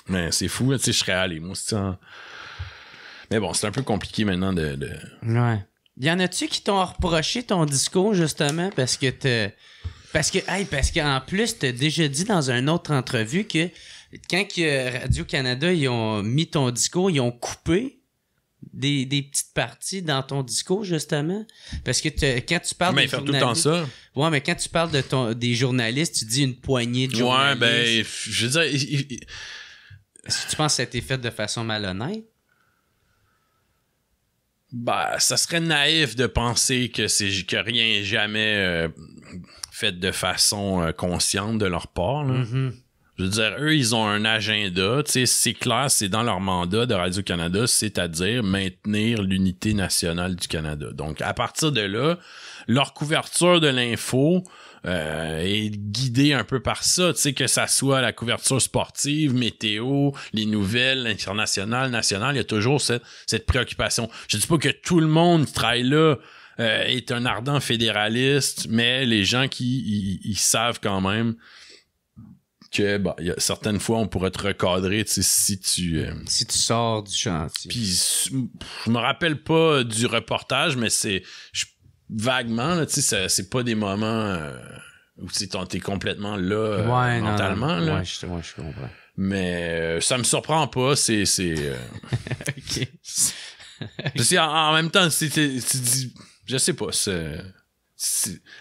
B: Mais c'est fou, tu sais, je serais allé, moi, c'est ça. Mais bon, c'est un peu compliqué maintenant de...
A: Ouais. Y en a-tu qui t'ont reproché ton discours, justement, parce qu'en plus, t'as déjà dit dans une autre entrevue que quand Radio-Canada, ils ont mis ton discours, ils ont coupé des petites parties dans ton discours, justement. Parce que quand tu parles
B: mais ils font tout le temps ça.
A: Ouais, mais quand tu parles des journalistes, tu dis une poignée de journalistes.
B: Ouais, ben, je veux dire...
A: Est-ce que tu penses que ça a été fait de façon malhonnête?
B: Ben, ça serait naïf de penser que rien n'est jamais fait de façon consciente de leur part, là. Je veux dire, eux, ils ont un agenda, tu sais, c'est clair, c'est dans leur mandat de Radio-Canada, c'est-à-dire maintenir l'unité nationale du Canada. Donc, à partir de là, leur couverture de l'info est guidée un peu par ça, tu sais, que ça soit la couverture sportive, météo, les nouvelles, internationales, nationales, il y a toujours cette préoccupation. Je dis pas que tout le monde qui travaille là est un ardent fédéraliste, mais les gens qui ils savent quand même que y a certaines fois on pourrait te recadrer, tu sais, si tu
A: sors du chantier.
B: Puis je me rappelle pas du reportage, mais vaguement là, tu sais, c'est pas des moments où t'es complètement là mentalement.
A: Non.
B: Là.
A: Ouais, je comprends.
B: Mais ça me surprend pas, c'est
A: OK.
B: Parce qu'en même temps, tu dis, je sais pas,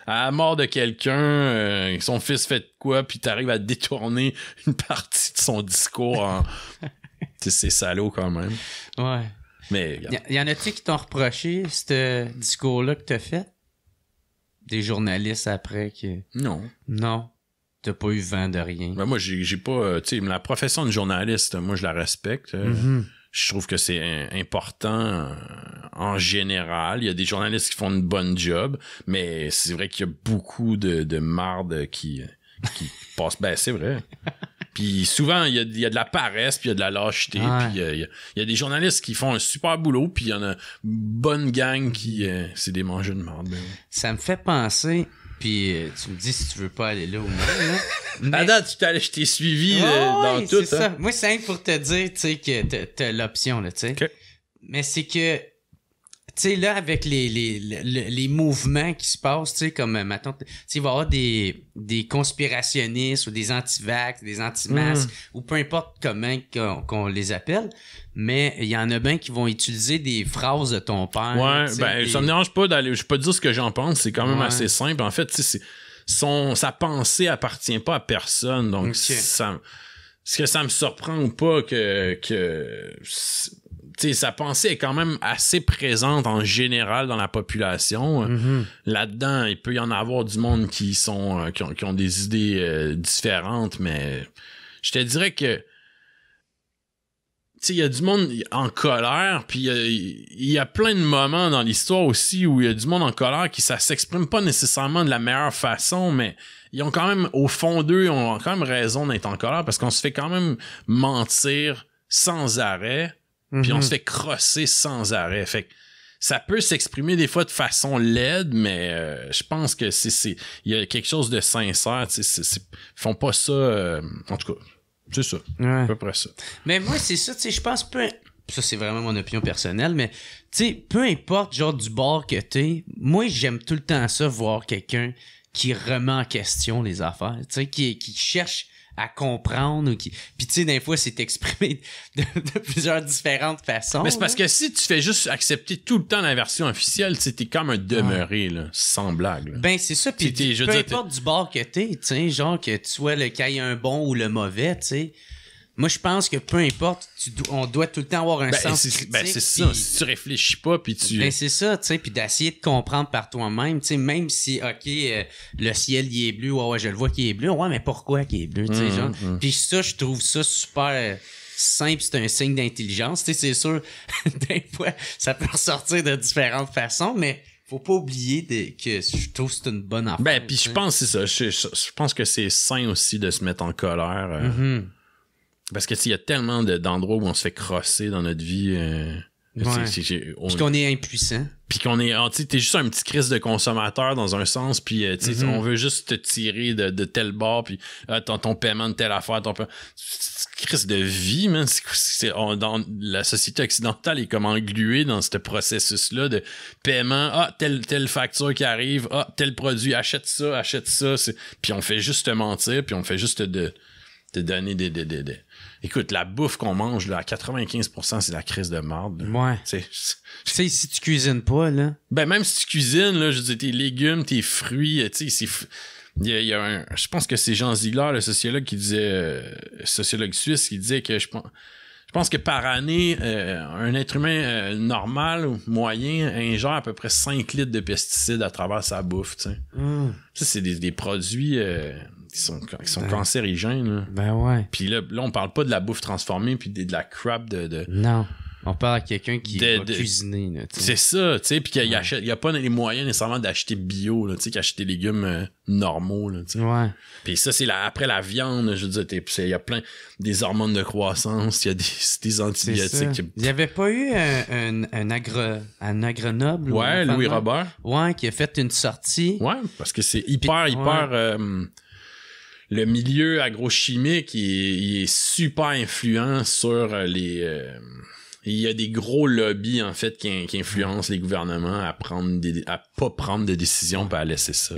B: à la mort de quelqu'un, son fils fait quoi, puis t'arrives à détourner une partie de son discours en... c'est salaud quand même.
A: Ouais.
B: Mais...
A: Y en a-tu qui t'ont reproché ce discours-là que t'as fait? Des journalistes après qui... Non. T'as pas eu vent de rien.
B: Ben moi, j'ai pas... tu sais, la profession de journaliste, moi, je la respecte. Je trouve que c'est important en général. Il y a des journalistes qui font une bonne job, mais c'est vrai qu'il y a beaucoup de marde qui passent. Ben, c'est vrai. Puis souvent, il y a de la paresse, puis il y a de la lâcheté.
A: Ouais.
B: Puis il y a des journalistes qui font un super boulot, puis il y en a une bonne gang qui... c'est des mangeux de marde. Ben, oui.
A: Ça me fait penser... Puis tu me dis si tu veux pas aller là ou non. Là.
B: Mais... À date, je t'ai suivi dans tout.
A: C'est ça. Moi, c'est rien pour te dire, tu sais, que t'as l'option, là, tu sais.
B: Okay.
A: Mais c'est que, tu sais, là, avec les mouvements qui se passent, tu sais, comme, mettons, tu sais, il va y avoir des conspirationnistes ou des anti-vax, des anti-masques, ou peu importe comment qu'on les appelle, mais il y en a bien qui vont utiliser des phrases de ton père.
B: Ouais, ça me dérange pas d'aller, je peux pas dire ce que j'en pense, c'est quand même assez simple. En fait, tu sais, sa pensée appartient pas à personne, donc est-ce que ça me surprend ou pas que t'sais, sa pensée est quand même assez présente en général dans la population. Là-dedans, il peut y en avoir du monde qui ont des idées différentes, mais je te dirais que il y a du monde en colère, puis il y a plein de moments dans l'histoire aussi où il y a du monde en colère qui ça s'exprime pas nécessairement de la meilleure façon, mais ils ont quand même, au fond d'eux, ils ont quand même raison d'être en colère parce qu'on se fait quand même mentir sans arrêt, puis on se fait crosser sans arrêt. Fait que ça peut s'exprimer des fois de façon laide, mais je pense que il y a quelque chose de sincère. Ils font pas ça, en tout cas. C'est ça. À peu près ça.
A: Mais moi, c'est ça, tu sais, je pense ça, c'est vraiment mon opinion personnelle, mais, tu sais, peu importe, genre, du bord que t'es, moi, j'aime tout le temps ça, voir quelqu'un qui remet en question les affaires, tu sais, qui cherche à comprendre, puis, tu sais, des fois, c'est exprimé de plusieurs différentes façons.
B: Mais c'est parce que si tu fais juste accepter tout le temps la version officielle, tu sais, t'es comme un demeuré, là, sans blague, là.
A: Ben, c'est ça, puis peu importe du bord que t'es, tu sais, genre, que tu sois le qu'il y ait un bon ou le mauvais, tu sais. Moi, je pense que peu importe, on doit tout le temps avoir un sens critique.
B: Ben, c'est ça. Si tu réfléchis pas, puis tu...
A: Ben, c'est ça, tu sais, puis d'essayer de comprendre par toi-même, tu sais, même si, OK, le ciel, il est bleu, ouais, je le vois qu'il est bleu, ouais, mais pourquoi qu'il est bleu, tu sais, genre. Puis ça, je trouve ça super simple, c'est un signe d'intelligence, tu sais, c'est sûr, des fois, ça peut ressortir de différentes façons, mais faut pas oublier que je trouve que c'est une bonne affaire.
B: Ben, puis je pense, c'est ça, je pense que c'est sain aussi de se mettre en colère, parce que il y a tellement d'endroits où on se fait crosser dans notre vie.
A: Puis qu'on est impuissant.
B: Puis qu'on est... Tu sais, t'es juste un petit crise de consommateur dans un sens, puis tu sais, on veut juste te tirer de tel bord, puis ton paiement de telle affaire, crise de vie, man. Dans la société occidentale est comme engluée dans ce processus-là de paiement. Telle facture qui arrive. Tel produit. Achète ça. Puis on fait juste te mentir, puis on fait juste te donner des... Écoute, la bouffe qu'on mange, là, à 95%, c'est la crise de marde. Là.
A: Ouais. Tu sais, si tu cuisines pas, là...
B: Ben, même si tu cuisines, là, je veux dire, tes légumes, tes fruits, tu sais, il y a je pense que c'est Jean Ziegler, le sociologue, qui disait... sociologue suisse, qui disait que je pense que par année, un être humain normal ou moyen ingère à peu près 5 litres de pesticides à travers sa bouffe, tu sais. Ça, c'est des produits... qui sont cancérigènes. Là.
A: Ben ouais.
B: Puis là, on parle pas de la bouffe transformée puis de la crap de...
A: Non. On parle à quelqu'un qui va cuisiner. Là,
B: c'est ça, tu sais, puis qu'il y a pas les moyens nécessairement d'acheter bio, là, tu sais, qu'acheter des légumes normaux, là, tu sais.
A: Ouais.
B: Puis ça, c'est après la viande, je veux dire, il y a plein des hormones de croissance, il y a des antibiotiques.
A: Il y avait pas eu un agronoble?
B: Ouais, Louis Robert.
A: Ouais, qui a fait une sortie.
B: Ouais, parce que c'est hyper... le milieu agrochimique, il est super influent sur les... il y a des gros lobbies, en fait, qui influencent les gouvernements à pas prendre de décisions pis à laisser ça.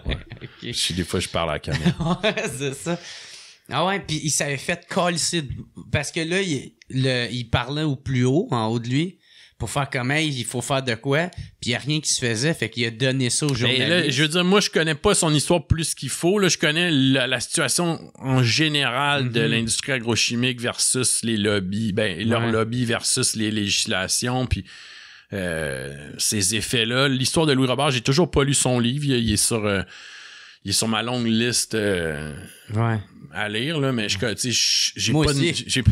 B: Ouais. Okay. Des fois, je parle à la caméra.
A: Ouais, c'est ça. Ah ouais, puis il s'avait fait calisser parce que là, il parlait au plus haut, en haut de lui, pour faire comme, hey, il faut faire de quoi, puis il n'y a rien qui se faisait, fait qu'il a donné ça aux journalistes.
B: Là, je veux dire, moi, je connais pas son histoire plus qu'il faut, là, je connais la situation en général de l'industrie agrochimique versus les lobbies, leur lobby versus les législations, puis ces effets-là. L'histoire de Louis Robert, j'ai toujours pas lu son livre, il est sur ma longue liste à lire, là, mais j'ai
A: moi
B: pas...
A: Aussi.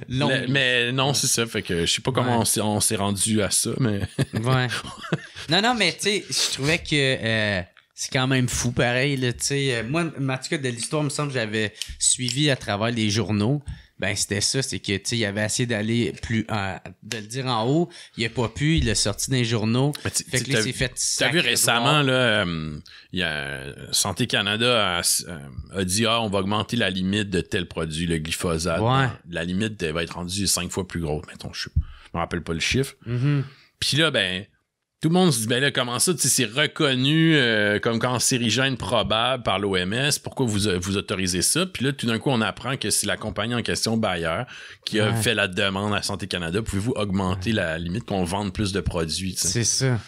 B: Mais non, c'est ça. Fait que je sais pas comment on s'est rendu à ça, mais...
A: ouais. Non, mais tu sais, je trouvais que c'est quand même fou, pareil. Là, moi, en tout cas, de l'histoire, il me semble que j'avais suivi à travers les journaux. Ben, c'était ça, c'est que, tu sais, il avait essayé d'aller de le dire en haut. Il a pas pu, il l'a sorti dans les journaux. Fait que là, il s'est fait
B: t'as vu récemment, là, il y a Santé Canada a dit, on va augmenter la limite de tel produit, le glyphosate.
A: Ouais.
B: La limite va être rendue 5 fois plus grosse, mettons, je me rappelle pas le chiffre. Puis là, ben, tout le monde se dit, ben là, comment ça, tu sais, c'est reconnu comme cancérigène probable par l'OMS, pourquoi vous autorisez ça? Puis là, tout d'un coup, on apprend que c'est la compagnie en question, Bayer, qui a fait la demande à Santé Canada. Pouvez-vous augmenter la limite qu'on vende plus de produits, tu sais?
A: C'est ça.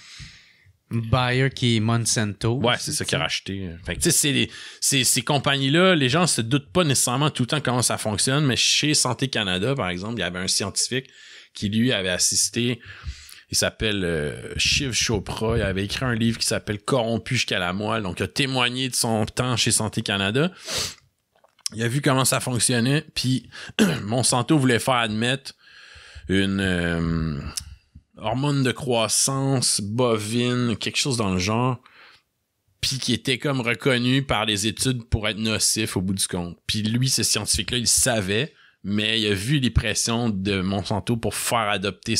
A: Bayer qui est Monsanto.
B: Ouais, c'est ça qui a racheté. Fait que, tu sais, ces compagnies-là, les gens se doutent pas nécessairement tout le temps comment ça fonctionne, mais chez Santé Canada, par exemple, il y avait un scientifique qui, lui, avait assisté. Il s'appelle Shiv Chopra. Il avait écrit un livre qui s'appelle Corrompu jusqu'à la moelle. Donc, il a témoigné de son temps chez Santé Canada. Il a vu comment ça fonctionnait. Puis, Monsanto voulait faire admettre une hormone de croissance bovine, quelque chose dans le genre, puis qui était comme reconnu par les études pour être nocif au bout du compte. Puis lui, ce scientifique-là, il savait, mais il a vu les pressions de Monsanto pour faire adopter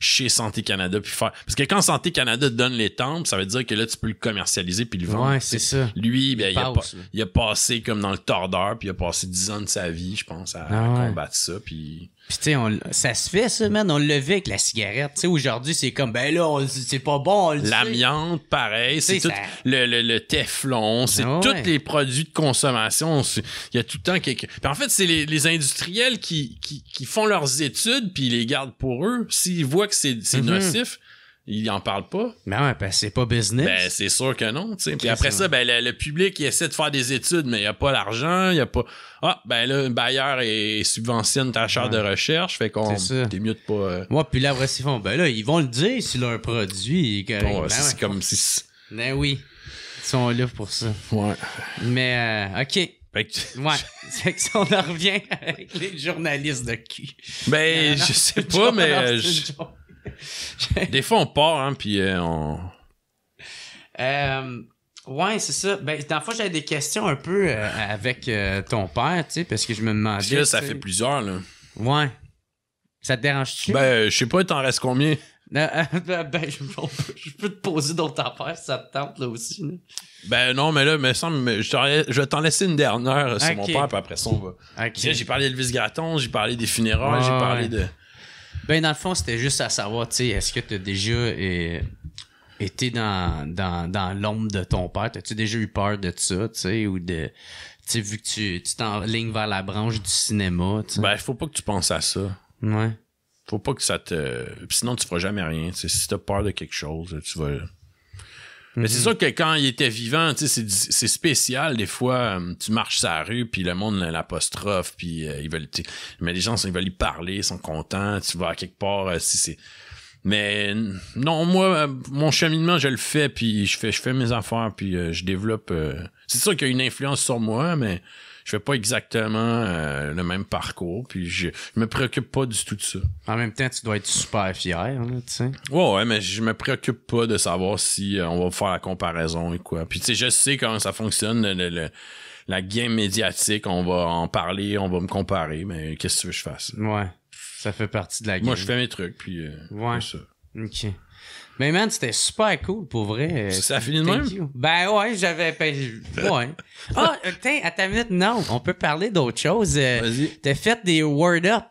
B: chez Santé Canada. Puis faire... Parce que quand Santé Canada donne les tempes, ça veut dire que là, tu peux le commercialiser puis le vendre.
A: Ouais, c'est ça.
B: Lui, ben, il a passé comme dans le tordeur, puis il a passé 10 ans de sa vie, je pense, à combattre ça. Puis
A: tu sais, ça se fait, ça, man. On le vit avec la cigarette. Tu sais, aujourd'hui, c'est comme, ben là, c'est pas bon, on le sait.
B: L'amiante, pareil. C'est tout le téflon. C'est tous les produits de consommation. Il y a tout le temps quelque... Puis en fait, c'est les industriels qui font leurs études puis ils les gardent pour eux. S'ils voient que c'est nocif, ils en parlent pas.
A: Ben ouais, ben c'est pas business.
B: Ben c'est sûr que non, tu sais. Puis après ça, ben le public il essaie de faire des études, mais il y a pas l'argent, il y a pas. Ah, ben là, Bayer subventionne ta chaire de recherche, fait qu'on t'es mieux de pas.
A: Ouais, puis là après ils font, ben là, ils vont le dire si leur produit est correct.
B: Ouais, c'est comme si.
A: Ben oui, ils sont là pour ça.
B: Ouais.
A: Mais ok.
B: Fait que...
A: Ouais, c'est que ça, on en revient avec les journalistes de cul.
B: Ben, je sais pas, mais des fois, on part, hein, puis on...
A: Ouais, c'est ça. Ben, dans le fond, j'avais des questions un peu avec ton père, tu sais, parce que je me demandais... Parce que
B: là, ça fait plusieurs, là.
A: Ouais. Ça te dérange-tu?
B: Ben, je sais pas, t'en restes combien?
A: Ben, je peux te poser d'autres affaires si ça te tente, là, aussi. Là.
B: Ben non, mais là, je vais t'en laisser une dernière sur mon père, puis après ça, on va... Okay. J'ai parlé d'Elvis Gratton, j'ai parlé des funérailles, j'ai parlé de...
A: Ben, dans le fond, c'était juste à savoir, tu sais, est-ce que t'as déjà été dans l'ombre de ton père? T'as-tu déjà eu peur de ça, tu sais, ou de... Tu sais, vu que tu t'enlignes vers la branche du cinéma, tu sais?
B: Ben, faut pas que tu penses à ça.
A: Ouais.
B: Faut pas que ça te... Sinon, tu feras jamais rien. T'sais, si t'as peur de quelque chose, tu vas... Mais c'est sûr que quand il était vivant, tu sais, c'est spécial. Des fois, tu marches sur la rue, puis le monde l'apostrophe, puis ils veulent... Mais les gens, ils veulent y parler, ils sont contents. Tu vas à quelque part, si c'est... Mais non, moi, mon cheminement, je le fais, puis je fais mes affaires, puis je développe... C'est sûr qu'il y a une influence sur moi, mais... Je fais pas exactement le même parcours, puis je me préoccupe pas du tout de ça.
A: En même temps, tu dois être super fier, là, tu sais.
B: Ouais, mais je me préoccupe pas de savoir si on va faire la comparaison et quoi. Puis tu sais, je sais comment ça fonctionne, la game médiatique, on va en parler, on va me comparer, mais qu'est-ce que tu veux que je fasse?
A: Ouais, ça fait partie de la game.
B: Moi, je fais mes trucs, puis
A: ouais.
B: c'est ça.
A: OK. Mais man, c'était super cool, pour vrai.
B: Ça a fini de même?
A: Ben ouais, j'avais... ouais. Ah, tiens, à ta minute, non, on peut parler d'autre chose.
B: Vas-y.
A: T'as fait des Word Up.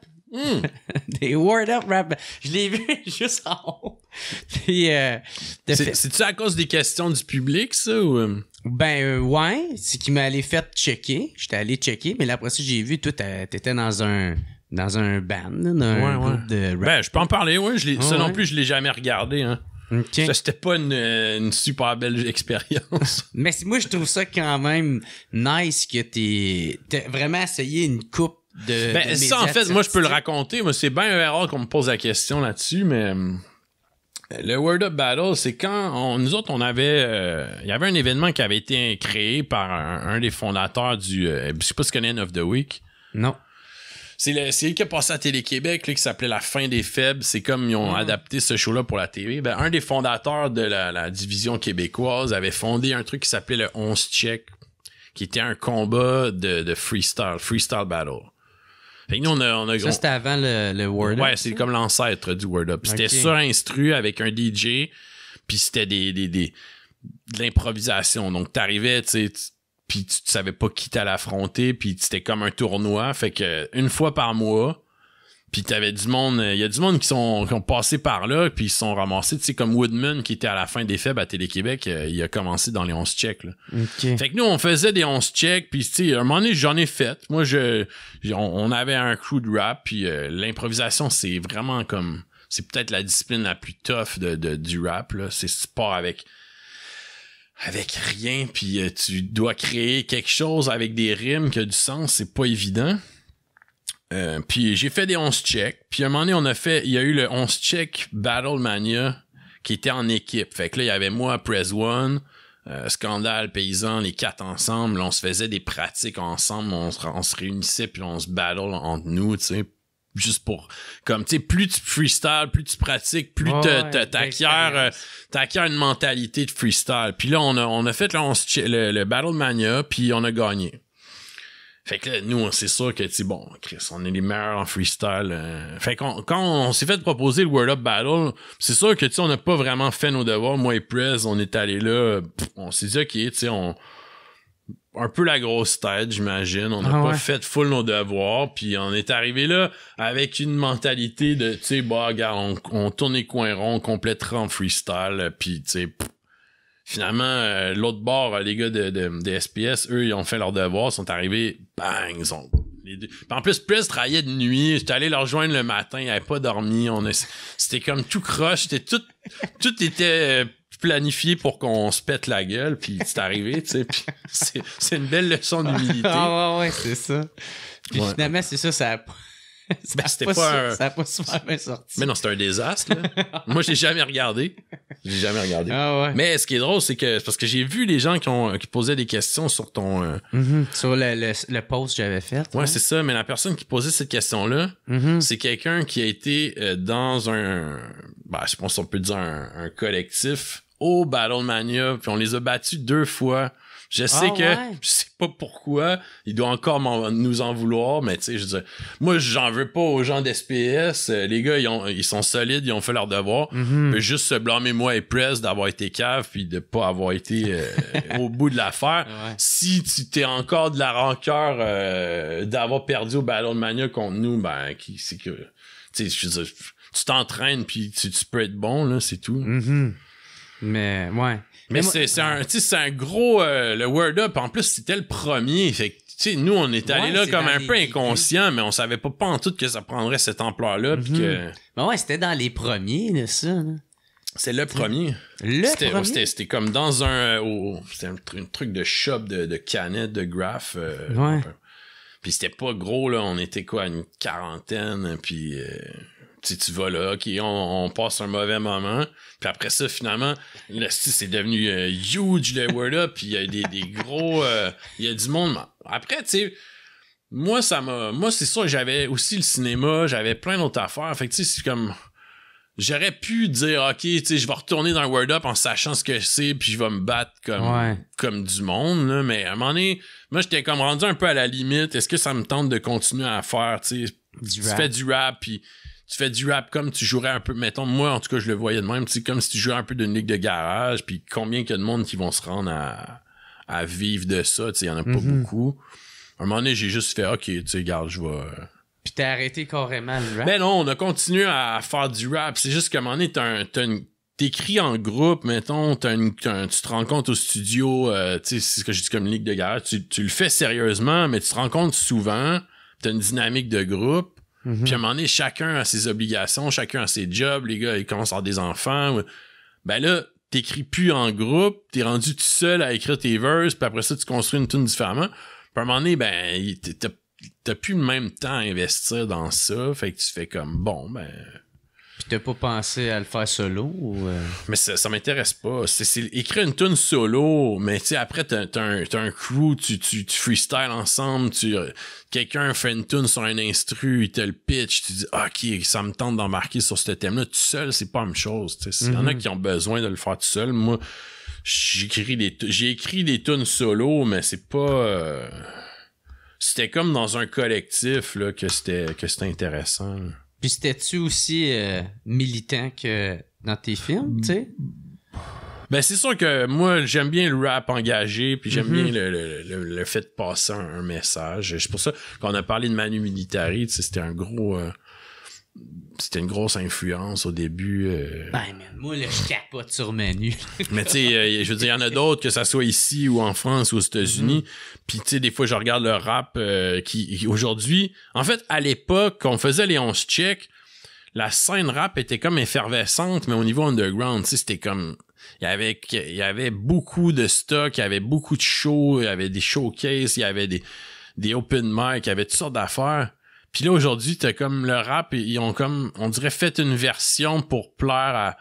A: Des Word Up rap. Je l'ai vu juste en haut. Puis,
B: c'est-tu à cause des questions du public, ça, ou...
A: Ben ouais, c'est qui m'a allé fait checker. J'étais allé checker, mais là, après ça, j'ai vu, toi, t'étais dans un band, dans un groupe de rap.
B: Ben, je peux en parler, ouais. Ça non plus, je l'ai jamais regardé, hein.
A: Okay.
B: Ça, c'était pas une super belle expérience.
A: Mais moi, je trouve ça quand même nice que t'as vraiment essayé une coupe de...
B: Ben, ça, en fait, moi, je peux le raconter. Moi, c'est bien rare qu'on me pose la question là-dessus, mais... Le Word Up Battle, c'est quand nous autres, on avait... Il y avait un événement qui avait été créé par un des fondateurs du... je sais pas si tu connais End of the Week.
A: Non.
B: C'est lui qui a passé à Télé-Québec, là, qui s'appelait La Fin des Faibles. C'est comme ils ont adapté ce show-là pour la TV. Ben, un des fondateurs de la division québécoise avait fondé un truc qui s'appelait le 11 Check, qui était un combat de freestyle battle. Fait que nous, on a
A: ça, c'était avant le Word Up?
B: Ouais, c'est comme l'ancêtre du Word Up. C'était sur-instru avec un DJ, puis c'était de l'improvisation. Donc, t'arrivais, tu sais... Puis tu savais pas qui t'allais affronter, puis c'était comme un tournoi. Fait que une fois par mois, Puis t'avais du monde, il y a du monde qui ont passé par là, puis ils se sont ramassés, tu sais, comme Woodman qui était à la fin des faibles à Télé-Québec, il a commencé dans les 11 checks, là.
A: Okay.
B: Fait que nous, on faisait des 11 checks, puis tu sais, à un moment donné, j'en ai fait. Moi, on avait un crew de rap, puis l'improvisation, c'est vraiment comme, c'est peut-être la discipline la plus tough du rap, là. C'est sport avec rien, puis tu dois créer quelque chose avec des rimes qui a du sens, c'est pas évident. Puis j'ai fait des 11 checks. Puis à un moment donné, il y a eu le 11 check Battle Mania qui était en équipe. Fait que là, il y avait moi, Press One, Scandale, Paysan, les 4 ensemble. Là, on se faisait des pratiques ensemble. On se réunissait puis on se battle entre nous, tu sais. Juste pour, comme, tu sais, plus tu freestyle, plus tu pratiques, plus t'acquiers une mentalité de freestyle. Puis là, on a fait le Battle Mania puis on a gagné. Fait que là, nous, c'est sûr que, tu sais, bon, Chris, on est les meilleurs en freestyle. Fait que quand on s'est fait proposer le Word Up Battle, c'est sûr que, tu sais, on n'a pas vraiment fait nos devoirs. Moi et Prez, on est allé là, on s'est dit, OK, tu sais, un peu la grosse tête, j'imagine. On n'a pas fait full nos devoirs, puis on est arrivé là avec une mentalité de, tu sais, bah, regarde, on tourne les coins ronds, on complétera en freestyle, puis, tu sais, finalement, l'autre bord, les gars de SPS, eux, ils ont fait leur devoir, sont arrivés, bang, ils ont... En plus, travaillait de nuit, j'étais allé leur rejoindre le matin, ils avaient pas dormi, c'était comme tout croche, tout était planifié pour qu'on se pète la gueule, puis c'est arrivé, tu sais, puis c'est une belle leçon d'humilité.
A: Ah ouais, c'est ça. Puis finalement, c'est ça, ça a pas...
B: c'était pas
A: ça a pas super bien sorti.
B: Mais non, c'était un désastre, là. Moi, j'ai jamais regardé.
A: Ah ouais.
B: Mais ce qui est drôle, c'est parce que j'ai vu les gens qui posaient des questions sur ton...
A: Sur le post que j'avais fait.
B: Ouais, c'est ça. Mais la personne qui posait cette question-là, c'est quelqu'un qui a été dans je pense qu'on peut dire un collectif au Battle Mania, puis on les a battus 2 fois. Je sais je sais pas pourquoi, il doit encore nous en vouloir, mais tu sais, je veux dire, moi, j'en veux pas aux gens d'SPS. Les gars, ils sont solides, ils ont fait leur devoir. Mais juste se blâmer moi et Press d'avoir été cave puis de pas avoir été au bout de l'affaire. Ouais. Si tu t'es encore de la rancœur d'avoir perdu au Battle Mania contre nous, ben, c'est que, tu sais, je veux dire, tu t'entraînes puis tu peux être bon, là, c'est tout.
A: Mais, ouais.
B: Mais c'est un gros le Word Up, en plus c'était le premier, fait que tu sais, nous on est allés là comme un peu inconscients, mais on savait pas en tout que ça prendrait cette ampleur-là, puis que...
A: Ben ouais, c'était dans les premiers, là, ça, là.
B: C'est le premier. C'était comme dans c'était un truc de shop de canettes, de graph. Puis c'était pas gros, là, on était quoi, une 40aine, puis... tu vas là, ok, on passe un mauvais moment, puis après ça, finalement, là, c'est devenu huge, le Word Up, puis il y a des gros... il y a du monde. Après, tu sais, moi, c'est sûr, j'avais aussi le cinéma, j'avais plein d'autres affaires, fait que tu sais, c'est comme... J'aurais pu dire, ok, tu sais, je vais retourner dans le Word Up en sachant ce que c'est, puis je vais me battre comme du monde, là, mais à un moment donné, moi, j'étais comme rendu un peu à la limite, est-ce que ça me tente de continuer à faire, tu sais, tu fais du rap, puis... Tu fais du rap comme tu jouerais un peu, mettons, moi, en tout cas, je le voyais de même, tu sais, comme si tu jouais un peu d'une ligue de garage, puis combien qu'il y a de monde qui vont se rendre à vivre de ça, tu sais, il y en a pas beaucoup. À un moment donné, j'ai juste fait, ok, tu sais, regarde, je vais...
A: Puis t'as arrêté carrément le rap?
B: Ben non, on a continué à faire du rap, c'est juste qu'à un moment donné, t'écris en groupe, mettons, tu te rencontres au studio, tu sais, c'est ce que je dis comme une ligue de garage, tu le fais sérieusement, mais tu te rencontres souvent, t'as une dynamique de groupe. Puis à un moment donné, chacun a ses obligations, chacun a ses jobs, les gars, ils commencent à avoir des enfants. Ben là, t'écris plus en groupe, t'es rendu tout seul à écrire tes verses, puis après ça, tu construis une tune différemment. Puis à un moment donné, ben, t'as plus le même temps à investir dans ça, fait que tu fais comme, bon, ben...
A: Puis t'as pas pensé à le faire solo ou...
B: Mais ça m'intéresse pas. C'est écrire une tune solo, mais tu sais, après, t'as un crew, tu freestyle ensemble, quelqu'un fait une tune sur un instru, il te le pitch, tu dis, ok, ça me tente d'embarquer sur ce thème-là. Tout seul, c'est pas la même chose. Il y en a qui ont besoin de le faire tout seul. Moi, j'ai écrit des tunes solo, mais c'est pas... c'était comme dans un collectif là, que c'était intéressant. Là.
A: Puis c'était-tu aussi militant que dans tes films, tu sais?
B: Ben c'est sûr que moi j'aime bien le rap engagé, puis j'aime bien le fait de passer un message. C'est pour ça qu'on a parlé de Manu Militari, c'était un gros c'était une grosse influence au début.
A: Ben, mais moi, là, je capote sur Manu.
B: Mais tu sais, je veux dire, il y en a d'autres, que ça soit ici ou en France ou aux États-Unis. Puis tu sais, des fois, je regarde le rap qui aujourd'hui... En fait, à l'époque, quand on faisait les 11 checks, la scène rap était comme effervescente, mais au niveau underground, tu sais, c'était comme... Il y avait beaucoup de stock, il y avait beaucoup de shows, il y avait des showcases, il y avait des open mic, il y avait toutes sortes d'affaires. Puis là, aujourd'hui, t'as comme le rap, ils ont comme, on dirait, fait une version pour plaire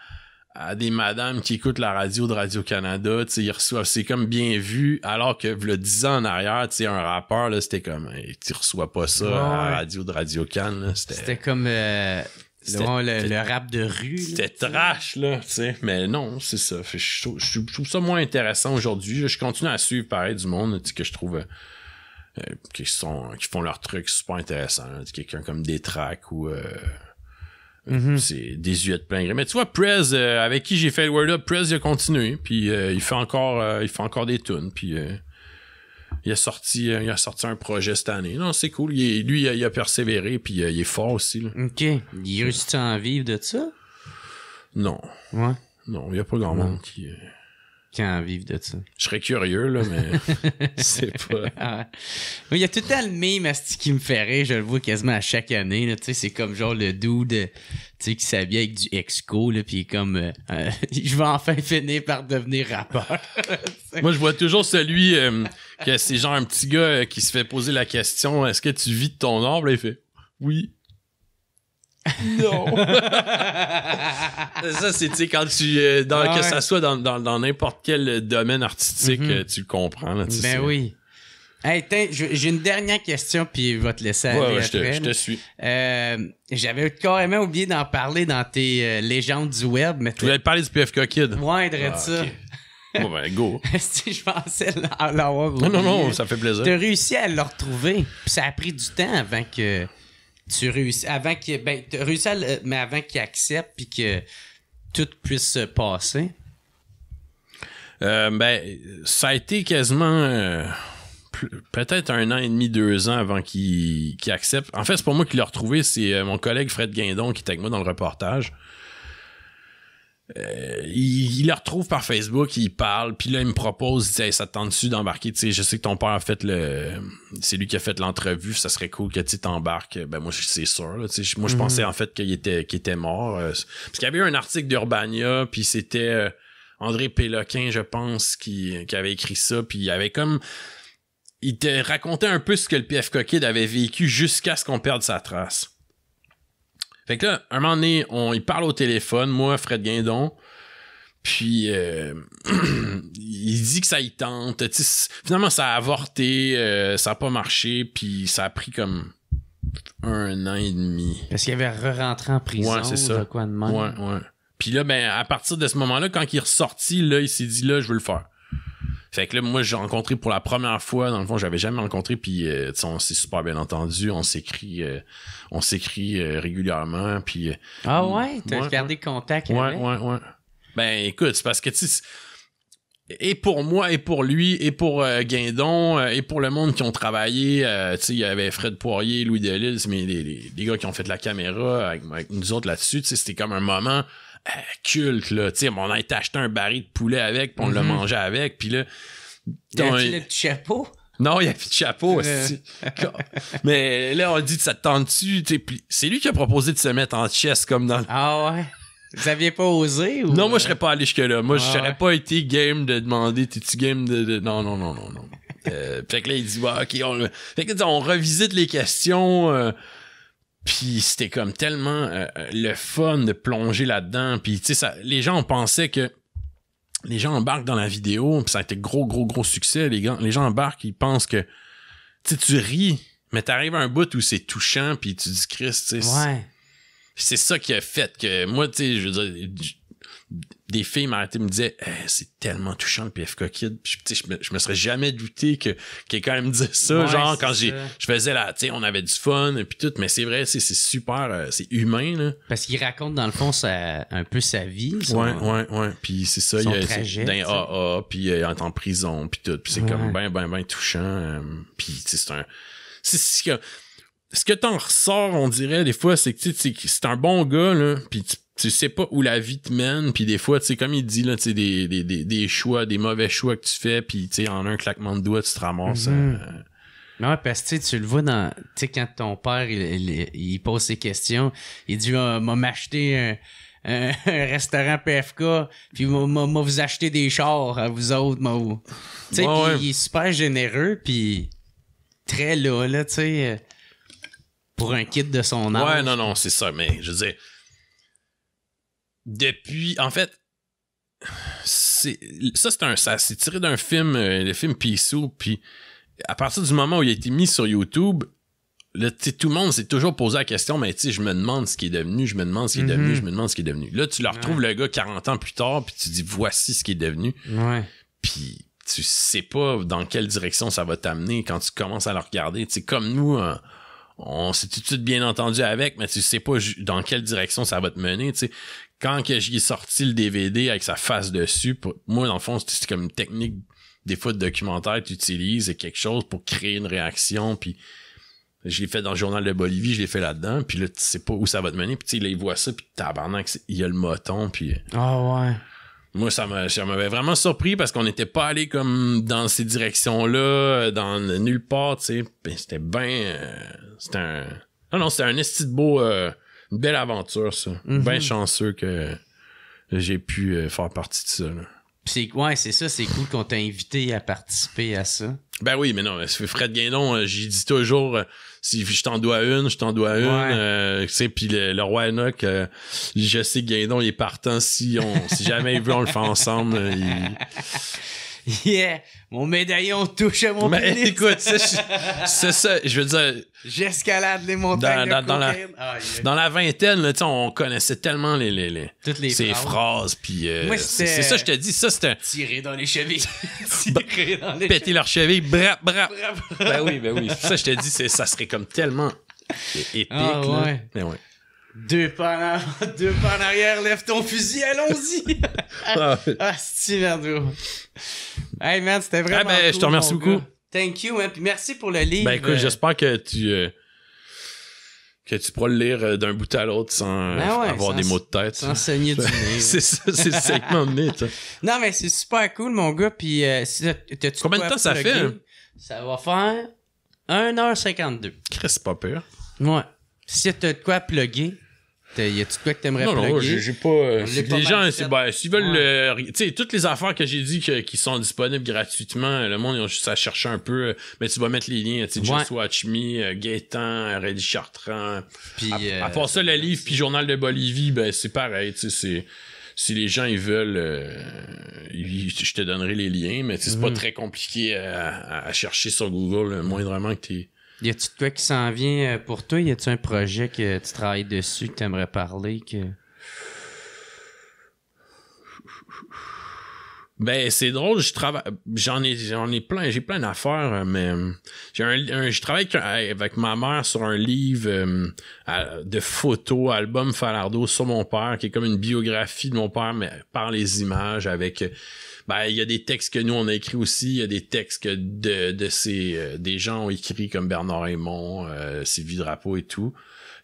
B: à des madames qui écoutent la radio de Radio-Canada, tu sais, ils reçoivent, c'est comme bien vu, alors que, le 10 ans en arrière, tu sais, un rappeur, là, c'était comme, hey, tu reçois pas ça à la radio de Radio-Can, là,
A: c'était comme, le rap de rue.
B: C'était trash, là, tu sais. Mais non, c'est ça. Je trouve ça moins intéressant aujourd'hui. Je continue à suivre, pareil, du monde, que je trouve qui font leur truc super intéressant. Quelqu'un comme Détrac ou c'est Désuet de plein gré. Mais tu vois, Prez, avec qui j'ai fait le Word Up, Prez, il a continué. Puis il fait encore des tunes. Puis il a sorti un projet cette année. Non, c'est cool. Il a persévéré, puis il est fort aussi. Là.
A: OK. Il réussit à en vivre de ça?
B: Non.
A: Ouais.
B: Non, il n'y a pas grand monde qui
A: en vivre de ça.
B: Je serais curieux, là, mais c'est pas...
A: Ah. Il y a tout le temps le meme qui me fait rire. Je le vois quasiment à chaque année. Là. C'est comme genre le dude qui s'habille avec du Exco, là, puis comme je vais enfin finir par devenir rappeur.
B: Moi, je vois toujours celui que c'est genre un petit gars qui se fait poser la question, est-ce que tu vis de ton art? Là, il fait oui. Non. Ça, c'est, tu sais, quand tu que ça soit dans n'importe quel domaine artistique, tu le comprends. Là,
A: ben oui. Hey, j'ai une dernière question, puis je vais te laisser aller après.
B: Je te suis.
A: J'avais carrément oublié d'en parler dans tes légendes du web. Mais
B: tu voulais te parler du PFK Kid?
A: Ouais, de ça. Okay.
B: Bon, ben, go.
A: Je pensais l'avoir oublié.
B: Non, ça fait plaisir.
A: T'as réussi à le retrouver, puis ça a pris du temps avant que... Tu réussis avant mais avant qu'il accepte puis que tout puisse se passer.
B: Ça a été quasiment peut-être 1 an et demi, 2 ans avant qu'il accepte. En fait, c'est pas moi qui l'ai retrouvé, c'est mon collègue Fred Guindon qui était avec moi dans le reportage. Il le retrouve par Facebook, il parle, puis là il me propose, il dit hey, ça te tente-tu d'embarquer, tu sais, je sais que ton père a fait c'est lui qui a fait l'entrevue, ça serait cool que tu t'embarques. Ben moi c'est sûr là, tu sais, moi je pensais en fait qu'il était mort parce qu'il y avait eu un article d'Urbania, puis c'était André Péloquin, je pense, qui avait écrit ça, puis il te racontait un peu ce que le PFK Kid avait vécu jusqu'à ce qu'on perde sa trace. Fait que là, un moment donné, il parle au téléphone, moi, Fred Guindon, puis il dit que ça y tente. Finalement, ça a avorté, ça a pas marché, puis ça a pris comme 1 an et demi.
A: Parce qu'il avait re-rentré en prison,
B: ouais, c'est ça.
A: Quoi de même.
B: Ouais. Puis là, ben, à partir de ce moment-là, quand il est ressorti, là, il s'est dit, là, je veux le faire. Fait que là, moi, j'ai rencontré pour la première fois. Dans le fond, j'avais jamais rencontré. Puis, on s'est super bien entendu. On s'écrit régulièrement. Puis,
A: ah ouais? T'as gardé contact avec?
B: Ouais. Ben, écoute, c'est parce que, tu sais, et pour moi, et pour lui, et pour Guindon, et pour le monde qui ont travaillé, tu sais, il y avait Fred Poirier, Louis Delisle, mais les gars qui ont fait la caméra avec nous autres là-dessus, tu sais, c'était comme un moment... culte là, tu sais, on a été acheter un baril de poulet avec, puis on l'a mangé avec, puis là
A: t'as-tu le petit chapeau?
B: Non, il y a plus de chapeau aussi. Mais là on dit ça te tente-tu, tu sais, c'est lui qui a proposé de se mettre en chess comme dans
A: ah ouais. Vous aviez pas osé ou...
B: Non, moi je serais pas allé jusque là. Moi je serais pas été game de demander t'es-tu game de... Non. Fait que là il dit ok, fait que on revisite les questions. Puis c'était comme tellement le fun de plonger là-dedans. Puis tu sais, les gens pensaient que les gens embarquent dans la vidéo, puis ça a été gros succès. Les gens embarquent, ils pensent que tu ris, mais t'arrives à un bout où c'est touchant, puis tu dis Christ, tu sais.
A: Ouais.
B: C'est ça qui a fait que moi, tu sais, je veux dire, des filles m'arrêtaient me disaient c'est tellement touchant le PFK Kid. Puis, je me serais jamais douté que quelqu'un me disait ça, genre quand je faisais tu sais, on avait du fun puis tout, mais c'est vrai, c'est super, c'est humain là.
A: Parce qu'il raconte dans le fond un peu sa vie.
B: Ouais. Puis c'est ça, il
A: trajet,
B: d'un AA, puis il est en prison puis tout, puis c'est comme ben touchant. Puis c'est ce que t'en ressors, on dirait, des fois, c'est que c'est un bon gars, là, pis tu sais pas où la vie te mène, puis des fois, tu sais, comme il dit, là, tu sais, des choix, des mauvais choix que tu fais, puis tu sais, en un claquement de doigts, tu te ramasses.
A: Non, parce que tu le vois dans, tu sais, quand ton père, il pose ses questions, il dit, m'a m'acheter un restaurant PFK, puis m'a vous acheter des chars à vous autres, tu sais, il est super généreux, puis très là, tu sais, pour un kid de son âge.
B: Ouais, non, c'est ça, mais je veux dire, depuis, en fait, c'est tiré d'un film, le film Picsou, puis à partir du moment où il a été mis sur YouTube, là, tout le monde s'est toujours posé la question, mais tu sais, je me demande ce qui est devenu, je me demande ce qui est devenu, je me demande ce qui est devenu. Là, tu le retrouves le gars 40 ans plus tard, puis tu dis, voici ce qui est devenu.
A: Ouais.
B: Puis tu sais pas dans quelle direction ça va t'amener quand tu commences à le regarder. Tu sais, comme nous, on s'est tout de suite bien entendu avec, mais tu sais pas dans quelle direction ça va te mener, tu sais. Quand que j'ai sorti le DVD avec sa face dessus, moi, dans le fond, c'est comme une technique, des fois, de documentaire que tu utilises quelque chose pour créer une réaction, puis je l'ai fait dans le Journal de Bolivie, je l'ai fait là-dedans, puis là, tu sais pas où ça va te mener, puis tu sais, là, il voit ça, puis tabarnak, il y a le moton, puis...
A: ouais.
B: Moi, ça m'avait vraiment surpris parce qu'on n'était pas allé comme dans ces directions-là, dans nulle part, tu sais. Ben, c'était bien... c'était un esti de beau... une belle aventure, ça. Bien chanceux que j'ai pu faire partie de ça, là.
A: C'est ça, c'est cool qu'on t'a invité à participer à ça.
B: Ben oui, mais non, Fred Guindon, j'ai dit toujours, si je t'en dois une, tu sais, pis le roi Enoch, je sais que Guindon, il est partant, si jamais il veut, on le fait ensemble.
A: Yeah! Mon médaillon touche à mon pénis.
B: Écoute, c'est ça, je veux dire...
A: J'escalade les montagnes de cocaïne.
B: Dans la vingtaine, là, on connaissait tellement
A: toutes les
B: ces phrases, puis c'est ça, je te dis, ça, c'était...
A: Tirer dans les chevilles.
B: Péter leur cheville, brap. Ben oui. Ça, je te dis, ça serait comme tellement épique, là. Mais ouais.
A: Deux pas en arrière, lève ton fusil, allons-y! C'est merde. Hey man, c'était vraiment cool,
B: je te remercie beaucoup.
A: Thank you, man. Puis merci pour le livre.
B: Ben écoute, j'espère que tu pourras le lire d'un bout à l'autre sans avoir des maux de tête.
A: Sans saigner du nez.
B: C'est ça, c'est le segment de nez, toi.
A: Non, mais c'est super cool, mon gars. Puis
B: combien de temps ça fait? Hein?
A: Ça va faire 1h52.
B: Chris, c'est pas pire.
A: Ouais. Si t'as de quoi plugger, y a-tu de quoi que t'aimerais plugger?
B: Non, j'ai pas... les gens, s'ils veulent... tu sais, toutes les affaires que j'ai dit qui sont disponibles gratuitement, le monde, ils ont juste à chercher un peu, mais tu vas mettre les liens, tu sais, Just Watch Me, Gaétan, Reddy Chartrand. Puis, à part ça, le livre puis Journal de Bolivie, ben c'est pareil, tu sais, si les gens, ils veulent, je te donnerai les liens, mais c'est pas très compliqué à chercher sur Google, moindrement que t'es...
A: Y a-tu de quoi qui s'en vient pour toi? Y a-tu un projet que tu travailles dessus, que t'aimerais parler?
B: Ben, c'est drôle, j'en ai plein, j'ai plein d'affaires, mais je travaille avec ma mère sur un livre de photos, album Falardeau sur mon père, qui est comme une biographie de mon père, mais par les images, avec... Ben, il y a des textes que nous, on a écrits aussi. Il y a des textes que des gens ont écrits comme Bernard Raymond, Sylvie Drapeau et tout.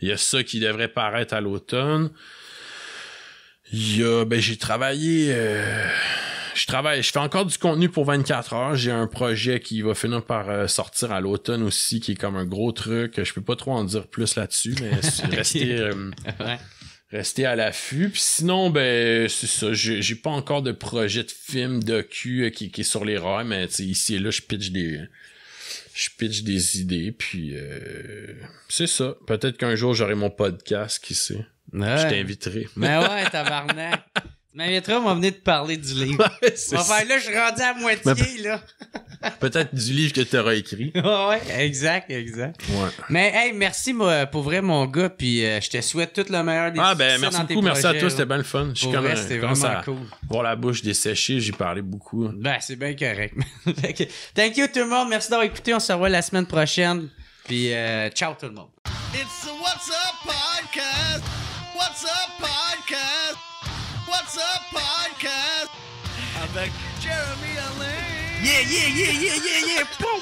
B: Il y a ça qui devrait paraître à l'automne. Il y a, j'ai travaillé, je fais encore du contenu pour 24 heures. J'ai un projet qui va finir par sortir à l'automne aussi, qui est comme un gros truc. Je peux pas trop en dire plus là-dessus, mais rester à l'affût. Puis sinon, ben, c'est ça. J'ai pas encore de projet de film docu qui est sur les rails, mais ici et là, je pitch des idées. Puis c'est ça. Peut-être qu'un jour, j'aurai mon podcast, qui sait. Ouais. Je t'inviterai.
A: Ben ouais, tabarnak. Tu m'inviteras, on va venir te parler du livre.
B: Ouais,
A: là, je suis rendu à moitié, là.
B: Peut-être du livre que tu auras écrit.
A: Ouais, exact.
B: Ouais.
A: Mais hey, merci pour vrai, mon gars, puis je te souhaite tout le meilleur des
B: merci beaucoup, merci à toi, c'était bien le fun. Je suis comme
A: c'était vraiment cool.
B: Voir la bouche desséchée, j'ai parlé beaucoup.
A: Ben, c'est bien correct. Thank you tout le monde, merci d'avoir écouté, on se revoit la semaine prochaine, puis ciao tout le monde.
C: It's the What's Up Podcast. What's Up Podcast. What's Up Podcast. Avec Jeremy Alain. Yeah. Boom.